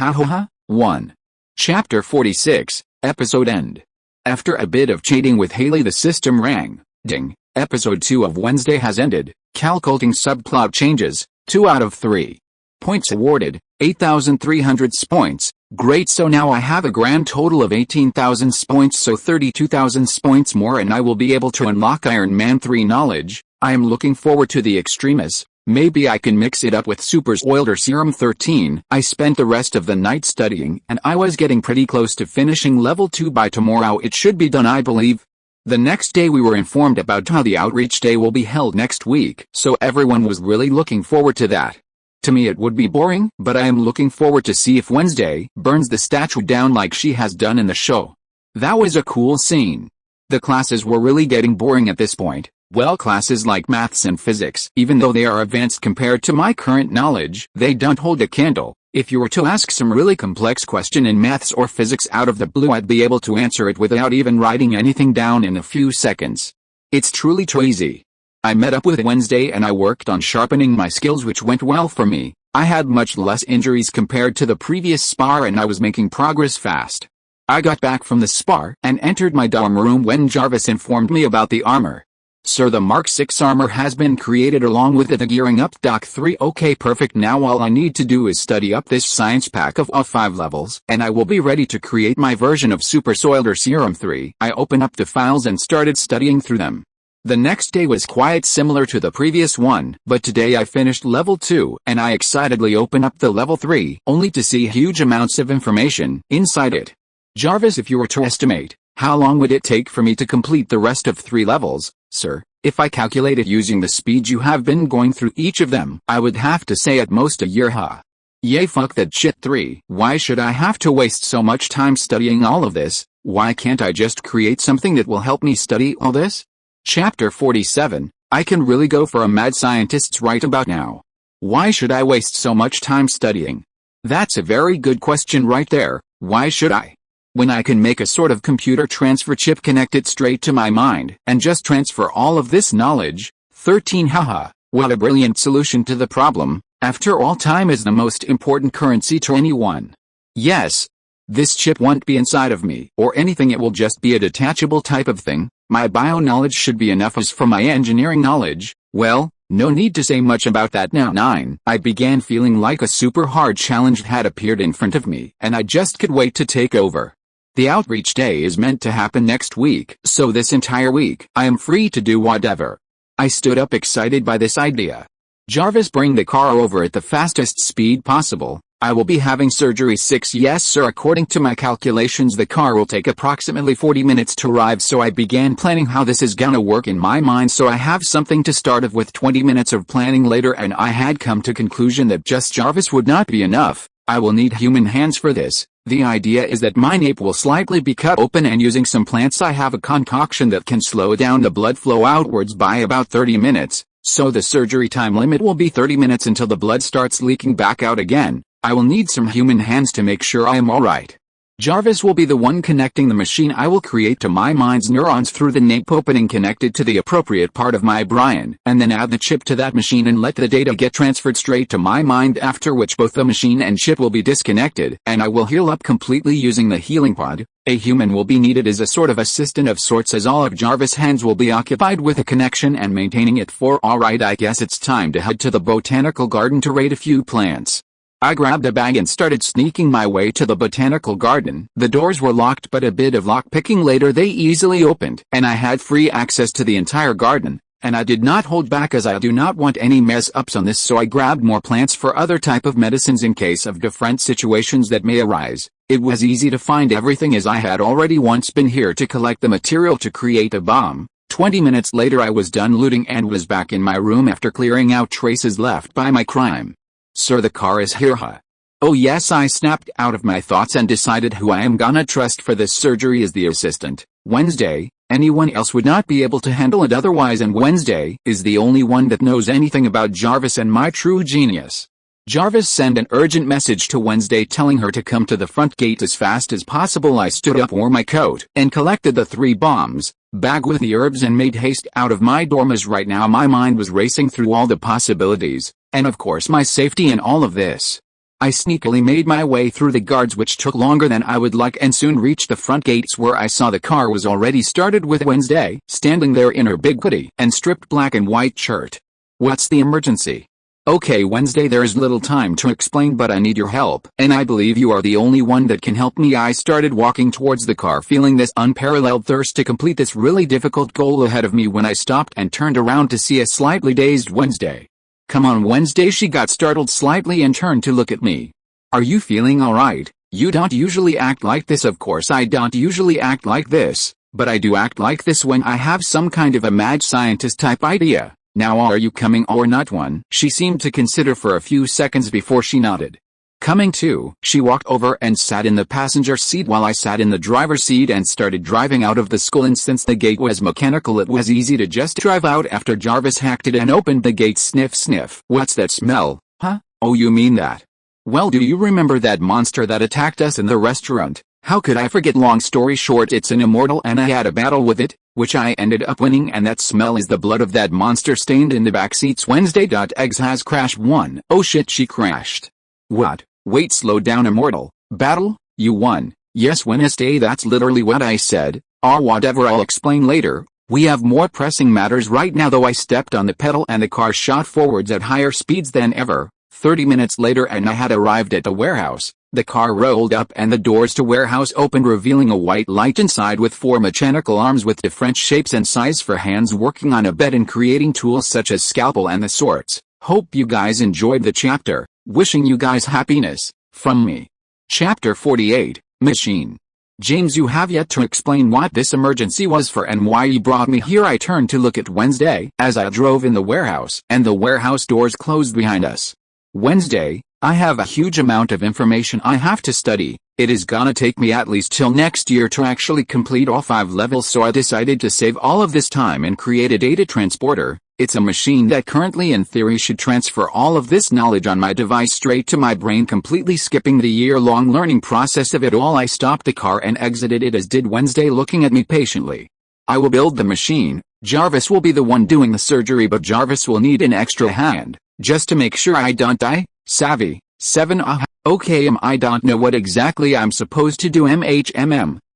1. Chapter 46, episode end. After a bit of chatting with Hayley, the system rang. Ding, episode 2 of Wednesday has ended. Calculating subplot changes. 2 out of 3. Points awarded, 8,300 points. Great, so now I have a grand total of 18,000 points, so 32,000 points more and I will be able to unlock Iron Man 3 knowledge. I am looking forward to the Extremis. Maybe I can mix it up with Super's Oiled or Serum 13. I spent the rest of the night studying and I was getting pretty close to finishing level 2. By tomorrow it should be done, I believe. The next day we were informed about how the outreach day will be held next week, so everyone was really looking forward to that. To me it would be boring, but I am looking forward to see if Wednesday burns the statue down like she has done in the show. That was a cool scene. The classes were really getting boring at this point. Well, classes like maths and physics, even though they are advanced compared to my current knowledge, they don't hold a candle. If you were to ask some really complex question in maths or physics out of the blue, I'd be able to answer it without even writing anything down in a few seconds. It's truly too easy. I met up with Wednesday and I worked on sharpening my skills, which went well for me. I had much less injuries compared to the previous spar and I was making progress fast. I got back from the spa and entered my dorm room when Jarvis informed me about the armor. Sir, the Mark 6 armor has been created along with the gearing up Doc 3. Okay, perfect. Now all I need to do is study up this science pack of all 5 levels, and I will be ready to create my version of Super Soldier Serum 3. I opened up the files and started studying through them. The next day was quite similar to the previous one, but today I finished level 2, and I excitedly opened up the level 3, only to see huge amounts of information inside it. Jarvis, if you were to estimate, how long would it take for me to complete the rest of 3 levels, sir? If I calculate it using the speed you have been going through each of them, I would have to say at most a year, huh? Yay, fuck that shit. 3. Why should I have to waste so much time studying all of this? Why can't I just create something that will help me study all this? Chapter 47, I can really go for a mad scientist right about now. Why should I waste so much time studying? That's a very good question right there. Why should I? When I can make a sort of computer transfer chip connected straight to my mind and just transfer all of this knowledge. 13. Haha, what a brilliant solution to the problem. After all, time is the most important currency to anyone. Yes. This chip won't be inside of me or anything, it will just be a detachable type of thing. My bio knowledge should be enough as for my engineering knowledge. Well, no need to say much about that now. 9. I began feeling like a super hard challenge had appeared in front of me, and I just could wait to take over. The outreach day is meant to happen next week, so this entire week, I am free to do whatever. I stood up excited by this idea. Jarvis, bring the car over at the fastest speed possible. I will be having surgery 6. Yes, sir. According to my calculations, the car will take approximately 40 minutes to arrive, so I began planning how this is gonna work in my mind, so I have something to start off with. 20 minutes of planning later, and I had come to conclusion that just Jarvis would not be enough. I will need human hands for this. The idea is that my nape will slightly be cut open, and using some plants I have a concoction that can slow down the blood flow outwards by about 30 minutes. So the surgery time limit will be 30 minutes until the blood starts leaking back out again. I will need some human hands to make sure I am alright. Jarvis will be the one connecting the machine I will create to my mind's neurons through the nape opening connected to the appropriate part of my brain, and then add the chip to that machine and let the data get transferred straight to my mind, after which both the machine and chip will be disconnected, and I will heal up completely using the healing pod. A human will be needed as a sort of assistant of sorts, as all of Jarvis' hands will be occupied with a connection and maintaining it. For alright, I guess it's time to head to the botanical garden to raid a few plants. I grabbed a bag and started sneaking my way to the botanical garden. The doors were locked, but a bit of lockpicking later they easily opened, and I had free access to the entire garden. And I did not hold back, as I do not want any mess ups on this, so I grabbed more plants for other type of medicines in case of different situations that may arise. It was easy to find everything, as I had already once been here to collect the material to create a bomb. 20 minutes later I was done looting and was back in my room after clearing out traces left by my crime. Sir, the car is here, huh? Oh yes, I snapped out of my thoughts and decided who I am gonna trust for this surgery is the assistant. Wednesday. Anyone else would not be able to handle it otherwise, and Wednesday is the only one that knows anything about Jarvis and my true genius. Jarvis sent an urgent message to Wednesday telling her to come to the front gate as fast as possible. I stood up, wore my coat, and collected the 3 bombs, bag with the herbs, and made haste out of my dorm, as right now my mind was racing through all the possibilities, and of course my safety in all of this. I sneakily made my way through the guards, which took longer than I would like, and soon reached the front gates, where I saw the car was already started with Wednesday standing there in her big hoodie and stripped black and white shirt. What's the emergency? Okay, Wednesday, there is little time to explain, but I need your help, and I believe you are the only one that can help me. I started walking towards the car, feeling this unparalleled thirst to complete this really difficult goal ahead of me, when I stopped and turned around to see a slightly dazed Wednesday. Come on, Wednesday. She got startled slightly and turned to look at me. Are you feeling alright? You don't usually act like this. Of course I don't usually act like this, but I do act like this when I have some kind of a mad scientist type idea. Now are you coming or not? One. She seemed to consider for a few seconds before she nodded. Coming to. She walked over and sat in the passenger seat while I sat in the driver's seat and started driving out of the school, and since the gate was mechanical it was easy to just drive out after Jarvis hacked it and opened the gate. Sniff sniff. What's that smell? Huh? Oh, you mean that? Well, do you remember that monster that attacked us in the restaurant? How could I forget? Long story short, it's an immortal and I had a battle with it, which I ended up winning, and that smell is the blood of that monster stained in the back seats. Wednesday. Eggs has crashed. 1. Oh shit, she crashed. What? Wait, slow down. Immortal battle? You won. Yes, Wednesday, that's literally what I said. Or whatever, I'll explain later. We have more pressing matters right now, though. I stepped on the pedal and the car shot forwards at higher speeds than ever. 30 minutes later and I had arrived at the warehouse. The car rolled up and the doors to warehouse opened, revealing a white light inside with 4 mechanical arms with different shapes and size for hands working on a bed and creating tools such as scalpel and the sorts. Hope you guys enjoyed the chapter. Wishing you guys happiness. From me. Chapter 48, Machine. James, you have yet to explain what this emergency was for and why you brought me here. I turned to look at Wednesday as I drove in the warehouse, and the warehouse doors closed behind us. Wednesday, I have a huge amount of information I have to study. It is gonna take me at least till next year to actually complete all 5 levels, so I decided to save all of this time and create a data transporter. It's a machine that currently in theory should transfer all of this knowledge on my device straight to my brain, completely skipping the year-long learning process of it all. I stopped the car and exited it, as did Wednesday, looking at me patiently. I will build the machine. Jarvis will be the one doing the surgery, but Jarvis will need an extra hand, just to make sure I don't die. Savvy. 7 Okay, I don't know what exactly I'm supposed to do.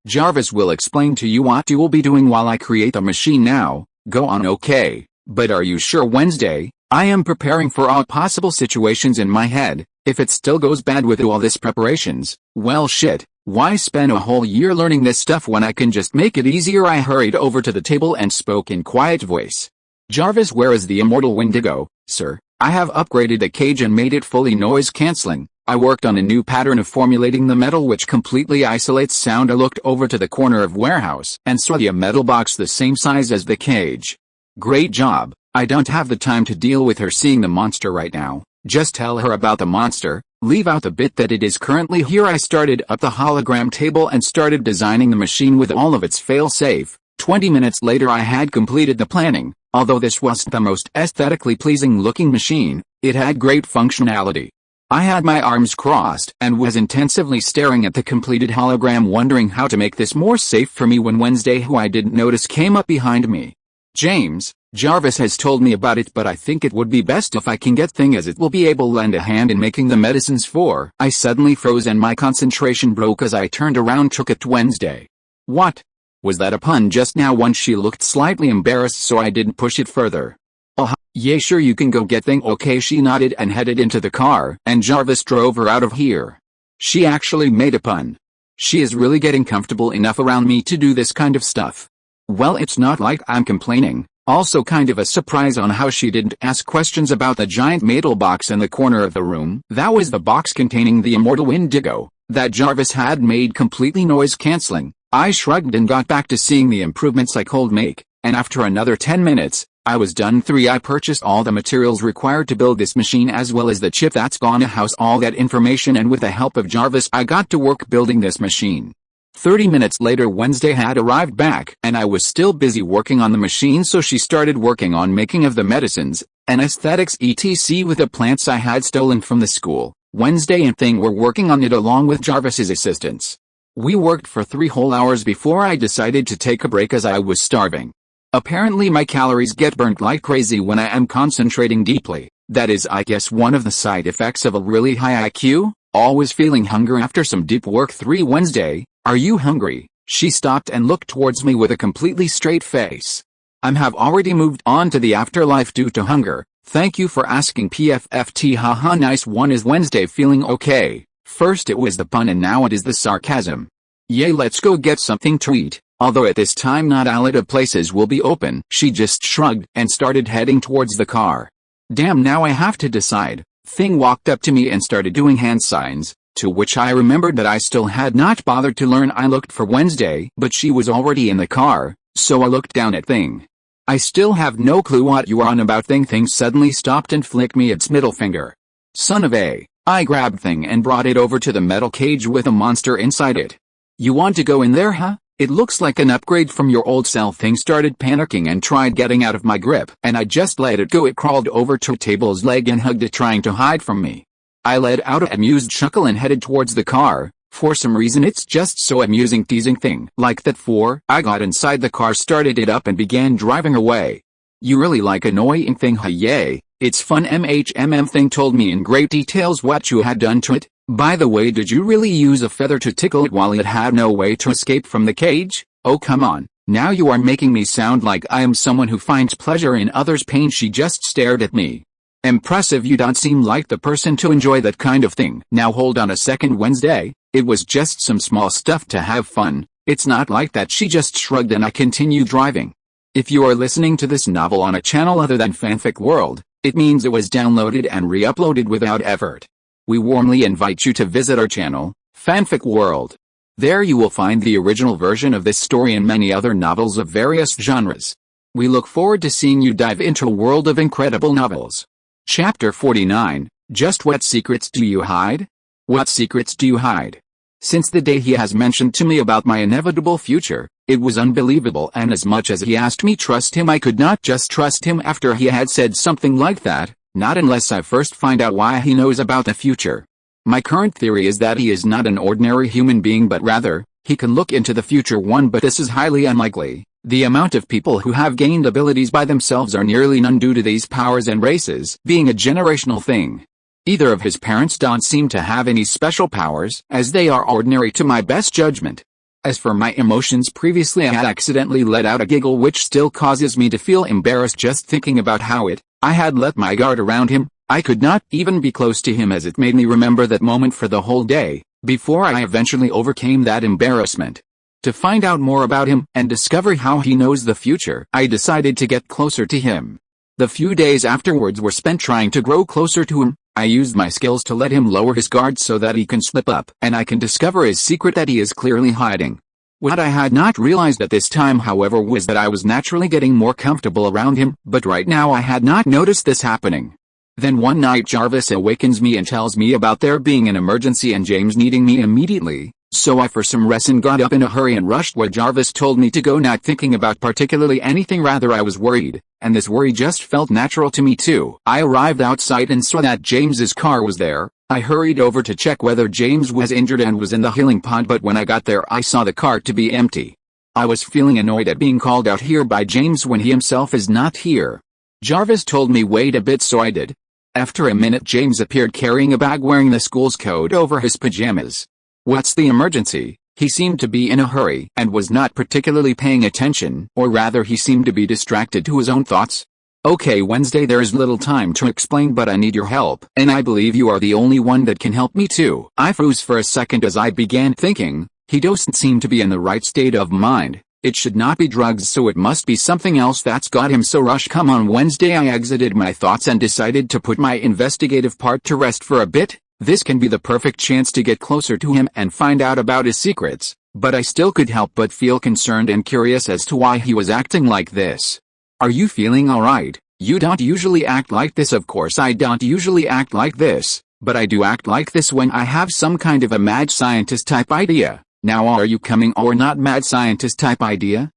Jarvis will explain to you what you will be doing while I create the machine now. Go on. Okay. But are you sure, Wednesday? I am preparing for all possible situations in my head. If it still goes bad with all this preparations, well shit, why spend a whole year learning this stuff when I can just make it easier? I hurried over to the table and spoke in quiet voice. Jarvis, where is the immortal Wendigo? Sir, I have upgraded the cage and made it fully noise cancelling. I worked on a new pattern of formulating the metal which completely isolates sound. I looked over to the corner of warehouse and saw a metal box the same size as the cage. Great job. I don't have the time to deal with her seeing the monster right now. Just tell her about the monster. Leave out the bit that it is currently here. I started up the hologram table and started designing the machine with all of its fail-safe. 20 minutes later I had completed the planning. Although this wasn't the most aesthetically pleasing looking machine, it had great functionality. I had my arms crossed and was intensively staring at the completed hologram, wondering how to make this more safe for me, when Wednesday, who I didn't notice, came up behind me. James, Jarvis has told me about it, but I think it would be best if I can get thing, as it will be able to lend a hand in making the medicines for. I suddenly froze and my concentration broke as I turned around to look at Wednesday. What? Was that a pun just now? Once she looked slightly embarrassed, so I didn't push it further. Oh, yeah, sure, you can go get thing. Okay, she nodded and headed into the car, and Jarvis drove her out of here. She actually made a pun. She is really getting comfortable enough around me to do this kind of stuff. Well, it's not like I'm complaining. Also kind of a surprise on how she didn't ask questions about the giant metal box in the corner of the room. That was the box containing the immortal Wendigo that Jarvis had made completely noise cancelling. I shrugged and got back to seeing the improvements I could make, and after another 10 minutes, I was done. 3. I purchased all the materials required to build this machine, as well as the chip that's gonna house all that information, and with the help of Jarvis I got to work building this machine. 30 minutes later Wednesday had arrived back, and I was still busy working on the machine, so she started working on making of the medicines, and aesthetics etc. with the plants I had stolen from the school. Wednesday and Thing were working on it along with Jarvis's assistants. We worked for 3 whole hours before I decided to take a break as I was starving. Apparently my calories get burnt like crazy when I am concentrating deeply. That is, I guess, one of the side effects of a really high IQ. Always feeling hunger after some deep work. 3. Wednesday, are you hungry? She stopped and looked towards me with a completely straight face. I have already moved on to the afterlife due to hunger. Thank you for asking. PFFT, haha, nice one. Is Wednesday feeling okay? First it was the pun and now it is the sarcasm. Yay, let's go get something to eat. Although at this time not a lot of places will be open. She just shrugged and started heading towards the car. Damn, now I have to decide. Thing walked up to me and started doing hand signs, to which I remembered that I still had not bothered to learn. I looked for Wednesday, but she was already in the car, so I looked down at Thing. I still have no clue what you are on about. Thing suddenly stopped and flicked me its middle finger. Son of a. I grabbed Thing and brought it over to the metal cage with a monster inside it. You want to go in there, huh? It looks like an upgrade from your old self. Thing started panicking and tried getting out of my grip, and I just let it go. It crawled over to a table's leg and hugged it, trying to hide from me. I let out an amused chuckle and headed towards the car. For some reason it's just so amusing teasing Thing like that. 4. I got inside the car, started it up and began driving away. You really like annoying Thing, huh? Yay, it's fun. Thing told me in great details what you had done to it. By the way, did you really use a feather to tickle it while it had no way to escape from the cage? Oh come on, now you are making me sound like I am someone who finds pleasure in others' pain. She just stared at me. Impressive, you don't seem like the person to enjoy that kind of thing. Now hold on a second, Wednesday, it was just some small stuff to have fun. It's not like that. She just shrugged and I continued driving. If you are listening to this novel on a channel other than Fanfic World, it means it was downloaded and re-uploaded without effort. We warmly invite you to visit our channel, Fanfic World. There you will find the original version of this story and many other novels of various genres. We look forward to seeing you dive into a world of incredible novels. Chapter 49, Just What Secrets Do You Hide? What secrets do you hide? Since the day he has mentioned to me about my inevitable future, it was unbelievable, and as much as he asked me trust him, I could not just trust him after he had said something like that, not unless I first find out why he knows about the future. My current theory is that he is not an ordinary human being, but rather, he can look into the future one, but this is highly unlikely. The amount of people who have gained abilities by themselves are nearly none due to these powers and races being a generational thing. Either of his parents don't seem to have any special powers, as they are ordinary to my best judgment. As for my emotions, previously I had accidentally let out a giggle which still causes me to feel embarrassed just thinking about how I had let my guard around him. I could not even be close to him, as it made me remember that moment for the whole day, before I eventually overcame that embarrassment. To find out more about him and discover how he knows the future, I decided to get closer to him. The few days afterwards were spent trying to grow closer to him. I used my skills to let him lower his guard so that he can slip up and I can discover his secret that he is clearly hiding. What I had not realized at this time, however, was that I was naturally getting more comfortable around him, but right now I had not noticed this happening. Then one night Jarvis awakens me and tells me about there being an emergency and James needing me immediately. So I for some reason got up in a hurry and rushed where Jarvis told me to go, not thinking about particularly anything, rather I was worried, and this worry just felt natural to me too. I arrived outside and saw that James's car was there. I hurried over to check whether James was injured and was in the healing pod, but when I got there I saw the car to be empty. I was feeling annoyed at being called out here by James when he himself is not here. Jarvis told me wait a bit, so I did. After a minute James appeared carrying a bag wearing the school's code over his pajamas. What's the emergency? He seemed to be in a hurry and was not particularly paying attention, or rather he seemed to be distracted to his own thoughts. Okay, Wednesday, there is little time to explain, but I need your help, and I believe you are the only one that can help me too. I froze for a second as I began thinking, he doesn't seem to be in the right state of mind. It should not be drugs, so it must be something else that's got him so rushed. Come on, Wednesday, I exited my thoughts and decided to put my investigative part to rest for a bit. This can be the perfect chance to get closer to him and find out about his secrets, but I still could help but feel concerned and curious as to why he was acting like this. Are you feeling alright? You don't usually act like this. Of course I don't usually act like this, but I do act like this when I have some kind of a mad scientist type idea. Now are you coming or not, mad scientist type idea?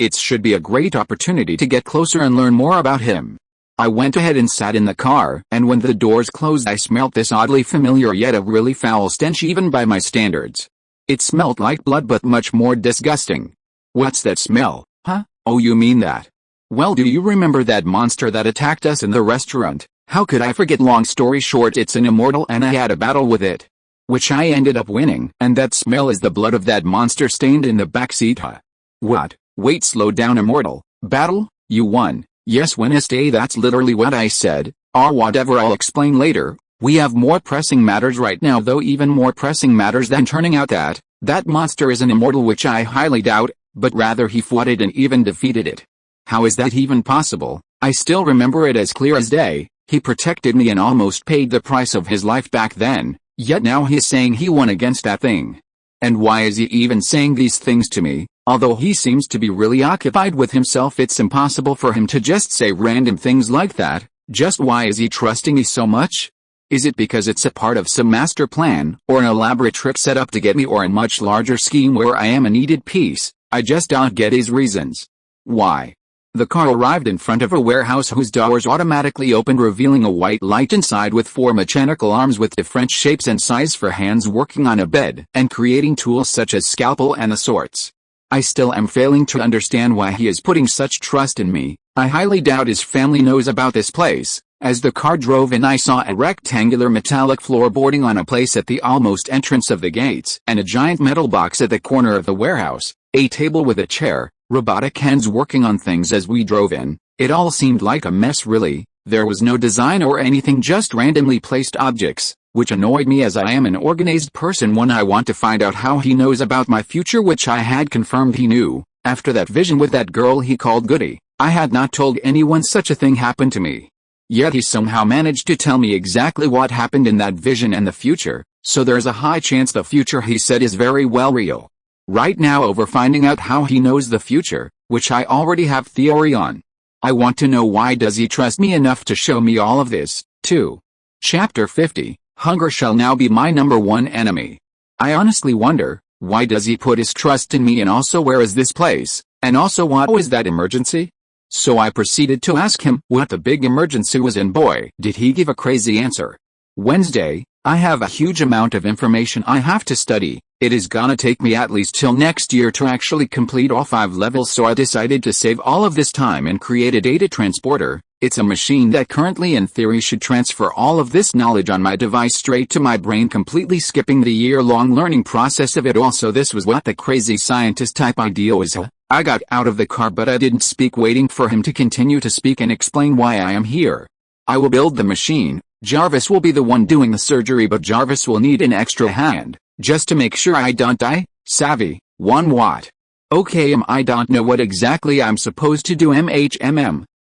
It should be a great opportunity to get closer and learn more about him. I went ahead and sat in the car, and when the doors closed I smelt this oddly familiar yet a really foul stench even by my standards. It smelt like blood, but much more disgusting. What's that smell? Huh? Oh, you mean that? Well, do you remember that monster that attacked us in the restaurant? How could I forget? Long story short, it's an immortal and I had a battle with it, which I ended up winning, and that smell is the blood of that monster stained in the backseat. Huh? What? Wait, slow down. Immortal battle? You won? Yes, Wednesday, that's literally what I said. Or whatever, I'll explain later. We have more pressing matters right now, though, even more pressing matters than turning out that monster is an immortal, which I highly doubt, but rather he fought it and even defeated it. How is that even possible? I still remember it as clear as day. He protected me and almost paid the price of his life back then, yet now he's saying he won against that thing. And why is he even saying these things to me? Although he seems to be really occupied with himself, it's impossible for him to just say random things like that. Just why is he trusting me so much? Is it because it's a part of some master plan, or an elaborate trick set up to get me, or a much larger scheme where I am a needed piece? I just don't get his reasons. Why? The car arrived in front of a warehouse whose doors automatically opened, revealing a white light inside with 4 mechanical arms with different shapes and size for hands working on a bed and creating tools such as scalpel and the sorts. I still am failing to understand why he is putting such trust in me. I highly doubt his family knows about this place, As the car drove in, I saw a rectangular metallic floorboarding on a place at the almost entrance of the gates, and a giant metal box at the corner of the warehouse, a table with a chair, robotic hands working on things as we drove in. It all seemed like a mess really. There was no design or anything, just randomly placed objects, which annoyed me as I am an organized person when I want to find out how he knows about my future, which I had confirmed he knew. After that vision with that girl he called Goody, I had not told anyone such a thing happened to me. Yet he somehow managed to tell me exactly what happened in that vision and the future, so there's a high chance the future he said is very well real. Right now over finding out how he knows the future, which I already have theory on. I want to know, why does he trust me enough to show me all of this, too? Chapter 50, Hunger shall now be my #1 enemy. I honestly wonder, why does he put his trust in me, and also where is this place, and also what was that emergency? So I proceeded to ask him what the big emergency was, and boy, did he give a crazy answer. Wednesday, I have a huge amount of information I have to study. It is gonna take me at least till next year to actually complete all 5 levels, so I decided to save all of this time and create a data transporter. It's a machine that currently in theory should transfer all of this knowledge on my device straight to my brain, completely skipping the year-long learning process of it all. So this was what the crazy scientist type idea was. I got out of the car, but I didn't speak, waiting for him to continue to speak and explain why I am here. I will build the machine. Jarvis will be the one doing the surgery, but Jarvis will need an extra hand, just to make sure I don't die. Savvy, one what? Okay, I don't know what exactly I'm supposed to do.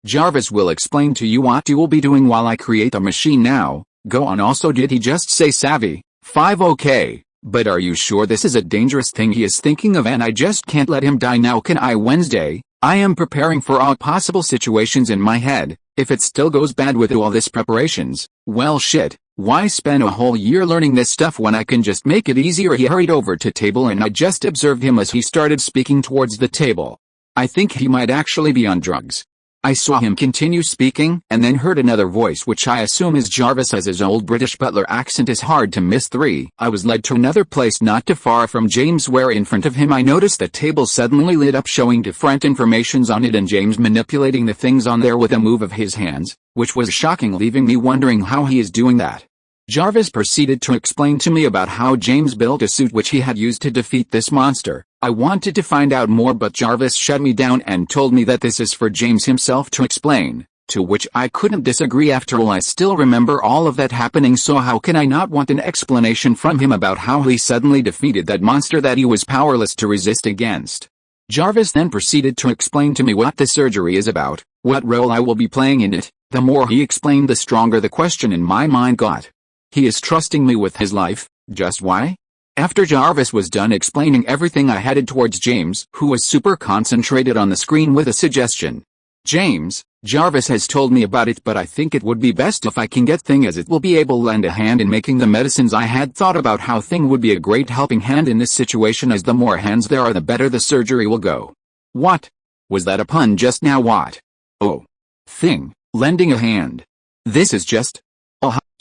Jarvis will explain to you what you will be doing while I create the machine now. Go on. Also, did he just say savvy? 5 okay. But are you sure this is a dangerous thing he is thinking of, and I just can't let him die now, can I? Wednesday, I am preparing for all possible situations in my head. If it still goes bad with all this preparations, well shit, why spend a whole year learning this stuff when I can just make it easier? He hurried over to table and I just observed him as he started speaking towards the table. I think he might actually be on drugs. I saw him continue speaking and then heard another voice, which I assume is Jarvis, as his old British butler accent is hard to miss. 3. I was led to another place not too far from James, where in front of him I noticed the table suddenly lit up, showing different informations on it, and James manipulating the things on there with a move of his hands, which was shocking, leaving me wondering how he is doing that. Jarvis proceeded to explain to me about how James built a suit which he had used to defeat this monster. I wanted to find out more, but Jarvis shut me down and told me that this is for James himself to explain, to which I couldn't disagree. After all, I still remember all of that happening, so how can I not want an explanation from him about how he suddenly defeated that monster that he was powerless to resist against. Jarvis then proceeded to explain to me what the surgery is about, what role I will be playing in it. The more he explained, the stronger the question in my mind got. He is trusting me with his life, just why? After Jarvis was done explaining everything, I headed towards James, who was super concentrated on the screen, with a suggestion. James, Jarvis has told me about it, but I think it would be best if I can get Thing, as it will be able to lend a hand in making the medicines. I had thought about how Thing would be a great helping hand in this situation, as the more hands there are, the better the surgery will go. What? Was that a pun just now? What? Oh. Thing, lending a hand. This is just...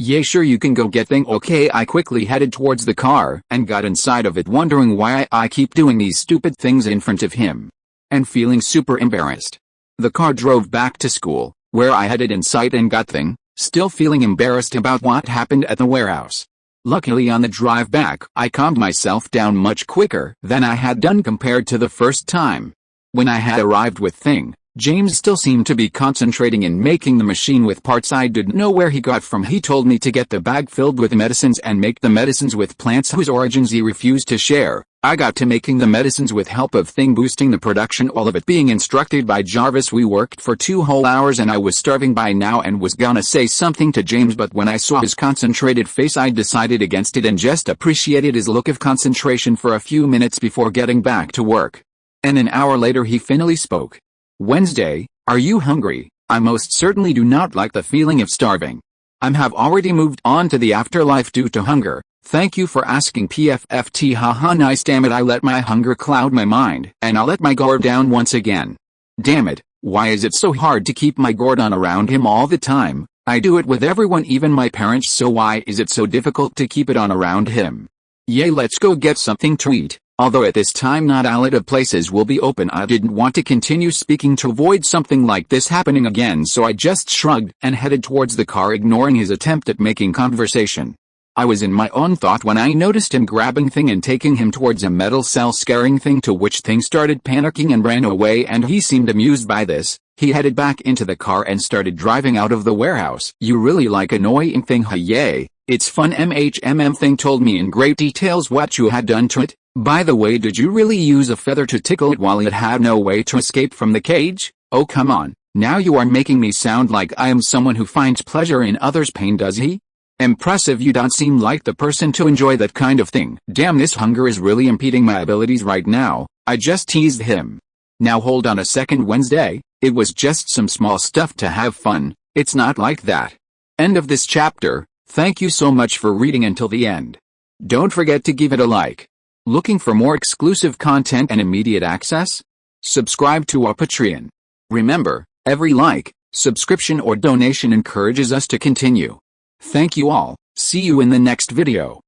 Yeah, sure, you can go get Thing. Okay, I quickly headed towards the car and got inside of it, wondering why I keep doing these stupid things in front of him, and feeling super embarrassed. The car drove back to school, where I headed inside and got Thing, still feeling embarrassed about what happened at the warehouse. Luckily, on the drive back, I calmed myself down much quicker than I had done compared to the first time. When I had arrived with Thing, James still seemed to be concentrating in making the machine with parts I didn't know where he got from. He told me to get the bag filled with medicines and make the medicines with plants whose origins he refused to share. I got to making the medicines with help of Thing, boosting the production, all of it being instructed by Jarvis. We worked for 2 whole hours and I was starving by now and was gonna say something to James, but when I saw his concentrated face I decided against it and just appreciated his look of concentration for a few minutes before getting back to work. And an hour later he finally spoke. Wednesday, are you hungry? I most certainly do not like the feeling of starving. I have already moved on to the afterlife due to hunger. Thank you for asking. PFFT, haha, nice. Damn it, I let my hunger cloud my mind, and I let my guard down once again. Damn it, why is it so hard to keep my guard on around him all the time? I do it with everyone, even my parents, so why is it so difficult to keep it on around him? Yay, let's go get something to eat. Although at this time not a lot of places will be open, I didn't want to continue speaking to avoid something like this happening again, so I just shrugged and headed towards the car, ignoring his attempt at making conversation. I was in my own thought when I noticed him grabbing Thing and taking him towards a metal cell, scaring Thing, to which Thing started panicking and ran away, and he seemed amused by this. He headed back into the car and started driving out of the warehouse. You really like annoying Thing, huh? Yay, it's fun. Thing told me in great details what you had done to it. By the way, did you really use a feather to tickle it while it had no way to escape from the cage? Oh come on, now you are making me sound like I am someone who finds pleasure in others' pain, does he? Impressive, you don't seem like the person to enjoy that kind of thing. Damn, this hunger is really impeding my abilities right now. I just teased him. Now hold on a second, Wednesday, it was just some small stuff to have fun, it's not like that. End of this chapter. Thank you so much for reading until the end. Don't forget to give it a like. Looking for more exclusive content and immediate access? Subscribe to our Patreon. Remember, every like, subscription or donation encourages us to continue. Thank you all, see you in the next video.